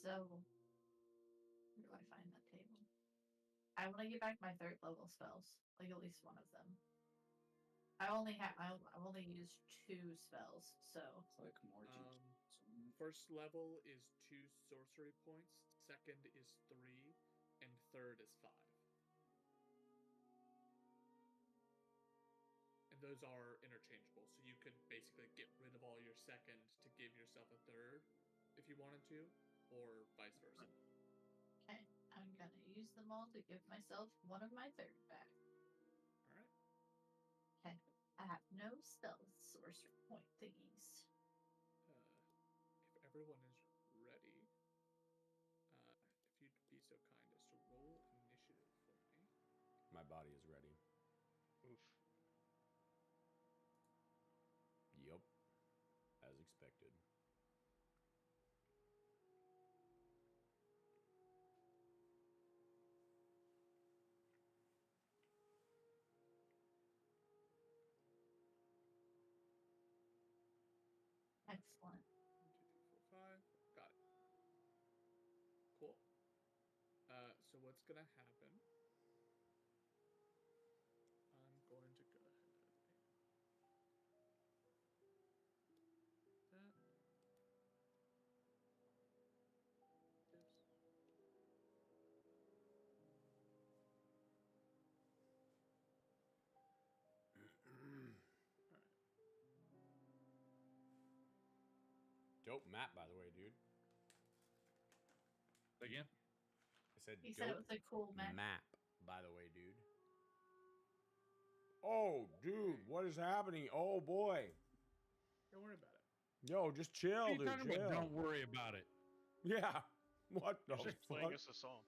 so where do I find that table? I want to get back my third level spells. Like at least one of them. I've only used 2 spells, so It's like more details. First level is 2 sorcery points, second is 3, and third is 5. And those are interchangeable, so you could basically get rid of all your second to give yourself a third if you wanted to, or vice versa. okay. I'm gonna use them all to give myself one of my third back. Alright. Okay. I have no spell sorcery point thingies. If everyone is ready, if you'd be so kind as to roll initiative for me. My body is ready. Oof. Yup. As expected. Cool. So what's gonna happen? I'm going to go ahead and that. Yes. Alright. Dope map, by the way, dude. Again? I said He dope said it was a cool map. map, by the way, dude. Oh, dude, what is happening? Oh boy. Don't worry about it. Yo, just chill, What are you dude. talking Chill. about? Don't worry about it. Yeah. What the Just playing fuck? us a song.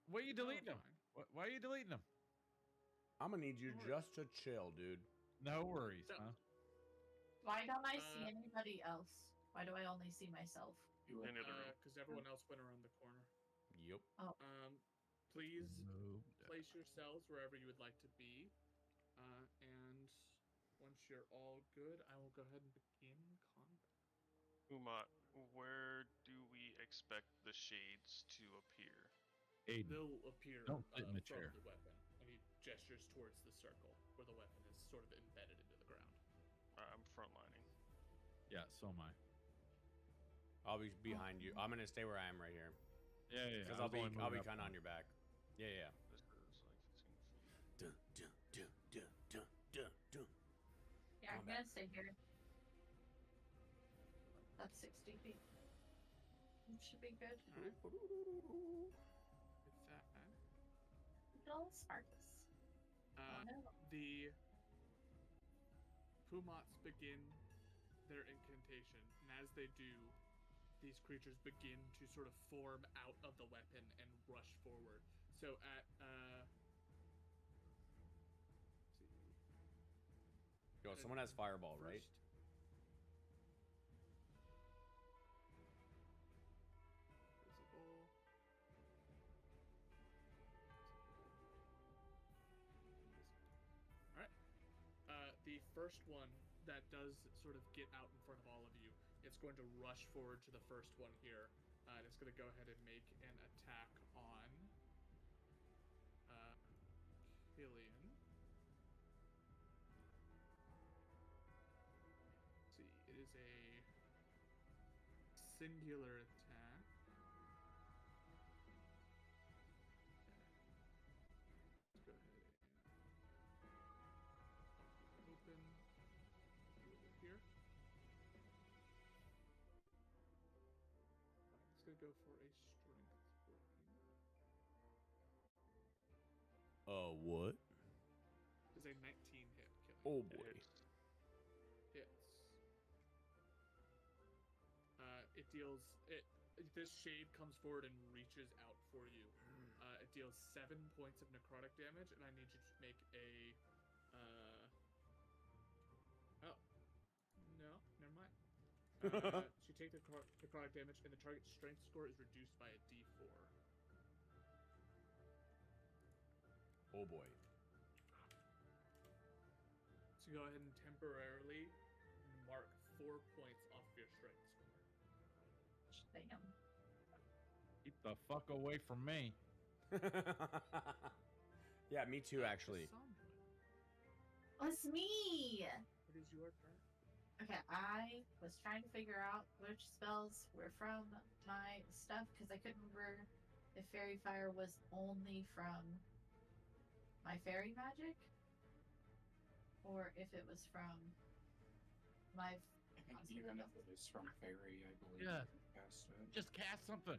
Why are you deleting Oh, them? fine. Why are you deleting them? I'm gonna need you Don't worry. just to chill, dude. No worries, So- huh? Why don't I see Uh, anybody else? Why do I only see myself? You In the other room. Because everyone else went around the corner. Yep. Please No. place yourselves wherever you would like to be. And once you're all good, I will go ahead and begin combat. Umat, where do we expect the shades to appear? Aiden, They'll appear Don't sit in the from chair. the weapon. And he gestures towards the circle where the weapon is sort of embedded into the ground. I'm frontlining. yeah, so am I. I'll be behind you. I'm gonna stay where I am right here. Yeah, yeah. Because I I'll was be only moving up kind of on one. your back. Yeah, yeah. This is like 15 feet. Dun, dun, dun, dun, dun, dun, dun. Yeah, I'm Combat. gonna stay here. That's 60 feet. It should be good. Alright. With that, Don't Sparkus. uh, Oh, no. the Pumats begin their incantation, and as they do, these creatures begin to sort of form out of the weapon and rush forward. So at let's see, Yo, someone has fireball, right? first- Visible. All right. The first one that does sort of get out in front of all of you, it's going to rush forward to the first one here, and it's going to go ahead and make an attack on Killian. Let's see, it is a singular attack. Let's go ahead and open over here. It's gonna go for a strength 14. What? Is a 19 hit kill. Oh boy. Hits. It deals it. This shade comes forward and reaches out for you. It deals 7 points of necrotic damage, and I need you to make a. Oh, no, never mind. So you take the necrotic damage, and the target's strength score is reduced by a D4. Oh boy. So go ahead and temporarily mark 4 points off of your strength score. Damn. Keep the fuck away from me. Yeah, me too, actually. Someone. It's me! It is your turn. Okay, I was trying to figure out which spells were from my stuff because I couldn't remember if Fairy Fire was only from my fairy magic or if it was from my. I think even if it is from Fairy, I believe. Yeah. you can cast it. Just cast something.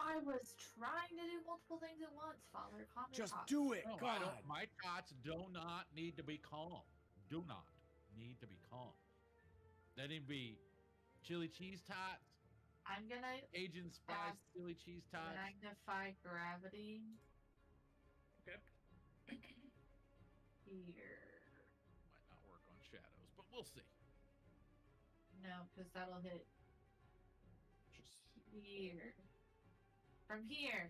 I was trying to do multiple things at once, Father. Calm your Just tots. do it, No, I God. don't. My tots do not need to be calm. Do not need to be calm. They need to be chili cheese tots, I'm gonna Cajun spice chili cheese tots. magnify gravity Okay. here. Might not work on shadows, but we'll see. No, because that'll hit Just here. From here.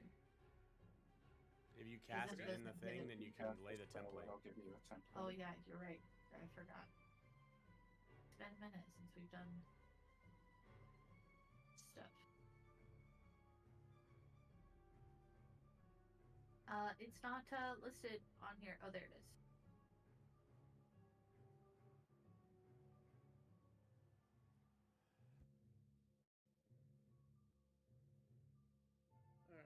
If you cast it it in the doesn't thing, hit. then you cast can lay the spell, template. I'll give you a template. Oh yeah, you're right. I forgot. It's been a minute since we've done stuff. It's not listed on here. Oh, there it is. All right.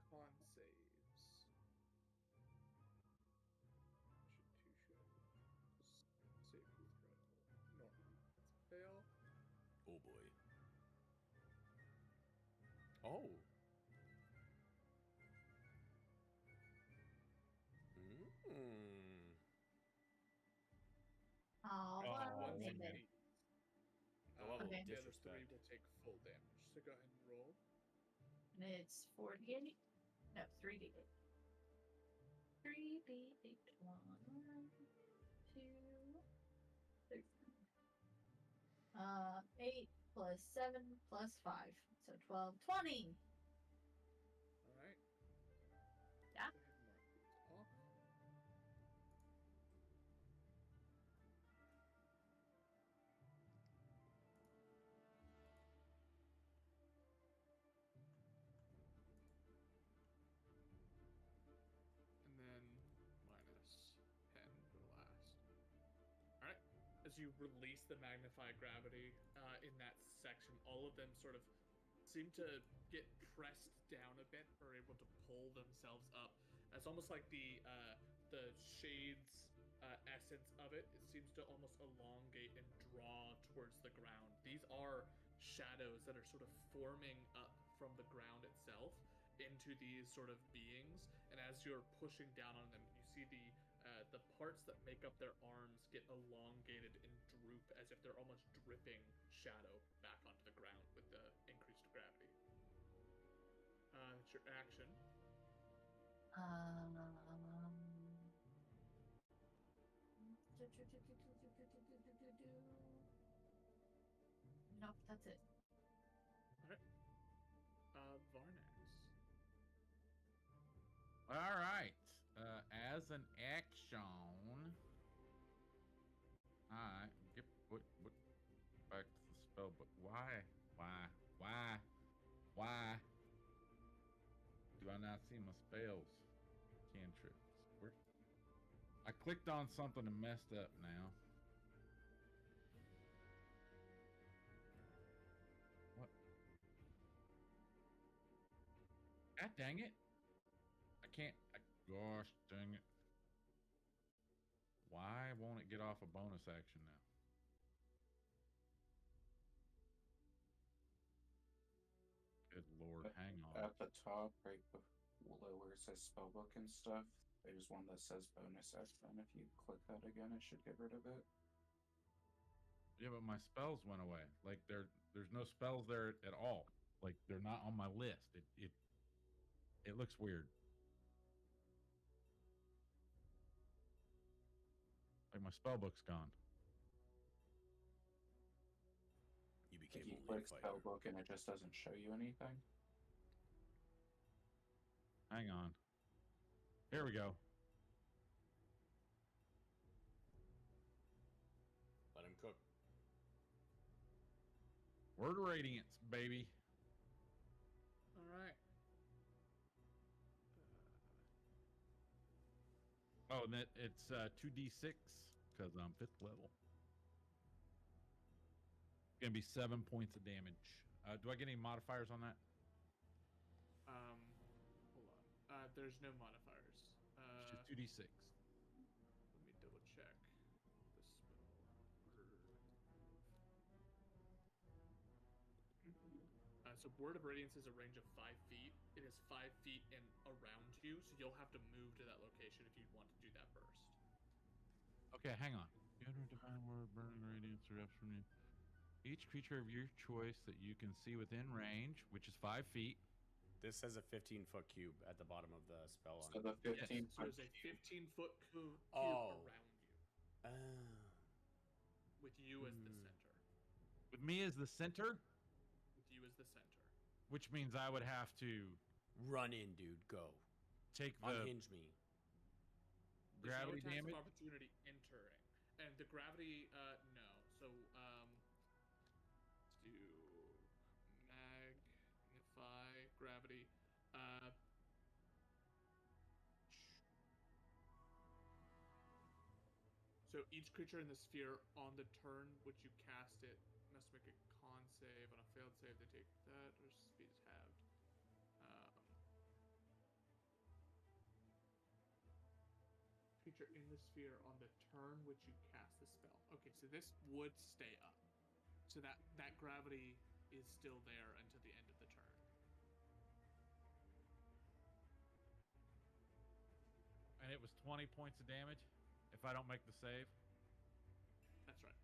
Con saves. Should show. Save with throw. Normal. Let's fail. Oh boy. Oh. Mm. Oh, well, One maybe. succeeds. The level of Okay. The other three disrespect. will take full damage. So go ahead and roll. And it's 48. No, 3d8. 3d8. 1, 2, 3. 8 plus 7 plus 5. So 12, 20. All right. Yeah. Go ahead and mark these off. And then minus 10 for the last. All right. As you release the magnified gravity in that section, all of them sort of seem to get pressed down a bit, or able to pull themselves up. It's almost like the shades essence of it. It seems to almost elongate and draw towards the ground. These are shadows that are sort of forming up from the ground itself into these sort of beings. And as you're pushing down on them, you see the parts that make up their arms get elongated and droop as if they're almost dripping shadow back onto the ground with the increased gravity. It's your action. Nope, that's it. Varnax. All right. As an action, I get what back to the spell book. Why do I not see my spells? Cantrips. Where? I clicked on something and messed up now. What? God dang it. I can't. Gosh dang it. Why won't it get off a bonus action now? Good lord, hang on. At the top, right below where it says spellbook and stuff, there's one that says bonus action. If you click that again, it should get rid of it. Yeah, but my spells went away. Like there's no spells there at all. Like they're not on my list. It looks weird. Like my spell book's gone. You If became you only a click fighter. spellbook and it just doesn't show you anything. Hang on. Here we go. Let him cook. Word of Radiance, baby. All right. Oh, and it's 2d6 because I'm 5th level. Gonna be 7 points of damage. Do I get any modifiers on that? Hold on. There's no modifiers. It's just 2d6. Let me double check the spell. So Word of Radiance is a range of 5 feet. It is 5 feet and around you, so you'll have to move to that location if you want to do that first. Okay, hang on. You enter divine word, burning radiance erupts from you. Each creature of your choice that you can see within range, which is 5 feet. This says a 15-foot cube at the bottom of the spell. So the 15 So there's a 15-foot cube Oh. around you, with you as the Hmm. center. With me as the center, With you as the center. which means I would have to Run in, dude. Go. take the Unhinge me. There's gravity no attacks damage. of opportunity entering, and the gravity, no. So let's do magnify gravity. So each creature in the sphere on the turn which you cast it must make a con save. On a failed save, they take that, or speed is halved. Creature in the sphere on the turn which you cast the spell. Okay, so this would stay up. So that gravity is still there until the end of the turn. And it was 20 points of damage if I don't make the save. That's right.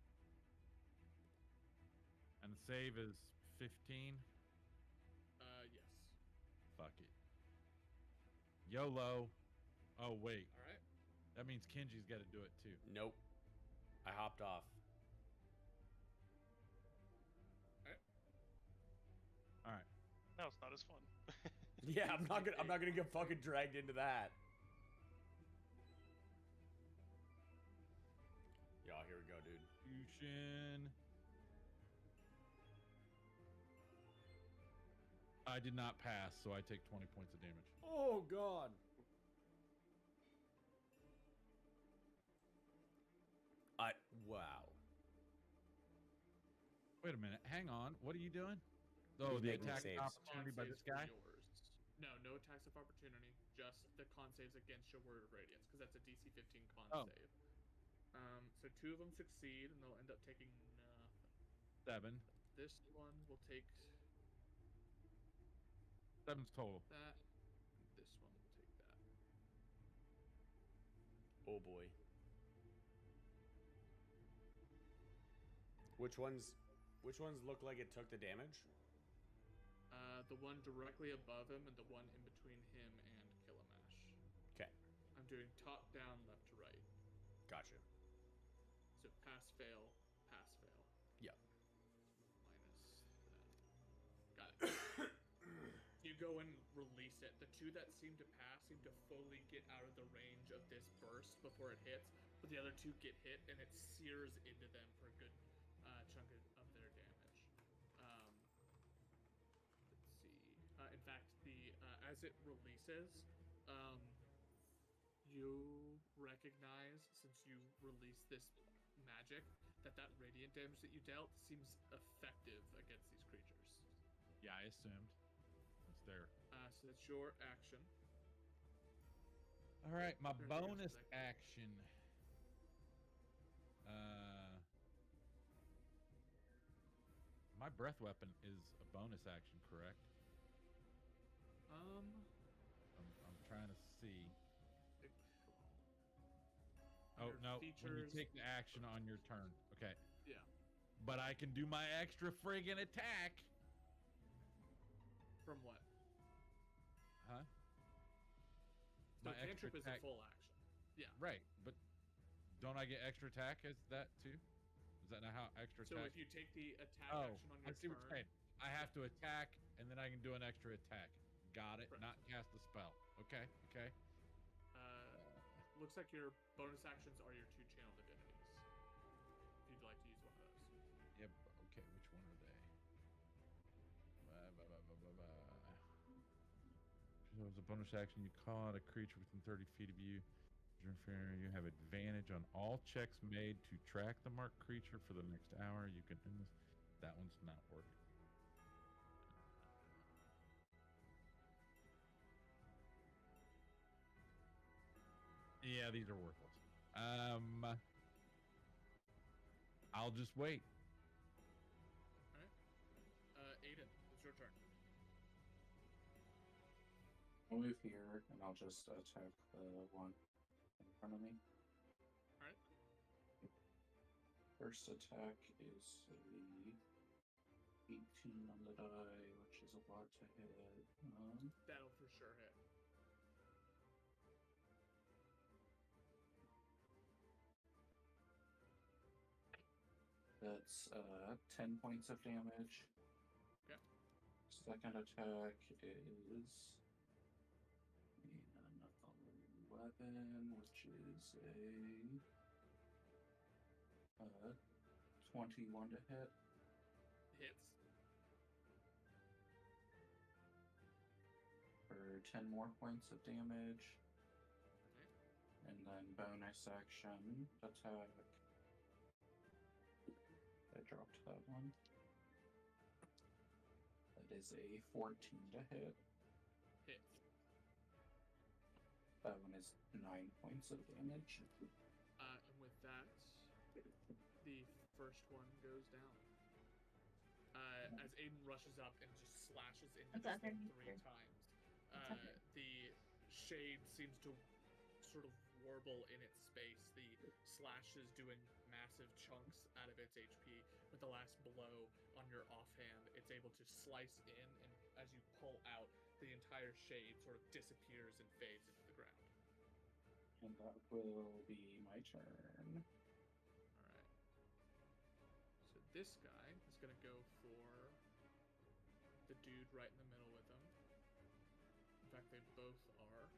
And the save is 15. Yes. Fuck it. YOLO. Oh, wait. All right. That means Kenji's got to do it too. Nope. I hopped off. All right. No, it's not as fun. Yeah, I'm not gonna get fucking dragged into that. Yo, here we go, dude. Fusion. I did not pass, so I take 20 points of damage. Oh god. Wow. Wait a minute. Hang on. What are you doing? Oh, He's the making attack saves. opportunity by Con this saves for guy? yours. No attacks of opportunity. Just the con saves against your word of radiance, because that's a DC 15 con Oh. save. So 2 of them succeed, and they'll end up taking nothing. 7. This one will take 7's total. that. And this one will take that. Oh boy. Which ones look like it took the damage? The one directly above him and the one in between him and Killamash. Okay. I'm doing top down, left to right. Gotcha. So pass, fail, pass, fail. Yep. Minus that. Got it. You go and release it. The 2 that seem to pass seem to fully get out of the range of this burst before it hits, but the other 2 get hit and it sears into them for a good chunk of their damage. Let's see. In fact, the as it releases, you recognize, since you release this magic, that radiant damage that you dealt seems effective against these creatures. Yeah, I assumed. It's there. So that's your action. All right, my Sure, bonus sure. action. My breath weapon is a bonus action, correct? I'm trying to see. Oh Under no! When you features- take the action on your turn, okay. Yeah. But I can do my extra friggin' attack. From what? Huh? So My extra cantrip is a attack. full action. Yeah. Right, but don't I get extra attack as that too? Is that not how extra So attack? if you take the attack Oh, action on your I see what you're saying. turn, I have to attack, and then I can do an extra attack. Got it. Correct. Not cast the spell. Okay. Okay. looks like your bonus actions are your 2 channel divinities. If you'd like to use one of those. Yep. Okay. Which one are they? So as a bonus action, you call out a creature within 30 feet of you. You have advantage on all checks made to track the marked creature for the next hour. You can end this. That one's not working. Yeah, these are worthless. I'll just wait. Aiden, it's your turn. I'll move here and I'll just attack the one in front of me. Alright. First attack is a 18 on the die, which is a lot to hit. That'll for sure hit. That's 10 points of damage. Okay. Second attack is an 11, which is a 21 to hit. Hits. For 10 more points of damage. Okay. And then bonus action attack. I dropped that one. That is a 14 to hit. Hit. That one is 9 points of damage. And with that, the first one goes down. As Aiden rushes up and just slashes into What's this thing underneath 3 here? times. What's under- The shade seems to sort of warble in its space. The slash is doing massive chunks out of its HP. With the last blow on your offhand, it's able to slice in, and as you pull out, the entire shade sort of disappears and fades into the ground. And that will be my turn. Alright. So this guy is gonna go for the dude right in the middle with him. In fact, they both are.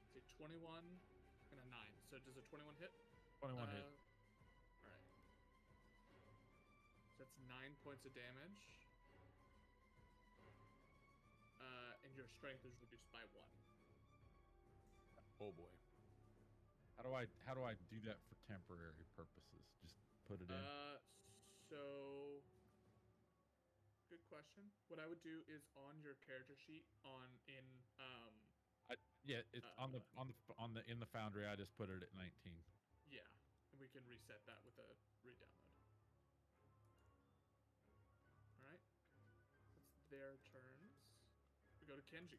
It's a 21 and a 9. So does a 21 hit? 21 hit. Alright. So that's 9 points of damage. And your strength is reduced by 1. Oh boy. How do I do that for temporary purposes? Just put it in. So good question. What I would do is on your character sheet Yeah, it's in the foundry. I just put it at 19. yeah, and we can reset that with a re-download. All right, that's their turns. We go to Kenji.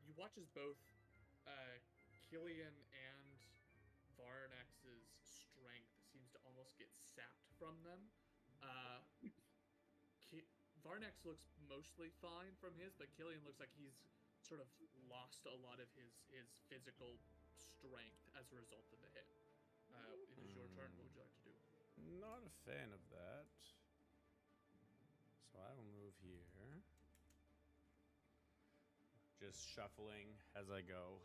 You watch as both Killian and Varnex's strength seems to almost get sapped from them. Varnex looks mostly fine from his, but Killian looks like he's sort of lost a lot of his physical strength as a result of the hit. It is your turn. What would you like to do? Not a fan of that. So I will move here. Just shuffling as I go.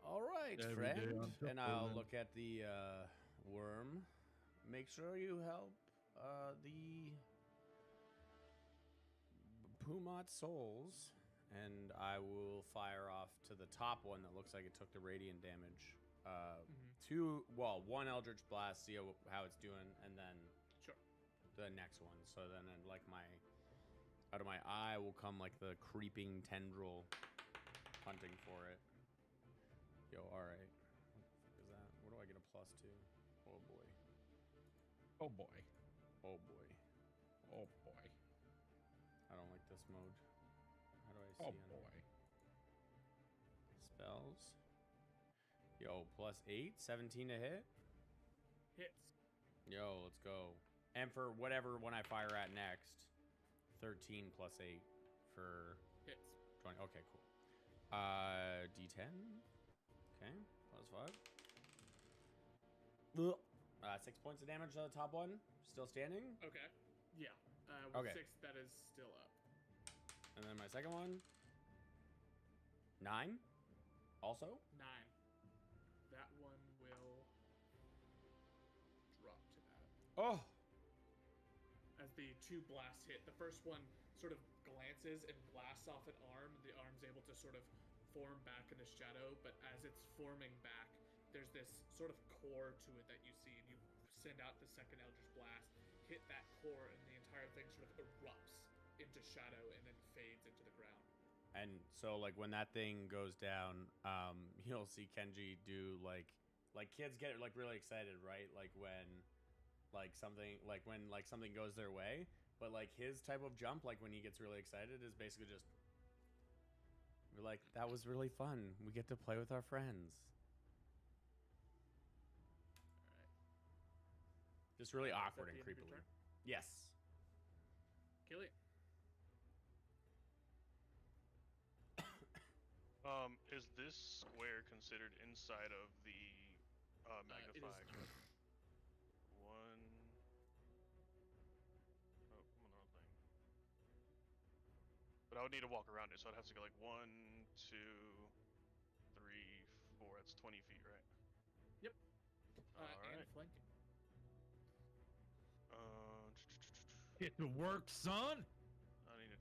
All right, Every day friend. I'm And I'll shuffling. look at the worm. Make sure you help the Pumat souls. And I will fire off to the top one that looks like it took the radiant damage. One Eldritch Blast, see how it's doing, and then Sure. the next one. So then, out of my eye will come like the creeping tendril, hunting for it. Yo, all right. What the fuck is that? What do I get a +2? Oh boy. Oh boy. Oh boy. Oh boy. I don't like this mode. How do I see Oh on boy. spells? Yo, +8, 17 to hit. Hits. Yo, let's go. And for whatever one I fire at next, 13 + 8 for Hits. 20. Okay, cool. D10. Okay, +5. Ugh. 6 points of damage to the top one. Still standing. Okay. Yeah. With Okay. 6, that is still up. And then my second one. 9. Also. 9. That one will drop to that. Oh. As the 2 blasts hit, the first one sort of glances and blasts off an arm. The arm's able to sort of form back in the shadow, but as it's forming back, there's this sort of core to it that you see, and you send out the second Eldritch Blast, hit that core, and the entire thing sort of erupts into shadow and then fades into the ground. And so like when that thing goes down, you'll see Kenji do like kids get like really excited, right? Like when something goes their way, but like his type of jump, like when he gets really excited, is basically just we're like, that was really fun. We get to play with our friends. All right. Just really Is that awkward the and end of your creepily. turn? Yes. Killian. Is this square considered inside of the It magnify? is. One. Oh, I'm on the wrong thing. But I would need to walk around it, so I'd have to go like 1, 2, 3, 4. That's 20 feet, right? Yep. All And right. flanking. Uh, Get to work, son.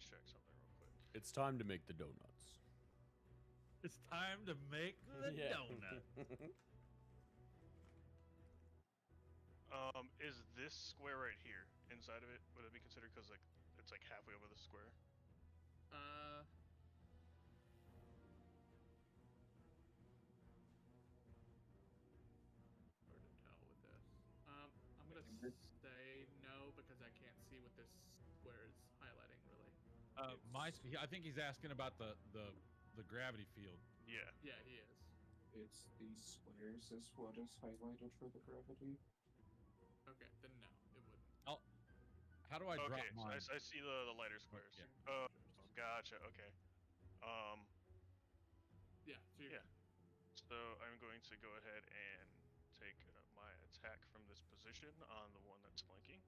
check something real quick. It's time to make the donuts. It's time to make the donut. Is this square right here inside of it? Would it be considered because like it's like halfway over the square? Hard to tell with this. I'm gonna say no because I can't see what this square is highlighting really. I think he's asking about the gravity field. Yeah. Yeah, he is. It's these squares is what is highlighted for the gravity. Okay, then no, it wouldn't. How do I drop Okay, so mine? I see the lighter squares. yeah. Oh, gotcha. Okay. Yeah, so you're Yeah. So I'm going to go ahead and take my attack from this position on the one that's flanking.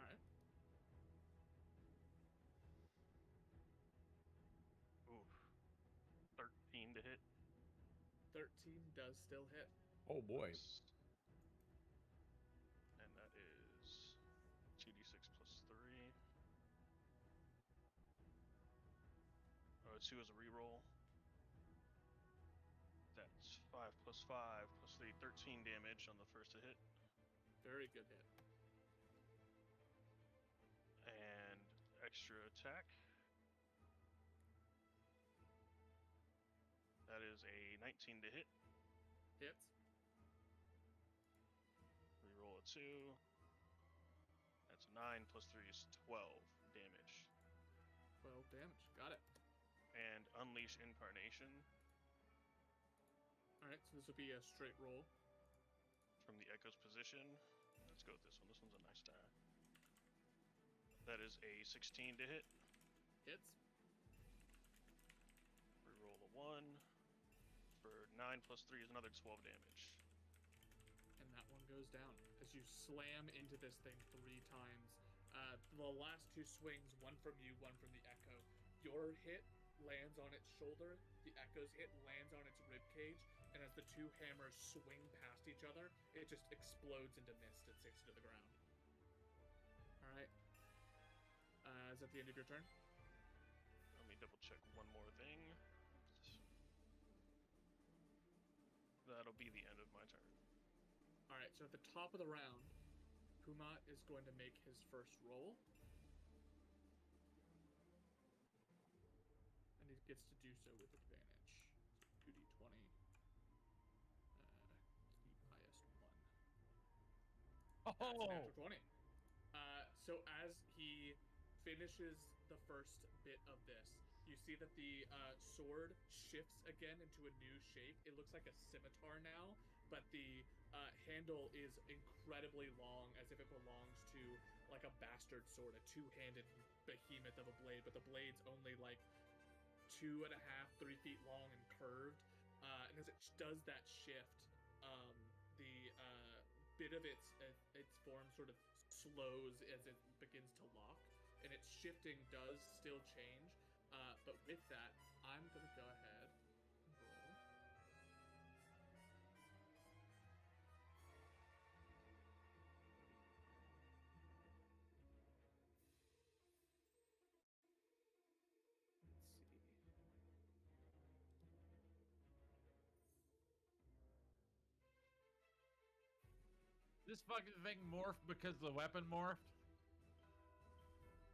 all right. Ooh. 13 to hit. 13 does still hit. Oh boy. And that is 2d6 plus 3. 2 is a reroll. That's 5 plus 5 plus 3, 13 damage on the first to hit. Very good hit. And extra attack. That is a 19 to hit. Hits. Reroll a 2. That's 9 plus 3 is 12 damage. 12 damage. Got it. And Unleash Incarnation All right, so this will be a straight roll. from the Echo's position. Let's go with this one. This one's a nice die. That is a 16 to hit. Hits. Reroll a 1. For 9 plus 3 is another 12 damage. And that one goes down as you slam into this thing 3 times. The last 2 swings, one from you, one from the Echo. Your hit lands on its shoulder, the Echo's hit lands on its rib cage, and as the 2 hammers swing past each other, it just explodes into mist and sinks to the ground. All right. Is that the end of your turn? Let me double check one more thing. That'll be the end of my turn. All right, so at the top of the round, Pumat is going to make his first roll. And he gets to do so with advantage. 2d20. The highest one. That's a Oh, natural 20. So as he finishes the first bit of this, you see that the sword shifts again into a new shape. It looks like a scimitar now, but the handle is incredibly long, as if it belongs to like a bastard sword, a 2-handed behemoth of a blade, but the blade's only like 2.5, 3 feet long and curved. And as it does that shift, the bit of its form sort of slows as it begins to lock, and its shifting does still change. But with that, I'm gonna go ahead and roll. Let's see. this fucking thing morphed because the weapon morphed.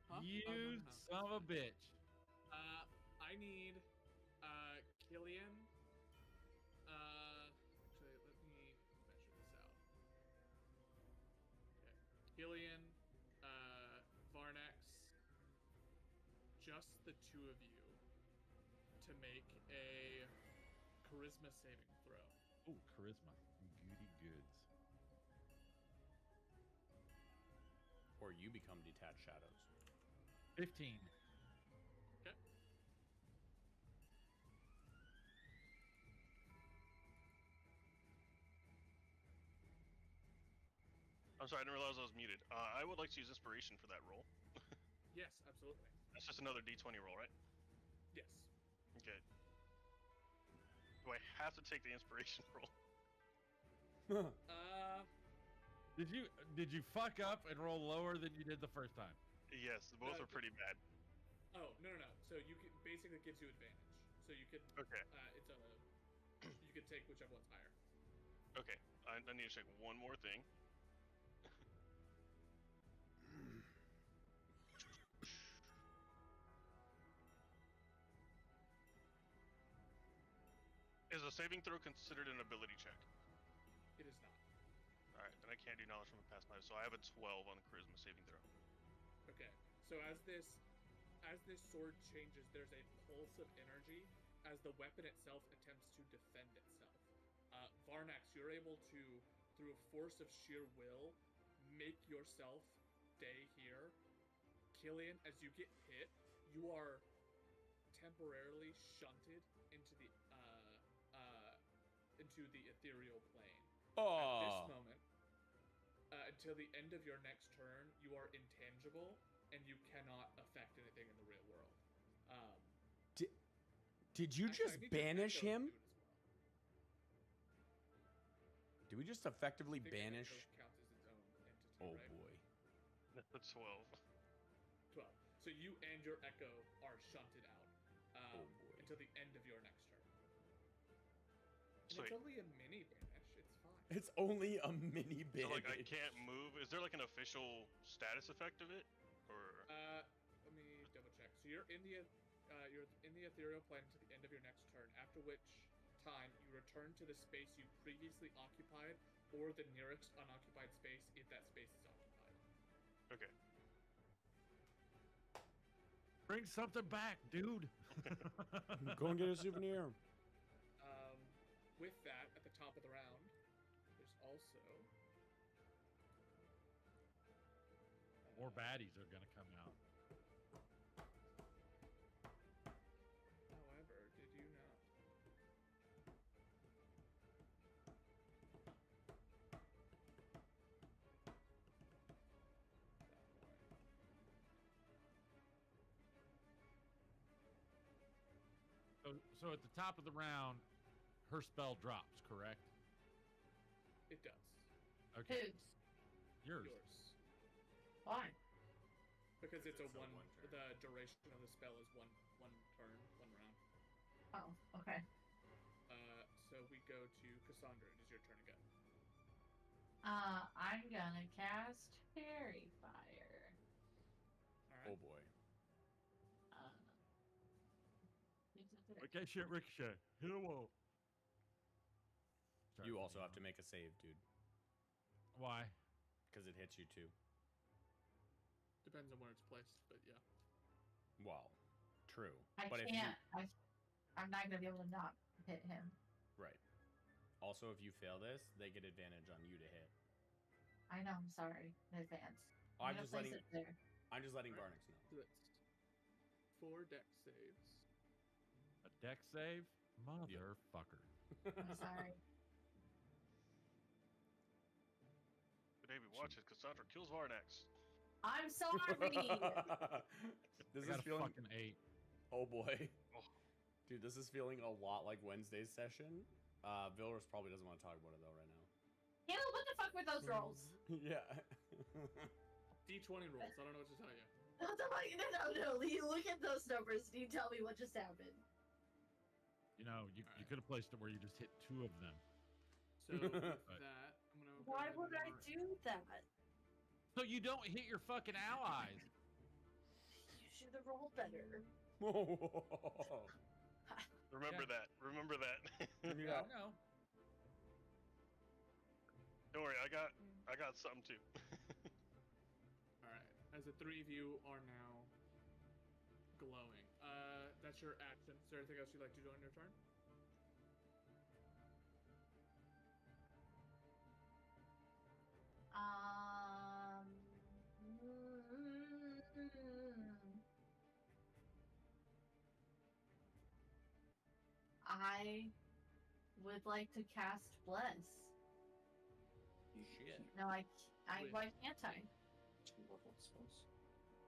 Huh? You Oh, no. son of a bitch. I need Killian. Actually, let me measure this out. Okay, Killian, Varnex, just the 2 of you to make a charisma saving throw. Oh, charisma. Goody goods. Or you become detached shadows. 15. Okay. I'm sorry, I didn't realize I was muted. I would like to use inspiration for that roll. Yes, absolutely. That's just another d20 roll, right? Yes. Okay. Do I have to take the inspiration roll? Did you fuck up and roll lower than you did the first time? Yes, both No, were pretty bad. Oh no. So you can basically gives you advantage. So you could Okay. it's a you could take whichever one's higher. Okay. I need to check one more thing. Is a saving throw considered an ability check? It is not. Alright, then I can't do knowledge from a past life, so I have a 12 on the charisma saving throw. Okay. So as this sword changes, there's a pulse of energy as the weapon itself attempts to defend itself. Varnax, you're able to, through a force of sheer will, make yourself stay here. Killian, as you get hit, you are temporarily shunted into the ethereal plane. At this moment, until the end of your next turn, you are intangible and you cannot affect anything in the real world. Did you Actually, I just need your banish echo to him? do it as well. Did we just effectively I think banish? echo counts as its own entity, Oh right? boy. That's 12. 12. So you and your echo are shunted out Oh boy. until the end of your next turn. And Sweet. it's only a mini banish. It's fine. It's only a mini bit. So, like, I can't move. Is there, like, an official status effect of it? Or... Let me double check. So you're in the ethereal plane to the end of your next turn. After which time you return to the space you previously occupied, or the nearest unoccupied space if that space is occupied. Okay. Bring something back, dude. Go and get a souvenir. With that, at the top of the round, there's also More baddies are gonna come out. However, did you know? That way. So at the top of the round, her spell drops, correct? It does. Okay. Who's? Yours. Why? Because it's a It's a one. one turn. The duration of the spell is one turn, one round. Oh, okay. So we go to Cassandra. It is your turn again. I'm gonna cast Fairy Fire. All right. Oh boy. Okay, shit, Ricochet. Hit a wall. You also have to make a save, dude, Why? because it hits you too. Depends on where it's placed, but yeah. Well, true. I but can't. I'm not gonna be able to not hit him. Right. Also, if you fail this, they get advantage on you to hit. I know. I'm sorry in advance. I'm gonna just place letting. it there. I'm just letting Alright. Varnix know. So that's 4 deck saves. A deck save? Motherfucker. I'm sorry. The day we watch it, Cassandra kills Varnax. I'm sorry. This I is got a feeling. fucking 8. Oh boy. Oh. Dude, this is feeling a lot like Wednesday's session. Vilrus probably doesn't want to talk about it though right now. Caleb, what the fuck were those rolls? Yeah. D20 rolls. I don't know what to tell you. No. You look at those numbers and you tell me what just happened. You know, you Alright. could have placed it where you just hit 2 of them. So with Right. that, I'm gonna. go Why ahead would and I mark- do that? So you don't hit your fucking allies. You should have rolled better. Remember Yeah. that. Remember that. Yeah. No. Don't worry, I got something too. All right. As the 3 of you are now glowing. That's your action. Is there anything else you'd like to do on your turn? I would like to cast Bless. Shit. No, why can't I? 2 level spells.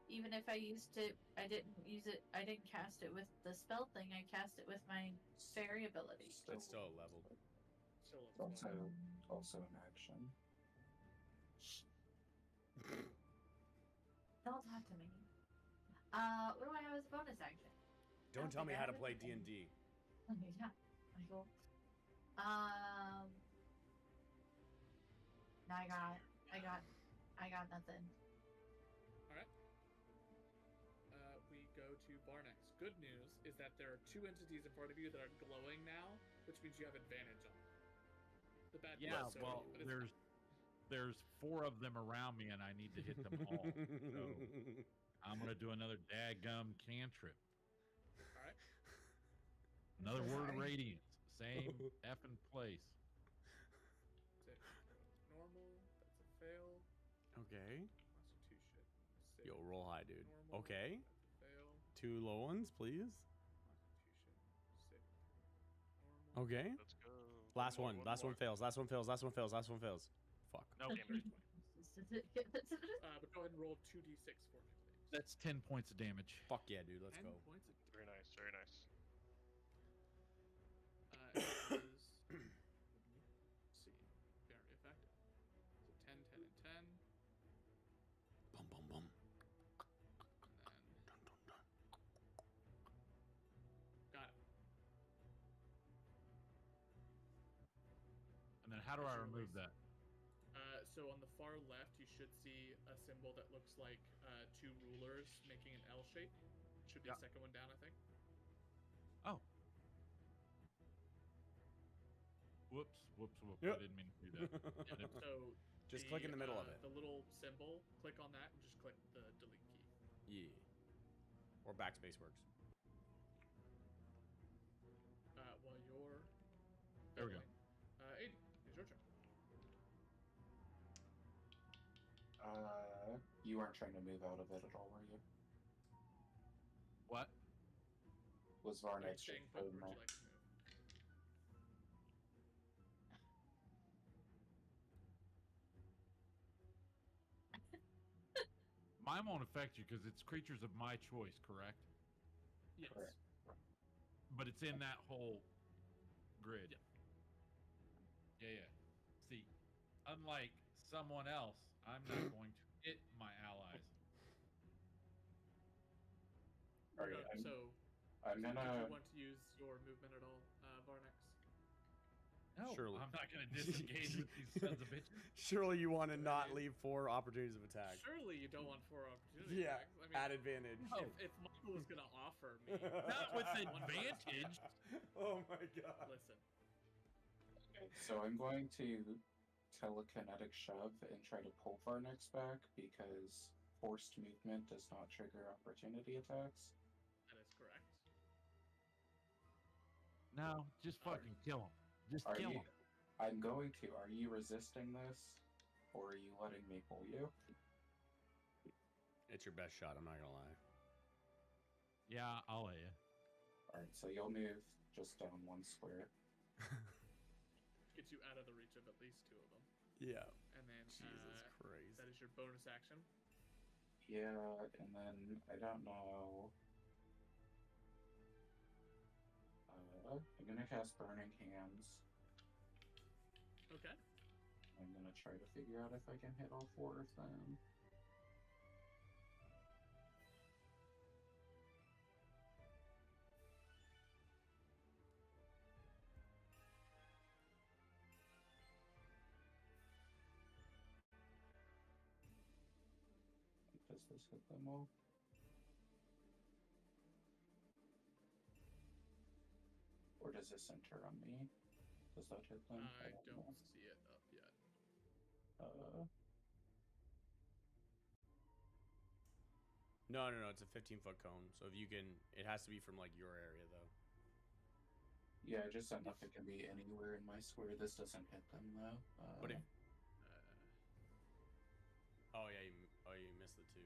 Even if I used it, I didn't use it. I didn't cast it with the spell thing. I cast it with my fairy ability. It's still a level. Still a It's also an action. Don't talk to me. What do I have as a bonus action? Don't don't tell think me I how to have play anything. D&D. Yeah, Michael. No, I got nothing. All right. We go to Barnex. Good news is that there are 2 entities in front of you that are glowing now, which means you have advantage on them. The bad Yeah, news, well, but it's there's 4 of them around me, and I need to hit them all. So I'm gonna do another daggum cantrip. all right. Another so word of sorry. radiance. Same effing place. That's it. Normal. That's a fail. Okay. Constitution. Save. Yo, roll high, dude. Normal. Okay. That's a fail. 2 low ones, please. Constitution. Save. Normal. Okay. Let's go. Last more, one. Last one more. fails. Last one fails. Last one fails. Last one fails. Fuck. Nope. Damn it. But go ahead and roll 2d6 for me, please. That's 10 points of damage. Fuck yeah, dude. Let's 10 go. points of Very nice. Very nice. it is, let's see, very effective. So 10, 10, and 10, Bum, bum, bum. and then Dun, dun, dun. got it. And then how do I remove that? So on the far left, you should see a symbol that looks like 2 rulers making an L shape. Should be Yeah. the second one down, I think. Oh. Whoops. I Yep. didn't mean to do that. Yeah, so Just click in the middle of it. The little symbol, click on that and just click the delete key. Yeah. Or backspace works. While you're There we go. Aiden, it's your turn. You weren't trying to move out of it at all, were you? What? Was Are you Varnex staying just put, or holding would you that? like to move? Mine won't affect you because it's creatures of my choice, correct? Yes. Correct. But it's in that whole grid. Yeah. Yeah. See, unlike someone else, I'm not going to hit my allies. Alright, Okay, I'm- so I'm did you gonna. want to use your movement at all, Varnex? No, Surely. I'm not going to disengage with these sons of bitches. Surely you want to not leave 4 opportunities of attack. Surely you don't want 4 opportunities. Yeah, attacks. I mean, at advantage. No. if Michael was gonna offer me, Not with one advantage. Oh my god. Listen, Okay, so I'm going to telekinetic shove and try to pull Varnex back because forced movement does not trigger opportunity attacks. that is correct. No, just fucking kill him. Just Are kill you? him. I'm going to. Are you resisting this, or are you letting me pull you? It's your best shot, I'm not gonna lie. Yeah, I'll let you. All right, so you'll move just down 1 square. Gets you out of the reach of at least 2 of them, Yeah. and then Jesus Christ. that is your bonus action. Yeah, and then I don't know. I'm gonna cast Burning Hands. Okay. I'm gonna try to figure out if I can hit all 4 of them. Does this hit them all? Or does this enter on me? Does that hit them? I know. don't see it up yet. No, it's a 15-foot cone. So if you can, it has to be from like your area though. Yeah, just enough it can be anywhere in my square. This doesn't hit them though. But if, Uh, oh yeah, you missed the 2.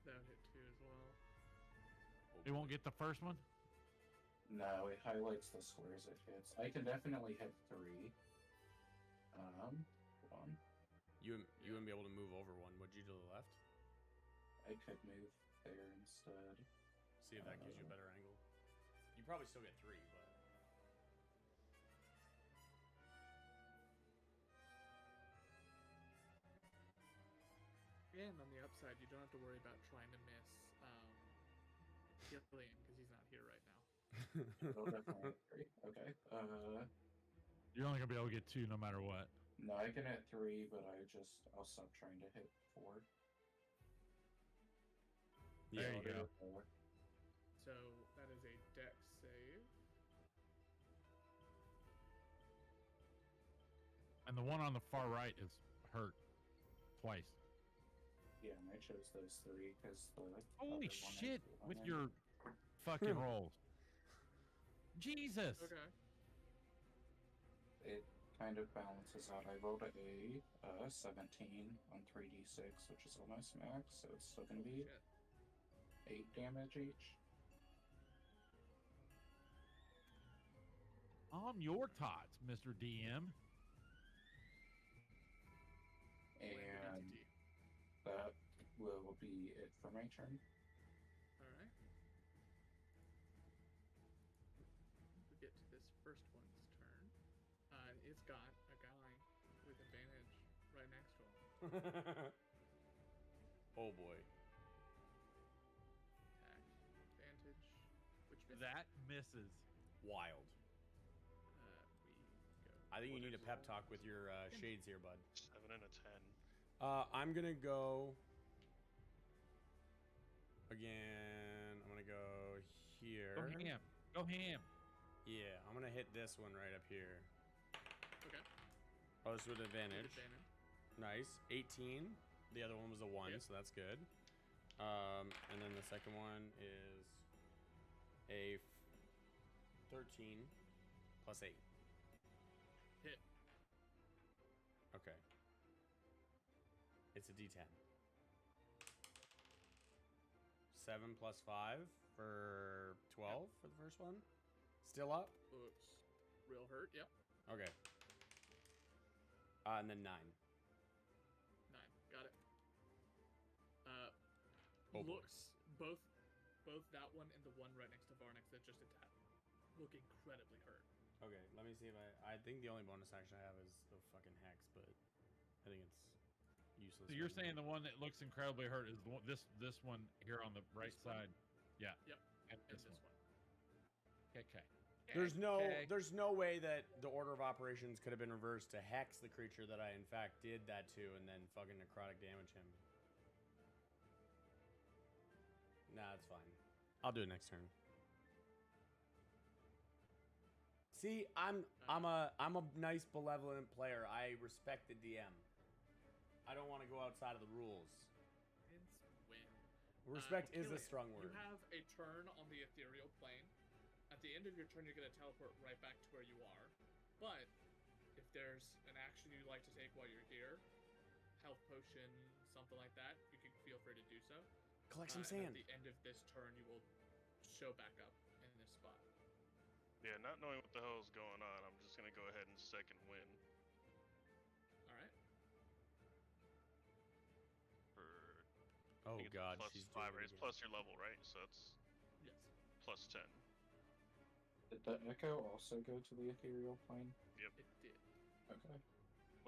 that would hit 2 as well. Oh, It won't get the first one? No, it highlights the squares it hits. I can definitely hit 3. Hold on. You wouldn't be able to move over one, would you, to the left? I could move there instead. See if that gives you a better angle. You probably still get 3, but side, you don't have to worry about trying to miss Killian because he's not here right now. Oh, definitely 3. Okay. You're only gonna be able to get 2 no matter what. No, I can hit 3, but I'll stop trying to hit 4. There you I'll go. do 4. So that is a dex save. And the one on the far right is hurt twice. Yeah, and I chose those 3 because the other Holy one shit! is With on your fucking rolls. Jesus. Okay. It kind of balances out. I rolled a 17 on 3d6, which is almost max, so it's still gonna be Shit. 8 damage each. On your tots, Mr. DM. And Entity. that will be it for my turn. All right. We get to this first one's turn. It's got a guy with advantage right next to him. Oh boy. Attack advantage, which misses. That misses. Wild. We go. I think you What need a is pep it? talk with your shades here, bud. 7 and a 10. I'm gonna go again. I'm gonna go here. Go ham. Go ham. Yeah, I'm gonna hit this one right up here. Okay. Oh, this with advantage. Advantage. Nice. 18. The other one was a 1, Yep. so that's good. And then the second one is a 13 plus 8. Hit. Okay. It's a D10. 7 plus 5 for 12 for the first one. Still up? Looks real hurt. Yep. Okay. And then 9. 9. Got it. Oh, boy. Looks both that one and the one right next to Varnix that just attacked look incredibly hurt. Okay, let me see if I think the only bonus action I have is the fucking hex, but I think it's useless. So you're right now. saying the one that looks incredibly hurt is the one, this one here on the right This one? side? Yeah. Yep. And And this this one. one. Okay. There's no way that the order of operations could have been reversed to hex the creature that I in fact did that to and then fucking necrotic damage him. Nah, that's fine. I'll do it next turn. See, I'm a nice benevolent player. I respect the DM. I don't want to go outside of the rules. It's win. Respect is a Killian, strong word. You have a turn on the ethereal plane. At the end of your turn, you're going to teleport right back to where you are. But if there's an action you'd like to take while you're here, health potion, something like that, you can feel free to do so. Collect some And sand. at the end of this turn, you will show back up in this spot. Yeah, not knowing what the hell is going on, I'm just gonna go ahead and second win All right. for. I Oh think it's god, plus she's 5, doing right? it It's again. plus your level, right? So that's Yes. plus 10. Did the echo also go to the ethereal plane? It did. Okay.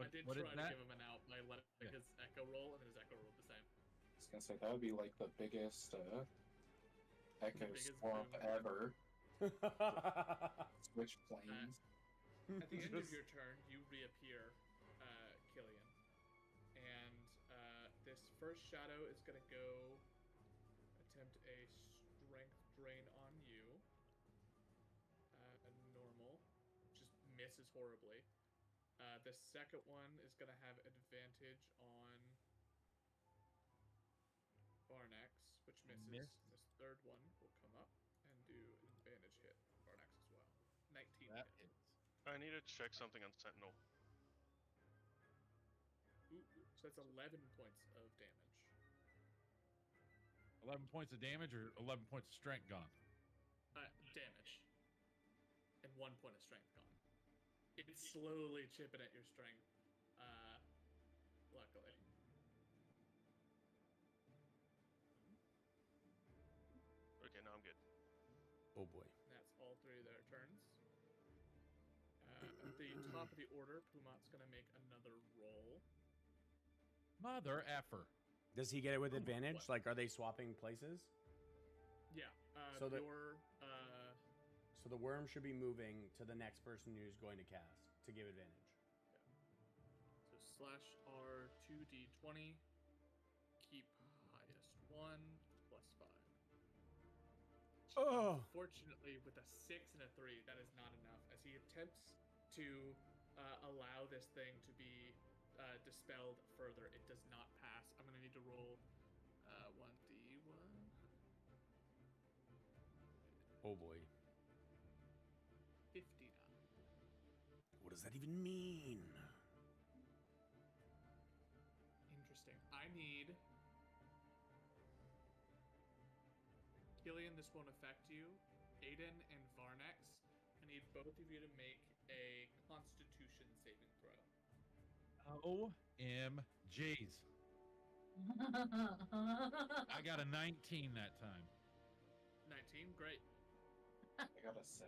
I did what is try to that? give him an out by letting Yeah. his echo roll, and then his echo rolled the same. I was gonna say that would be like the biggest echo Biggest swamp boom. ever. Switch planes. At the end of Just- your turn, you reappear, Killian. And this first shadow is going to go attempt a strength drain on you. A normal. Just misses horribly. The second one is going to have advantage on Varnax, which misses. Missed. This third one will come up and do an advantage hit on Varnax as well. 19 That hit. is. I need to check something on Sentinel. Ooh, so that's 11 points of damage. 11 points of damage or 11 points of strength gone? Damage. And 1 point of strength gone. It's slowly chipping at your strength. Luckily. Okay, now I'm good. Oh boy. And that's all 3 of their turns. At the top of the order, Pumat's gonna make another roll. Mother effer. Does he get it with advantage? Like, are they swapping places? Yeah. So the- your So the worm should be moving to the next person who's going to cast to give advantage. so /R 2d20. Keep highest 1 plus 5. Oh. Fortunately, with a 6 and a 3, that is not enough. As he attempts to allow this thing to be dispelled further, it does not pass. I'm gonna need to roll 1d1. Oh boy. 59. What does that even mean? Interesting. I need Killian, this won't affect you. Aiden and Varnex, I need both of you to make a Constitution saving throw. OMGs. I got a 19 that time. 19, great. I got a 6.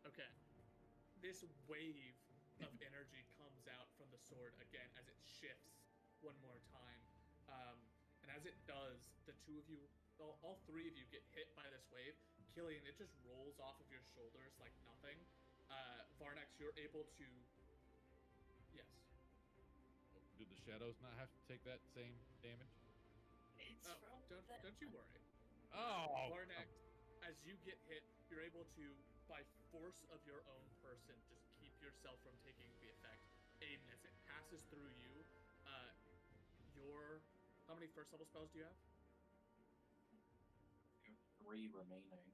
Okay. This wave of energy comes out from the sword again as it shifts one more time. And as it does, the two of you, all three of you get hit by this wave. Killian, it just rolls off of your shoulders like nothing. Varnex, you're able to... Yes. Do the shadows not have to take that same damage? It's Oh, don't you worry. Oh! Varnex, as you get hit, you're able to, by force of your own person, just keep yourself from taking the effect. Aiden, as it passes through you, how many first level spells do you have? I have 3 remaining.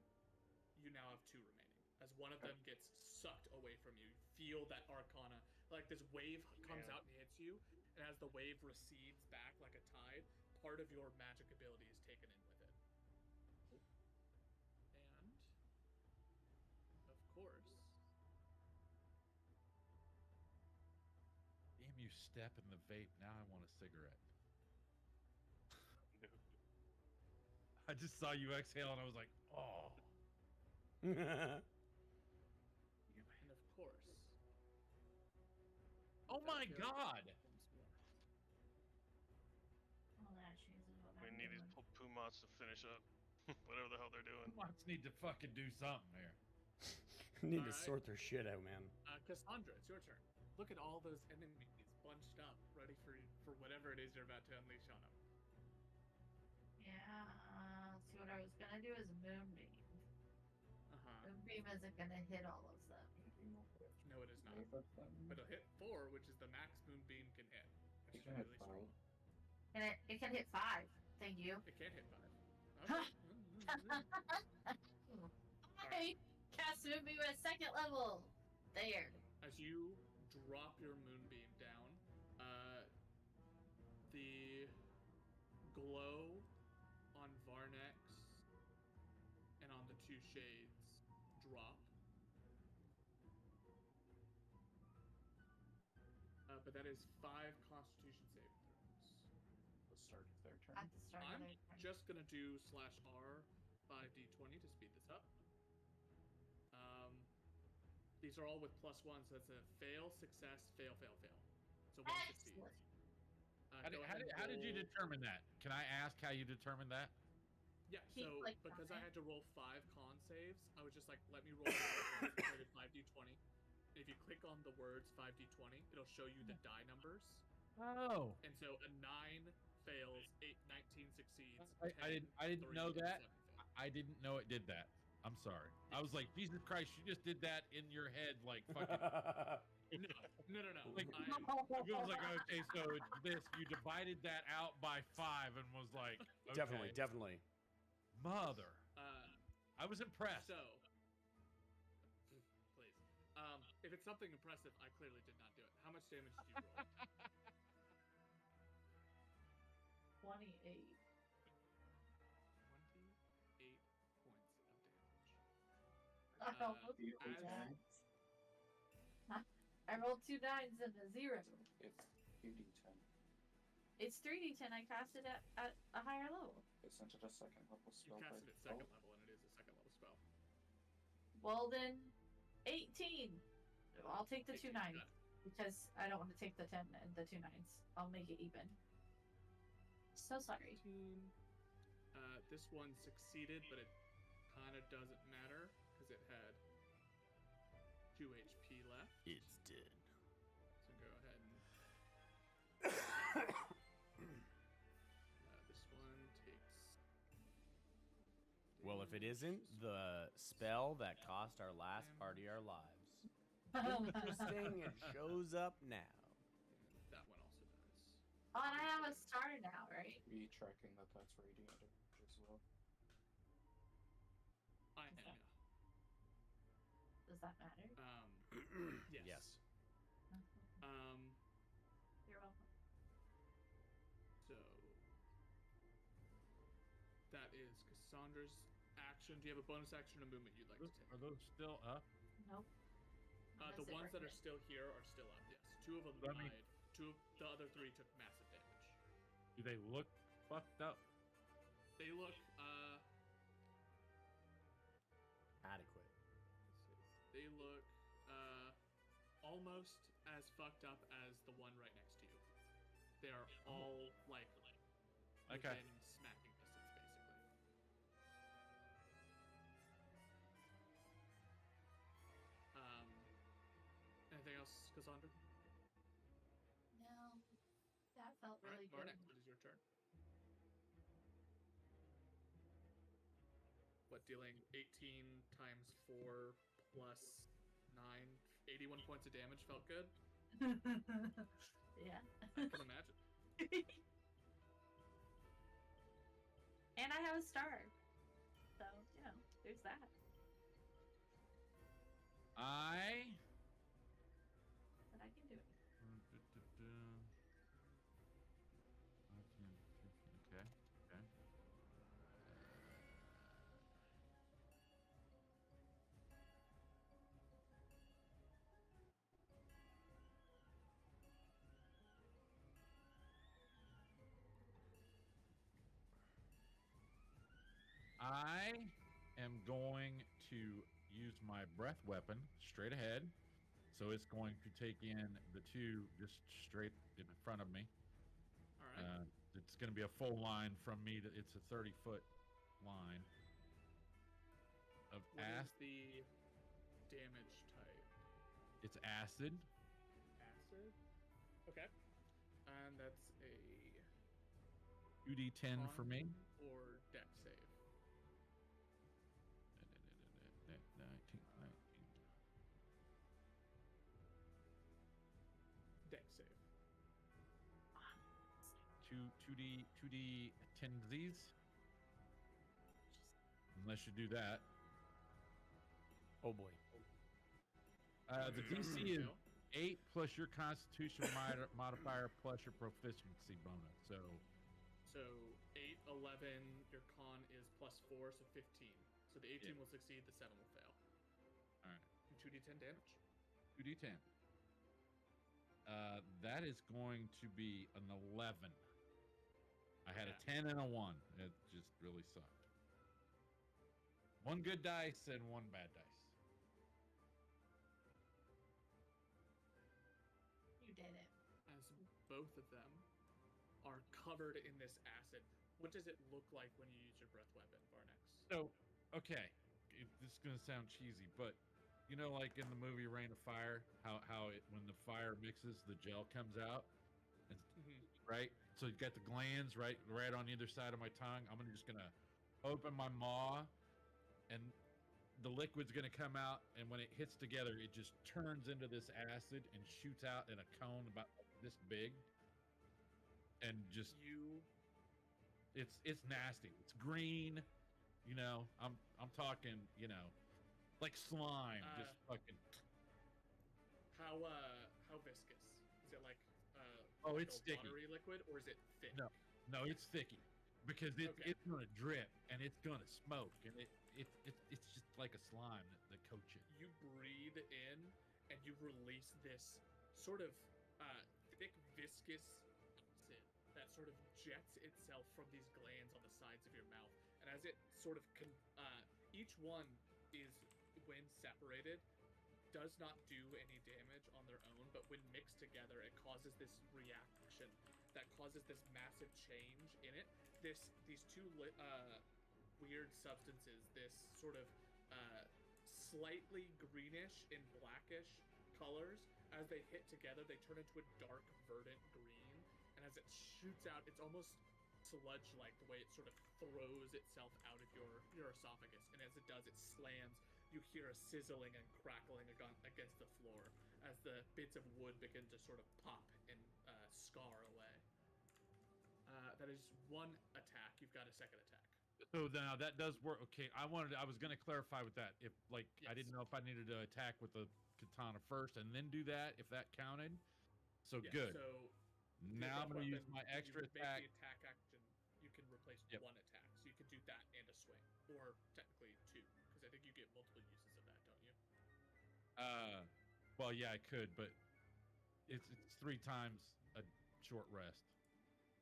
You now have 2 remaining. As one of them gets sucked away from you, you feel that arcana, like this wave comes out and hits you, and as the wave recedes back like a tide, part of your magic ability is taken in with it. And, of course, Damn, you step in the vape. Now I want a cigarette. No. I just saw you exhale and I was like, oh. and of course, Oh my That god! Oh, that changes what We I'm need these doing. Pumas to finish up whatever the hell they're doing. Let's need to fucking do something here. Need to Alright. sort their shit out, man. Cassandra, it's your turn. Look at all those enemies bunched up, ready for whatever it is you're about to unleash on them. Yeah, see what I was gonna do is Moonbeam. Uh-huh. Moonbeam isn't gonna hit all of them. No, it is not. Wave of them. But it'll hit 4, which is the max Moonbeam can hit. Which You is can hit really 5. strong. And it can hit 5. Thank you. It can't hit 5. I cast Moonbeam at 2nd level. There. As you drop your Moonbeam down, the glow on Varnex and on the 2 shades drop. But that is 5 Constitution saving throws. The start of their turn. At the start of I'm their turn. just gonna do /R 5d20 to speed this up. These are all with +1, so that's a fail, success, fail, fail, fail. So 1 succeeds. Excellent. How did you determine that? Can I ask how you determined that? Yeah, Keep, so like, because I nothing. had to roll 5 con saves, I was just like, let me roll 5d20. And if you click on the words 5d20, it'll show you the die numbers. Oh. And so a 9 fails, 19 succeeds. I 10, didn't 3, know that. 7 fail. I didn't know it did that. I'm sorry. I was like, Jesus Christ, you just did that in your head like fucking... No. Like, I, It was like, okay, so it's this. You divided that out by 5 and was like, okay, Definitely. Mother. uh, I was impressed. so, please. If it's something impressive, I clearly did not do it. How much damage did you roll? 28. 28 points of damage. I rolled Do you as- attack? I rolled 2 9s and a 0. It's 2d10. It's 3d10. I cast it at a higher level. Isn't it a 2nd level You spell? cast by it at 2nd default? level, and it is a 2nd level spell. Well then, 18. I'll take the 2 18, 9s because I don't want to take the 10 and the 2 9s. I'll make it even. So sorry. 15. This one succeeded, but it kind of doesn't matter because it had 2 HP left. It's dead. So go ahead and this one takes. Well, if it isn't the spell that cost our last party our lives. Oh, Interesting, it shows up now. That one also does. and I have a star now, right? Be tracking that that's radiant damage as well. I am. Okay. Yeah. Does that matter? Yes. Yes. You're welcome. So that is Cassandra's action. Do you have a bonus action or movement you'd like to take? Are those still up? Nope. The Unless it ones that are worked. still here are still up. Yes. 2 of them Let me- died. 2 of the other 3 took massive damage. Do they look fucked up? They look Adequate. let's see. They look almost as fucked up as the one right next to you. They are all like Okay. within smacking distance, basically. Anything else, Cassandra? No. That felt really Alright, good. Barnek, it is your turn. What, dealing 18 times 4 plus 9, 81 points of damage felt good? Yeah. I can imagine. And I have a star. So, you know, there's that. I. But I can do it. Okay. Okay. I am going to use my breath weapon straight ahead. So it's going to take in the 2 just straight in front of me. Alright. It's going to be a full line from me. It's a 30-foot line of What is acid. the damage type? It's acid. Acid? Okay. And that's a 2d10 for me. con or deck save. 19. Deck save. 2d10 these. Unless you do that. Oh boy. The DC is No. 8 plus your Constitution modifier plus your proficiency bonus. So 8, 11, your con is plus 4, so 15. So the 18 Yeah. will succeed, the 7 will fail. All right, And 2d10 damage. 2d10. That is going to be an 11. I had a Yeah. 10 and a 1. It just really sucked. 1 good dice and 1 bad dice. You did it. As both of them are covered in this acid, what does it look like when you use your breath weapon, Barnex? So, okay, this is gonna sound cheesy, but you know, like in the movie Rain of Fire, how it, when the fire mixes, the gel comes out, and, right? So you got the glands right on either side of my tongue. I'm just gonna open my maw, and the liquid's gonna come out, and when it hits together, it just turns into this acid and shoots out in a cone about this big, and just You it's nasty. It's green, you know. I'm talking, you know, like slime, just fucking. how viscous? Is it like Oh, like it's a sticky. watery liquid, or is it thick? No, it's thicky because Okay. it's gonna drip and it's gonna smoke and it's just like a slime that coats you. You breathe in and you release this sort of thick, viscous acid that sort of jets itself from these glands on the sides of your mouth. And as it sort of each one is, when separated, does not do any damage on their own, but when mixed together, it causes this reaction that causes this massive change in it. These two weird substances, this sort of slightly greenish and blackish colors, as they hit together, they turn into a dark verdant green, and as it shoots out, it's almost sludge-like the way it sort of throws itself out of your esophagus, and as it does, it slams. You hear a sizzling and crackling against the floor as the bits of wood begin to sort of pop and scar away. That is one attack. You've got a second attack. So now that does work. Okay, I was gonna clarify with that. If I Yes. didn't know if I needed to attack with the katana first and then do that, if that counted. So Yeah, good. So Now I'm gonna weapon, use my extra you make attack. the attack action. You can replace Yep. one attack, so you can do that and a swing, or technically two, because I think you get multiple uses of that, don't you? Well, yeah, I could, but it's 3 times a short rest.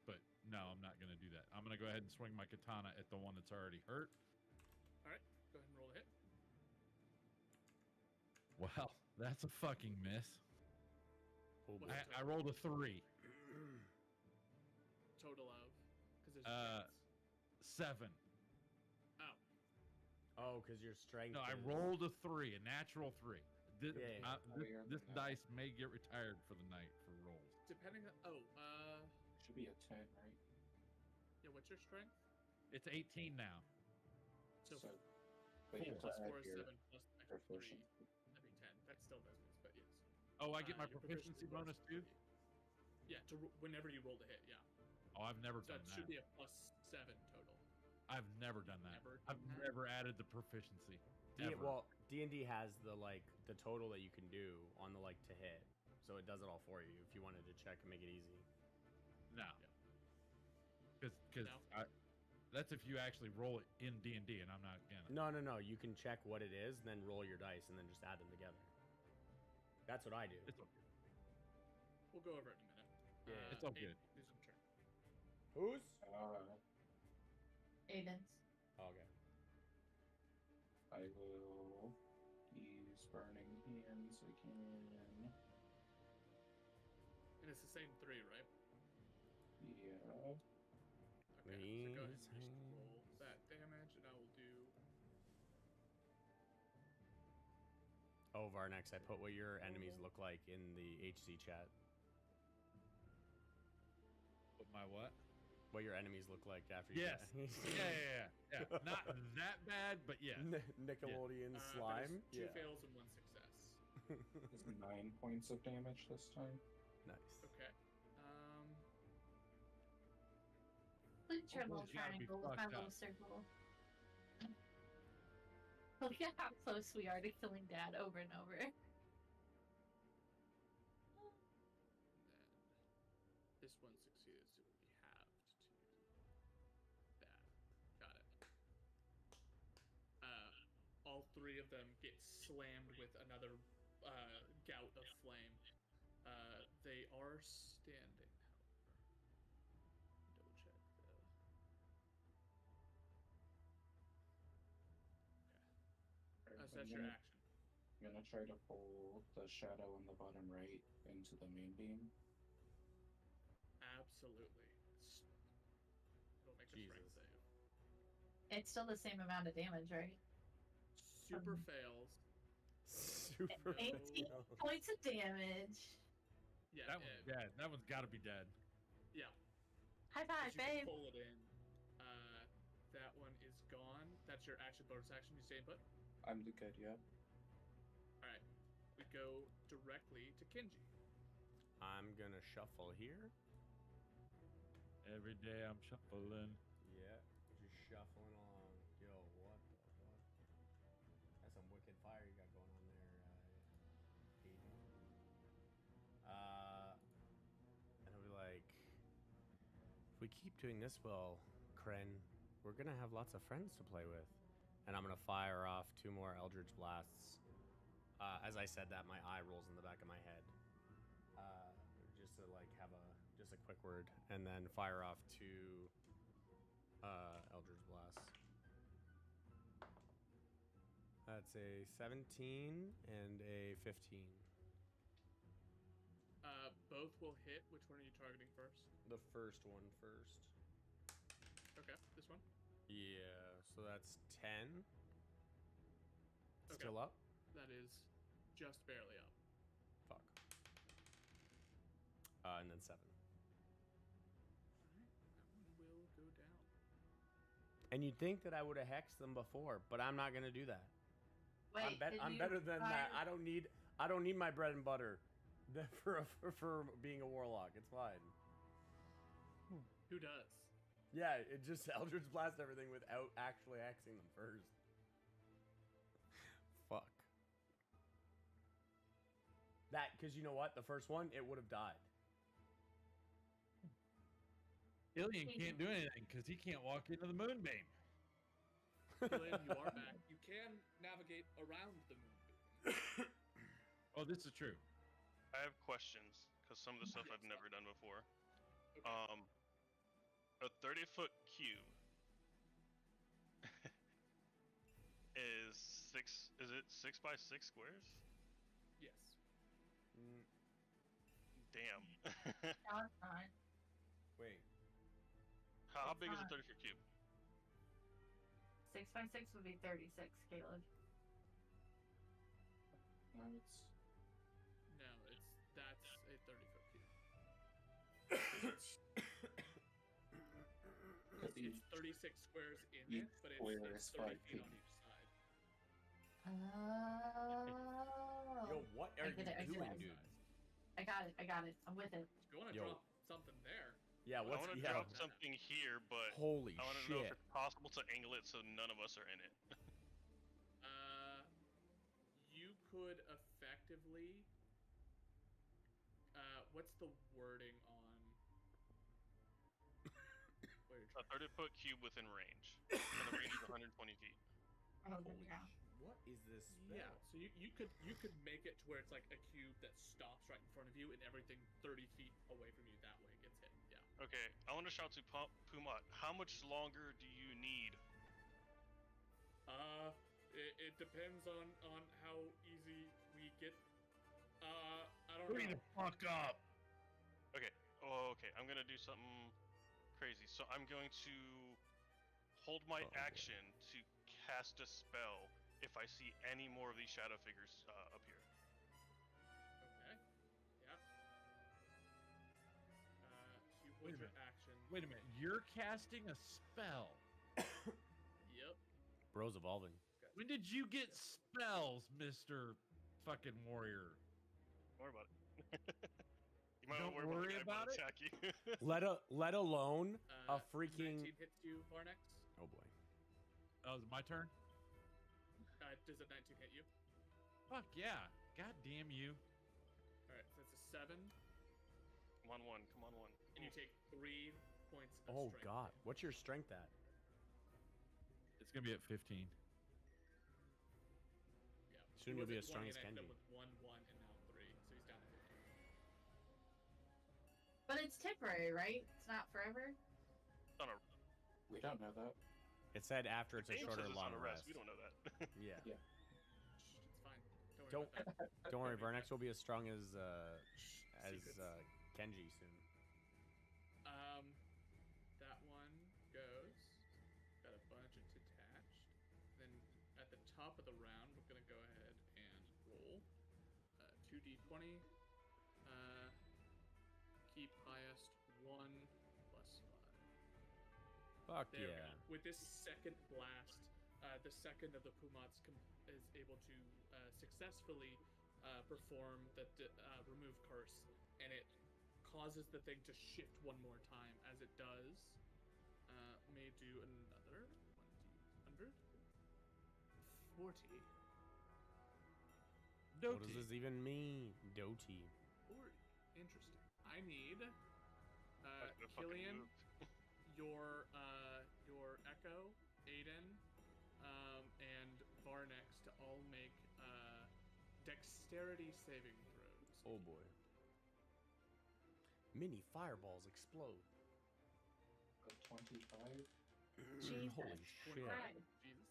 But no, I'm not gonna do that. I'm gonna go ahead and swing my katana at the one that's already hurt. All right, go ahead and roll a hit. Well, that's a fucking miss. Oh, boy. What's I rolled a 3. Total of, because there's Uh, a chance. 7. Oh, Oh, because your strength. No, I is- rolled a 3, a natural 3. This, Yeah, yeah. this dice may get retired for the night for rolls. depending on. Should be a 10, right? Yeah. What's your strength? It's 18 now. So but you have to plus add 4 is your 7 plus extra 3. proficiency. That'd be 10. That still does miss, but yes. Oh, I get my Your proficiency bonus too? 3. Yeah, whenever you roll to hit, yeah. Oh, I've never So done it should that. be a plus 7 total. I've never done that. Never I've done that? never added the proficiency. D- ever. well, D&D has the the total that you can do on the to hit, so it does it all for you if you wanted to check and make it easy. No. Yeah. Because No? that's if you actually roll it in D&D, and I'm not gonna. No. You can check what it is, then roll your dice, and then just add them together. That's what I do. It's okay. We'll go over it in a minute. Yeah, it's all Aiden, good. lose your turn. Who's? Aiden's. Oh, okay. I will use Burning Hands again. And it's the same 3, right? Yeah. Okay, so go ahead and These just roll hands. that damage, and I will do. Oh, Varnex, I put what your enemies look like in the HC chat. But my what? What your enemies look like after you. Yes. Yeah. Not that bad, but yeah. Nickelodeon That slime. is 2 Yeah. fails and 1 success. It's 9 points of damage this time. Nice. Okay. Look at your Oh, little you gotta be triangle with my fucked little up. circle. Look at how close we are to killing Dad over and over. Then this one succeeded, so it would be halved to that. Got it. All 3 of them get slammed with another gout of flame. They are standing, however. Double check though. Okay. So that's your action. I'm gonna try to pull the shadow on the bottom right into the moonbeam. Absolutely. It'll make a strength Jesus. save. It's still the same amount of damage, right? Super fails. Super. 18 fail. points of damage. Yeah. That one's dead. That one's got to be dead. Yeah. High But five, you can babe. pull it in. That one is gone. That's your action bonus action. You stay put. I'm the good, yeah. All right. We go directly to Kenji. I'm gonna shuffle here. Every day I'm shuffling. Yeah, just shuffling along. Yo, what the fuck? That's some wicked fire you got going on there, Aiden. And I'll be like, if we keep doing this well, Kren, we're gonna have lots of friends to play with. And I'm gonna fire off 2 more Eldritch Blasts. As I said that, my eye rolls in the back of my head. Just to have just a quick word, and then fire off 2 Eldritch Blasts. That's a 17 and a 15. Both will hit. Which one are you targeting first? The first one first. Okay, this one. Yeah, so that's 10. Okay. Still up? That is just barely up. Fuck. And then 7. Alright, that one will go down. And you'd think that I would have hexed them before, but I'm not gonna do that. Wait, I'm better than that. I don't need my bread and butter for being a warlock. It's fine. Who does? Yeah, it just Eldritch Blast everything without actually hexing them first. Fuck. That, because you know what? The first one, it would have died. Killian can't do anything because he can't walk into the moonbeam. Killian, you are back. You can navigate around the moonbeam. Oh, this is true. I have questions because some of the stuff I've never done before. Okay. A 30-foot cube is 6. Is it 6 by 6 squares? Yes. Mm, Damn. No, it's not. wait. How It's big is a not. 30-foot cube? 6 by 6 would be 36, Caleb. No, it's No, that's a 30-foot cube. It's 36 squares in Each it, but square it's is 30 5 feet feet. on each side. Oh. Yo, what I are get it, I you get doing, it. dude? I got it. I'm with it. If you want to Yo. drop something there, Yeah, I what's want to yeah, drop something here, but holy I want to know if shit. it's possible to angle it so none of us are in it. you could effectively. What's the wording on? Where you're A trying- 30-foot cube within range. And the range is 120 feet. Oh, Holy yeah. what is this spell? Yeah, so you could make it to where it's like a cube that stops right in front of you, and everything 30 feet away from you that way gets hit. Yeah. Okay, I want to shout to Pumat. How much longer do you need? It depends on how easy we get. I don't Hurry know. the fuck up. Okay. Oh, okay. I'm gonna do something crazy. So I'm going to hold my Oh, boy. action to cast a spell if I see any more of these shadow figures up here. Okay. Yeah. You Wait hold a your minute. action. Wait a minute. You're casting a spell. Yep. Bro's evolving. When did you get spells, Mr. fucking warrior? Don't worry about it. You might Don't worry worry about the guy about about attack you. Let alone a 19 freaking hits you, Varnex. oh boy. Oh, is it my turn? Does a 19 hit you? Fuck yeah. God damn you. All right, so that's a 7, Come on, one. Come on, one. and you take 3 points of Oh strength. god. What's your strength at? It's gonna be at 15. Yeah. Soon He you'll be was as at strong 20 as and ended Kenji. up with 1, 1, and now 3, so he's down to 15. But it's temporary, right? It's not forever. On a we don't know that. It said after it's a game shorter says it's long on a rest. We don't know that. Yeah. Yeah. Shh, it's fine. Don't worry Don't about that. don't worry, Vernex will be as strong as Secrets. Kenji soon. That one goes. Got a bunch of detached. Then at the top of the round, we're gonna go ahead and roll 2d20. Keep highest 1 plus 5. Fuck There we yeah. go. With this second blast, the second of the Pumats is able to successfully perform the remove curse, and it causes the thing to shift one more time. As it does, may do another 100, 40, What does this even mean? Doty. 40. Interesting. I need That's the fucking Killian. move. your Echo, Aiden, and Varnex to all make dexterity saving throws. Oh boy. Mini fireballs explode. A 25. Jesus Holy shit. Christ. Jesus.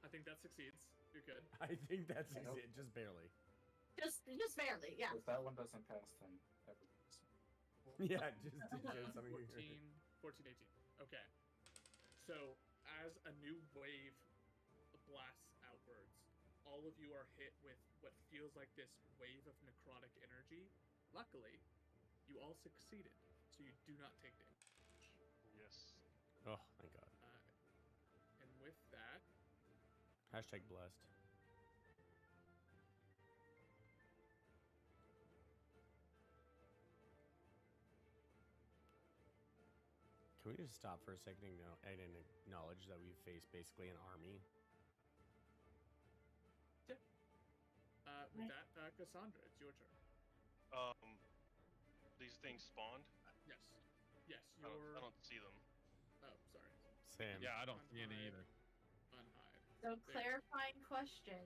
A I think that succeeds. You're good. I think that's I hope- it, just barely. Just barely, yeah. If that one doesn't pass, then everybody's. Yeah, just did Uh, something. 14, 18. Okay. So, as a new wave blasts outwards, all of you are hit with what feels like this wave of necrotic energy. Luckily, you all succeeded, so you do not take damage. Yes. Oh, thank God. And with that, Hashtag blessed. Can we just stop for a second and acknowledge that we face basically an army? with that, Cassandra, it's your turn. These things spawned. Yes. Yes, I you're. don't see them. Oh, sorry. Sam. Yeah, I don't see any either. Unhide. So clarifying question.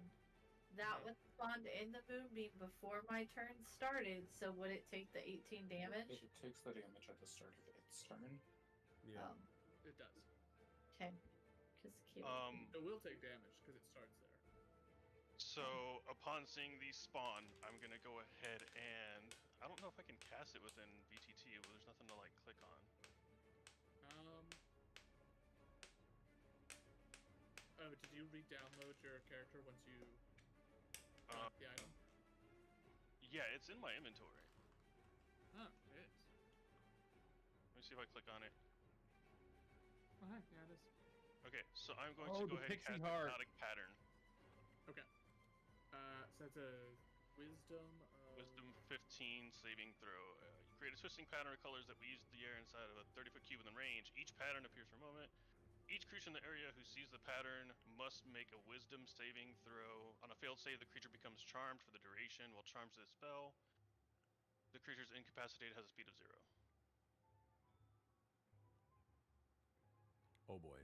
That was spawned in the moonbeam before my turn started, so would it take the 18 damage? It takes the damage at the start of its turn. Yeah. It does. Okay. Because It will take damage because it starts there. So upon seeing these spawn, I'm gonna go ahead and I don't know if I can cast it within VTT, but there's nothing to like click on. Oh, did you re-download your character once you Uh, got the item? Yeah, it's in my inventory. Oh, it is. Let me see if I click on it. Oh, hi. Yeah, it is. Okay, so I'm going Oh, to the go ahead and pixie cast heart. Hypnotic Pattern. Okay. So that's a wisdom. Wisdom 15 saving throw. You create a twisting pattern of colors that weaves the air inside of a 30-foot cube within range. Each pattern appears for a moment. Each creature in the area who sees the pattern must make a wisdom saving throw. On a failed save, the creature becomes charmed for the duration. While charmed to the spell, the creature's incapacitated has a speed of 0. Oh boy.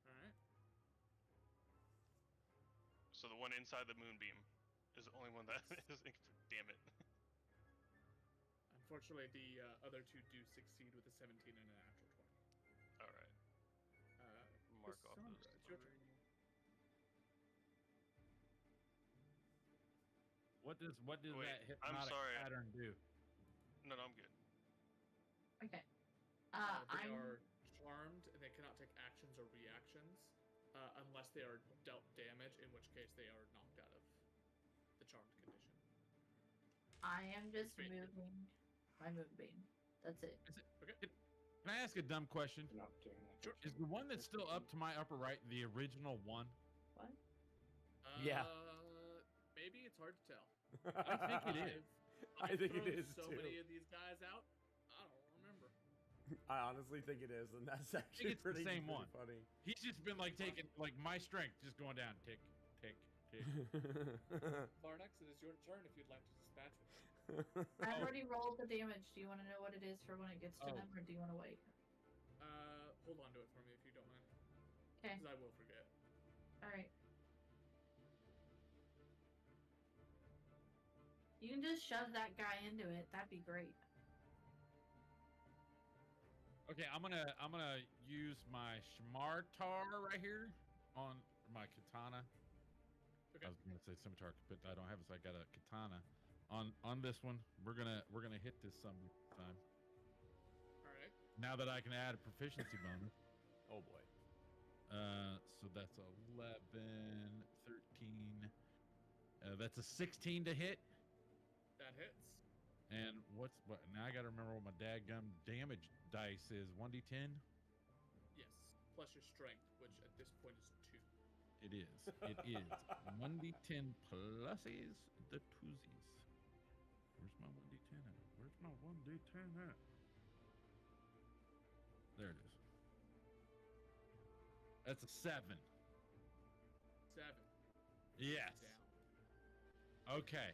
All right. So the one inside the moonbeam is the only one that is. Damn it. Unfortunately, the other two do succeed with a 17 and a natural 20. All right. Mark off Cassandra, those. it's your turn. What does Wait, that I'm hypnotic sorry. pattern do? No, I'm good. Okay. They I'm are charmed and they cannot take actions or reactions unless they are dealt damage, in which case they are knocked out of the charmed condition. I am just Wait. moving my moonbeam. That's it. Is it? Okay. Can I ask a dumb question? You're not doing that. Sure. Is the one that's still up to my upper right the original one? What? Yeah. Maybe it's hard to tell. I think it is. I think it thrown is so too. many of these guys out. I don't remember. I honestly think it is, and that's actually it's the pretty, same pretty one. funny. He's just been like taking like my strength, just going down, tick, tick, tick. Varnex, it is your turn if you'd like to dispatch with I've Oh. already rolled the damage. Do you want to know what it is for when it gets to Oh. them, or do you want to wait? Hold on to it for me if you don't mind. Okay. Because I will forget. All right. You can just shove that guy into it. That'd be great. Okay, I'm gonna use my Shmartar right here on my katana. Okay. I was gonna say scimitar, but I don't have it, so I got a katana. On this one, we're gonna hit this some time. All right. Now that I can add a proficiency bonus. Oh boy. So that's 11, 13. That's a 16 to hit. That hits. And what? Now I gotta remember what my dadgum damage dice is. 1d10. Yes. Plus your strength, which at this point is 2. It is. It is 1d10 pluses the twosies. Where's my 1d10 at? Where's my 1d10 at? There it is. That's a 7. 7. Yes. Down. Okay.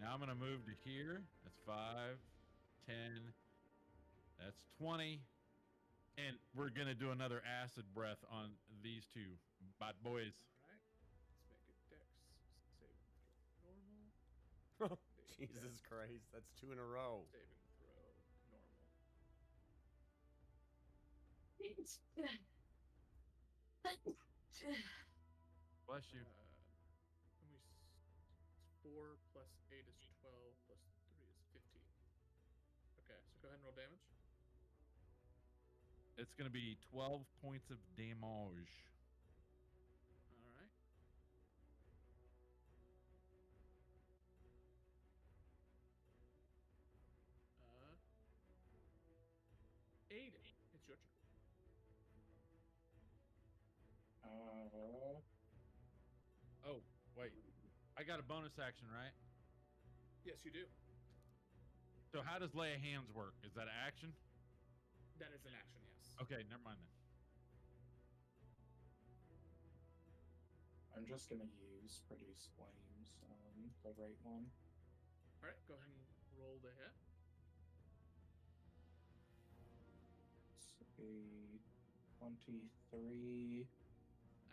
Now I'm gonna move to here. That's 5, 10. That's 20. And we're gonna do another acid breath on these two bad boys. All right. Let's make a dex saving throw. Normal. Jesus Christ, that's 2 in a row. Saving throw. Normal. Bless you. And it's 4 plus 8 is 12 plus 3 is 15. Okay, so go ahead and roll damage. It's gonna be 12 points of damage. All right. Aiden, it's your turn. Oh, wait. I got a bonus action, right? Yes, you do. So how does lay of hands work? Is that action? That is an action, yes. Okay, never mind then. I'm just gonna use produce flames, the right one. All right, go ahead and roll the hit. It's a 23.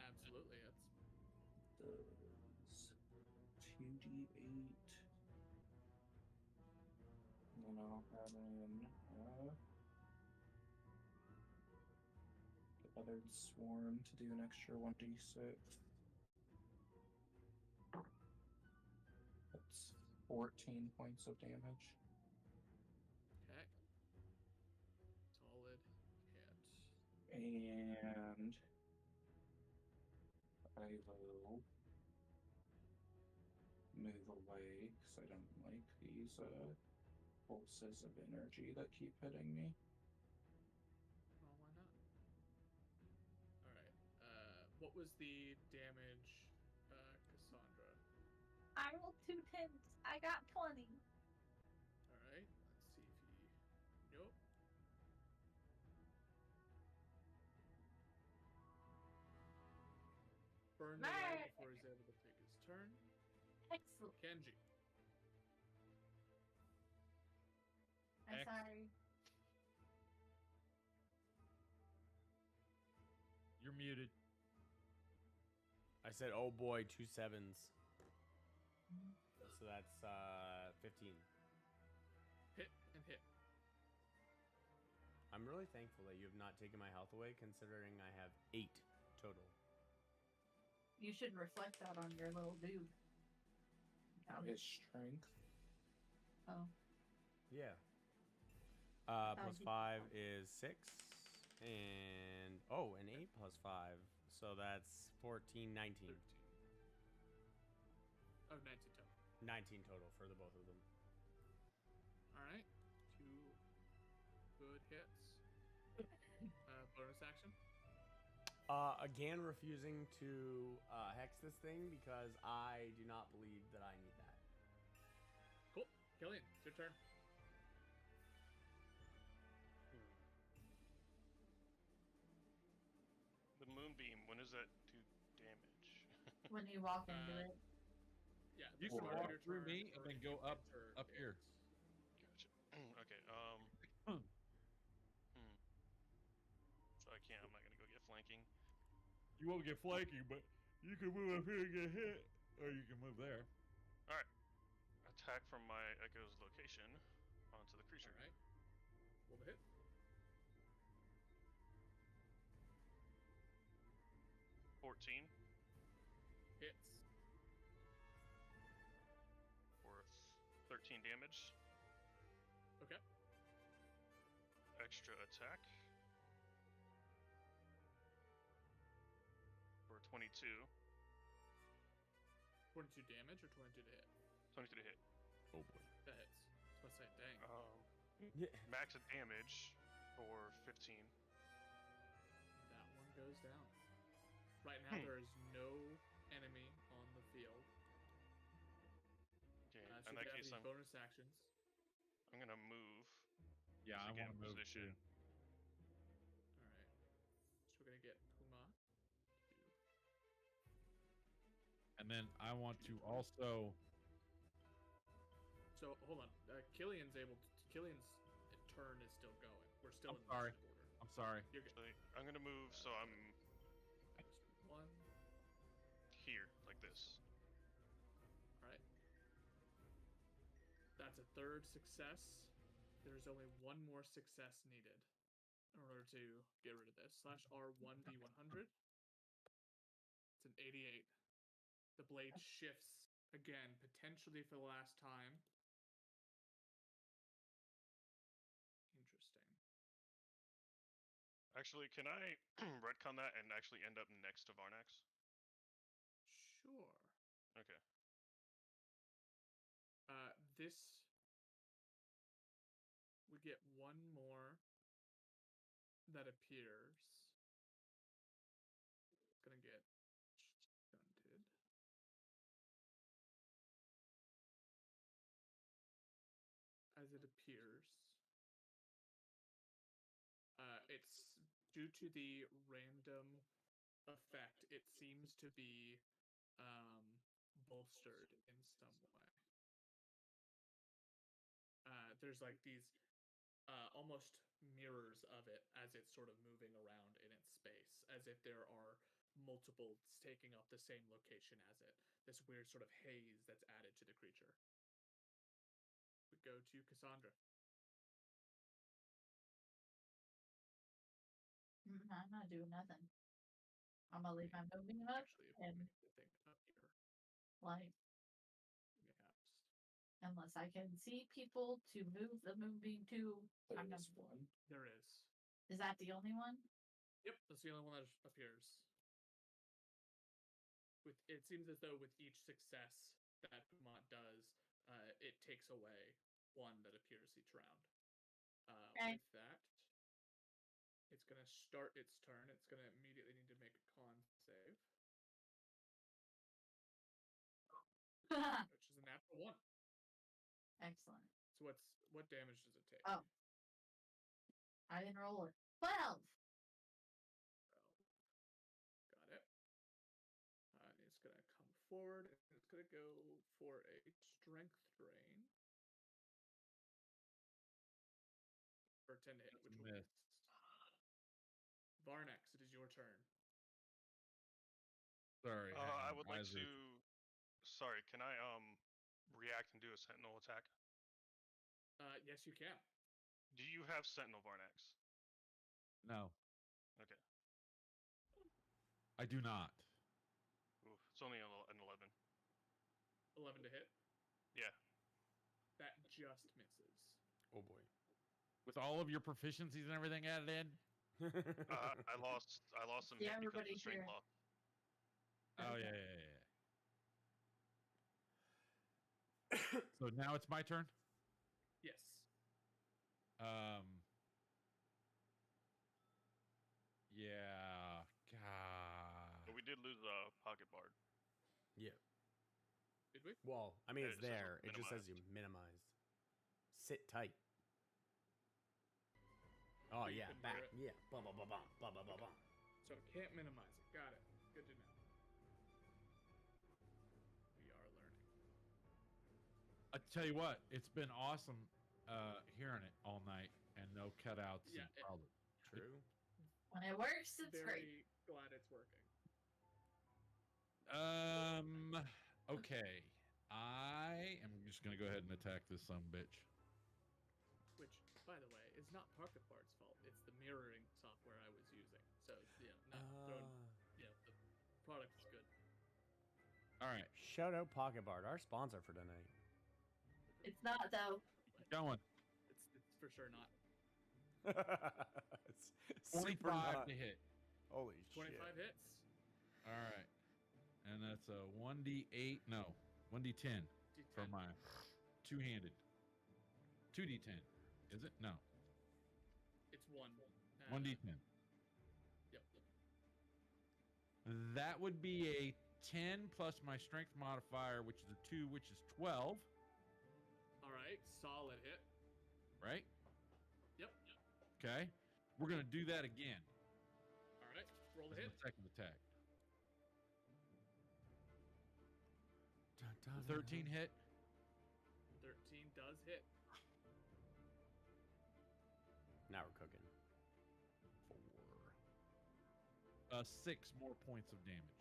Absolutely, it's Does 2d8. And then I'll add in the feathered swarm to do an extra 1d6. That's 14 points of damage. okay. Solid hit. And I will move away because I don't like these pulses of energy that keep hitting me. Well, why not? All right. What was the damage, Cassandra? I rolled 2 10s. I got 20. All right. Let's see if he. Nope. Burned away Nice. before he's able to take his turn. Excellent. Kenji. I'm Ex- sorry. You're muted. I said, oh boy, 2 7s. So that's 15. Hit and hit. I'm really thankful that you have not taken my health away, considering I have 8 total. You should reflect that on your little dude. His strength. Oh. Yeah. That Plus would be 5 is 6. And, oh, an 8 plus 5. So that's 14, 19. 13. Oh, 19 total. 19 total for the both of them. All right. 2 good hits. Bonus action. Again, refusing to hex this thing because I do not believe that I need that. Cool. Killian, it's your turn. The moonbeam, when does that do damage? When you walk into Uh, it. Yeah. You the can start of walk your through turn me and or then if go you up enter, here. Gotcha. Okay. So I'm not gonna go get flanking. You won't get flanking, but you can move up here and get hit, or you can move there. All right. Attack from my echo's location onto the creature. All right. Roll the hit. $14 Hits. for 13 damage. Okay. Extra attack for 22. 22 damage or 22 to hit? 22 to hit. Oh boy. That hits. I was about to say, dang. Yeah. Max of damage for 15. That one goes down. Right now, there is no enemy on the field. Okay. So In if that you have case, any I'm bonus actions. gonna move. Yeah, to I get want to in move position. too. All right. So we're gonna get Puma. And then I want to also. So hold on. Killian's Killian's turn is still going. We're still I'm in sorry. initiative order. I'm sorry. You're good. Actually, I'm gonna move so I'm One. here, like this. All right. That's a third success. There's only one more success needed in order to get rid of this. /R1D100. It's an 88. The blade shifts again, potentially for the last time. Interesting. Actually, can I retcon that and actually end up next to Varnax? Sure. Okay. This we get one more that appears. It's gonna get stunted. As it appears. It's due to the random effect, it seems to be bolstered in some way. There's like these almost mirrors of it as it's sort of moving around in its space, as if there are multiples taking up the same location as it. This weird sort of haze that's added to the creature. We go to Cassandra. I'm not doing nothing. I'm gonna leave my moving up Actually, if we and make the thing up here, like yes, unless I can see people to move the moving to. I'm There not. is one. there is. Is that the only one? Yep, that's the only one that appears. With it seems as though with each success that Dumont does, it takes away one that appears each round. Okay. With that, it's gonna start its turn. It's gonna immediately need to make a con save, which is a natural one. Excellent. So what damage does it take? Oh. I didn't roll it. 12. So, got it. It's gonna come forward and it's gonna go for a strength drain. For 10 to hit, That's which a will miss. miss. Varnax, it is your turn. Sorry. I would like eyes are- to. Sorry, can I react and do a sentinel attack? Yes, you can. Do you have sentinel, Varnax? No, Okay. I do not. Ooh, it's only an 11. 11 to hit. Yeah. That just misses. Oh boy. With all of your proficiencies and everything added in. I lost some Yeah, hit because of everybody the strength here. law. Oh Okay. yeah. So now it's my turn. Yes. Yeah. God. But we did lose a pocket bard. Yeah. Did we? Well, I mean, Yeah, it's it says there. It just says you minimized. minimized. Sit tight. Oh You yeah, can back. hear it. Yeah. Bum bum bum bum bum bum bum bum. So can't minimize it. Got it. Good to know. We are learning. I tell you what, it's been awesome hearing it all night and no cutouts Yeah, and it- problems. True. When it works, it's Very great. glad it's working. Okay. I am just gonna go ahead and attack this son of a bitch. Which, by the way, is not Pocket Bard's fault. It's the mirroring software I was using. So, not throwing, the product is good. All right, Shout out Pocket Bard, our sponsor for tonight. It's not though. going. It's for sure not. It's super 25 not. to hit. Holy 25 shit. hits. All right, and that's a 1d8. No, 1d10 for D10. my two-handed. 2d10. Is it? No, It's one. 1d10. Yep. That would be a 10 plus my strength modifier, which is a 2, which is 12, All right. Solid hit. right? Yep. Okay. We're going to do that again. All right. Roll the As my hit. second attack. Dun, dun, The 13 hit. 13 does hit. Now we're cooking. 4. 6 more points of damage.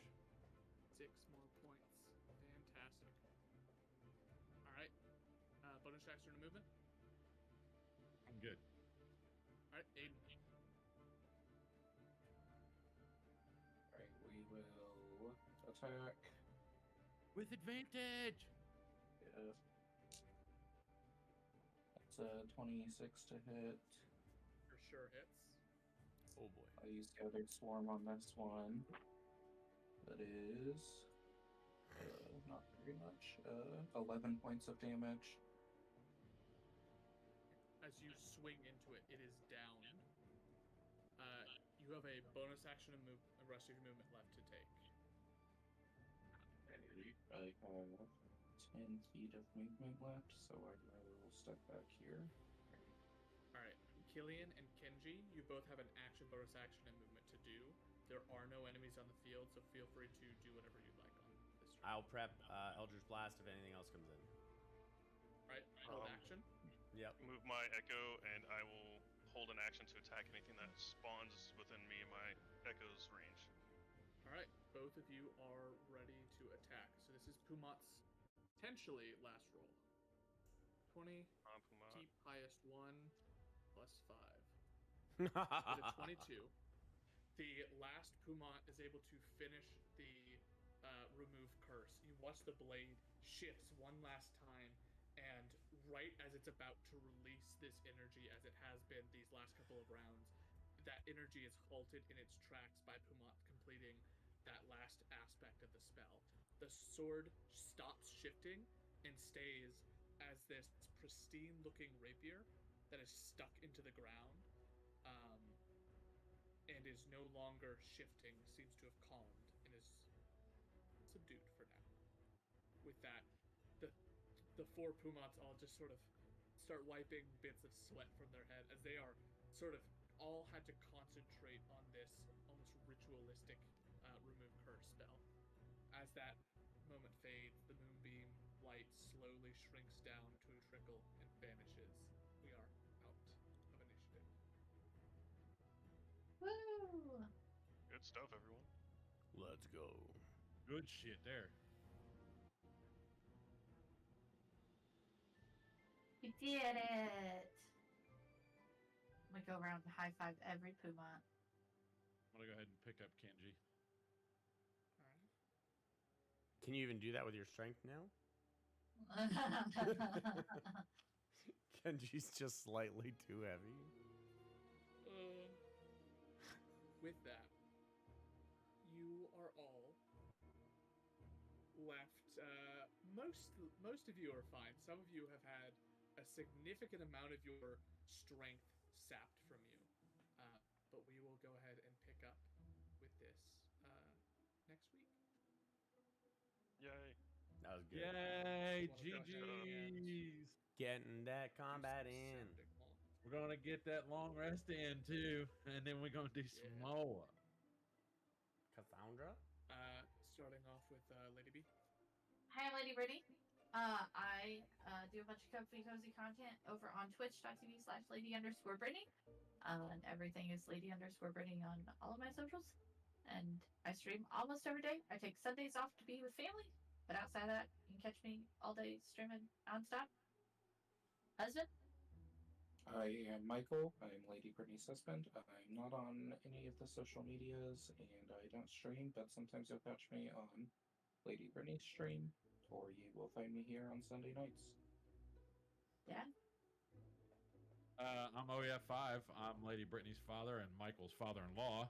6 more points. Fantastic. All right. Bonus action to movement. I'm good. All right. Aiden. Alright, we will attack. With advantage. Yeah. That's a 26 to hit. For sure hits. Oh boy. I use Gathered Swarm on this one. That is not very much. 11 points of damage. As you swing into it, it is down. You have a bonus action and a rest of your movement left to take. I have 10 feet of movement left, so I will step back here. Alright, Killian and Kenji, you both have an action, bonus action, and movement to do. There are no enemies on the field, so feel free to do whatever you'd like on this turn. I'll prep Eldritch Blast if anything else comes in. Alright, hold action. Yep. Move my echo, and I will hold an action to attack anything that spawns within me and my echo's range. Alright, both of you are ready to attack. So this is Pumat's potentially last roll. 20, Pumat. keep highest 1, plus 5. With a 22. The last Pumat is able to finish the remove curse. You watch the blade shifts one last time, and right as it's about to release this energy, as it has been these last couple of rounds, that energy is halted in its tracks by Pumat completing that last aspect of the spell. The sword stops shifting and stays as this pristine looking rapier that is stuck into the ground, and is no longer shifting, seems to have calmed and is subdued for now. With that, the four Pumats all just sort of start wiping bits of sweat from their head as they are sort of all had to concentrate on this almost ritualistic remove curse spell. As that moment fades, the moonbeam light slowly shrinks down to a trickle and vanishes. We are out of initiative. Woo! Good stuff, everyone. Let's go. Good shit there. We did it! I'm gonna go around and high five every Puma. I'm gonna go ahead and pick up Kenji. Alright. Can you even do that with your strength now? Kenji's just slightly too heavy. With that, you are all left. Most of you are fine. Some of you have had a significant amount of your strength sapped from you. But we will go ahead and pick up with this next week. Yay. That was good. Yay, Well, go ahead GG's. Getting that combat in. We're gonna get that long rest in too, and then we're gonna do some Yeah. more. Cassandra? Starting off with Lady B. Hi, I'm Lady Brittany. I do a bunch of cozy content over on twitch.tv/lady_Brittany. And everything is lady_Brittany on all of my socials. And I stream almost every day. I take Sundays off to be with family. But outside of that, you can catch me all day streaming nonstop. Husband? I am Michael. I'm Lady Brittany's husband. I'm not on any of the social medias, and I don't stream, but sometimes you'll catch me on Lady Brittany's stream, or you will find me here on Sunday nights. Yeah. I'm OEF5. I'm Lady Brittany's father and Michael's father-in-law,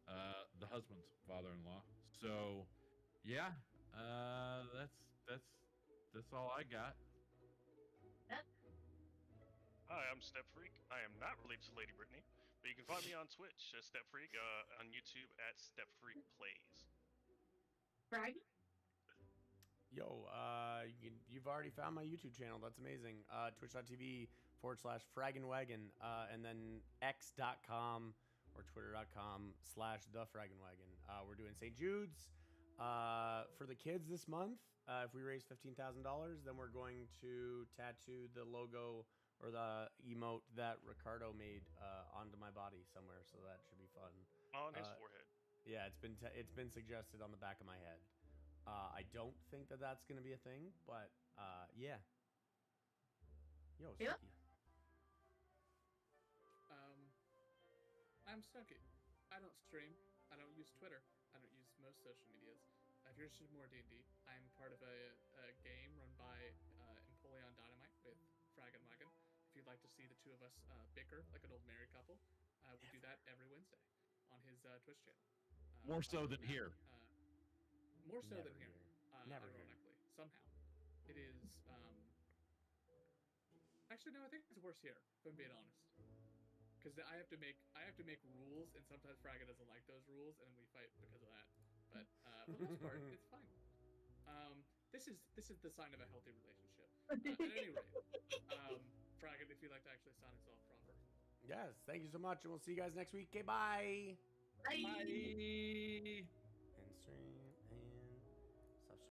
the husband's father-in-law. So, yeah, that's all I got. Hi, I'm Step Freak. I am not related to Lady Brittany, but you can find me on Twitch as Step Freak, on YouTube at Step Freak Plays. Bragg? Yo, you've already found my YouTube channel. That's amazing. Twitch.tv/Fraggenwagon, and then x.com or twitter.com/thefraggenwagon. We're doing St. Jude's for the kids this month. If we raise $15,000, then we're going to tattoo the logo or the emote that Ricardo made onto my body somewhere. So that should be fun. On his forehead. Yeah, it's been suggested on the back of my head. I don't think that that's gonna be a thing, but yeah. Yo, Yeah. Snooki. I'm Snooki. I don't stream. I don't use Twitter. I don't use most social medias. I if you're interested in more D&D, I'm part of a game run by Empoleon Dynamite with Frag and Wagon. If you'd like to see the two of us bicker like an old married couple, we do that every Wednesday on his Twitch channel. More so than Matt, here. More so Never than here. Never here. Ironically, somehow, it is. Actually, no, I think it's worse here. If I'm being honest, because I have to make rules, and sometimes Fraga doesn't like those rules, and then we fight because of that. But for the most part, it's fine. This is the sign of a healthy relationship. At any rate, Fraga, if you'd like to actually sign us off proper. Yes, thank you so much, and we'll see you guys next week. Okay, bye. Bye. Bye. And stream.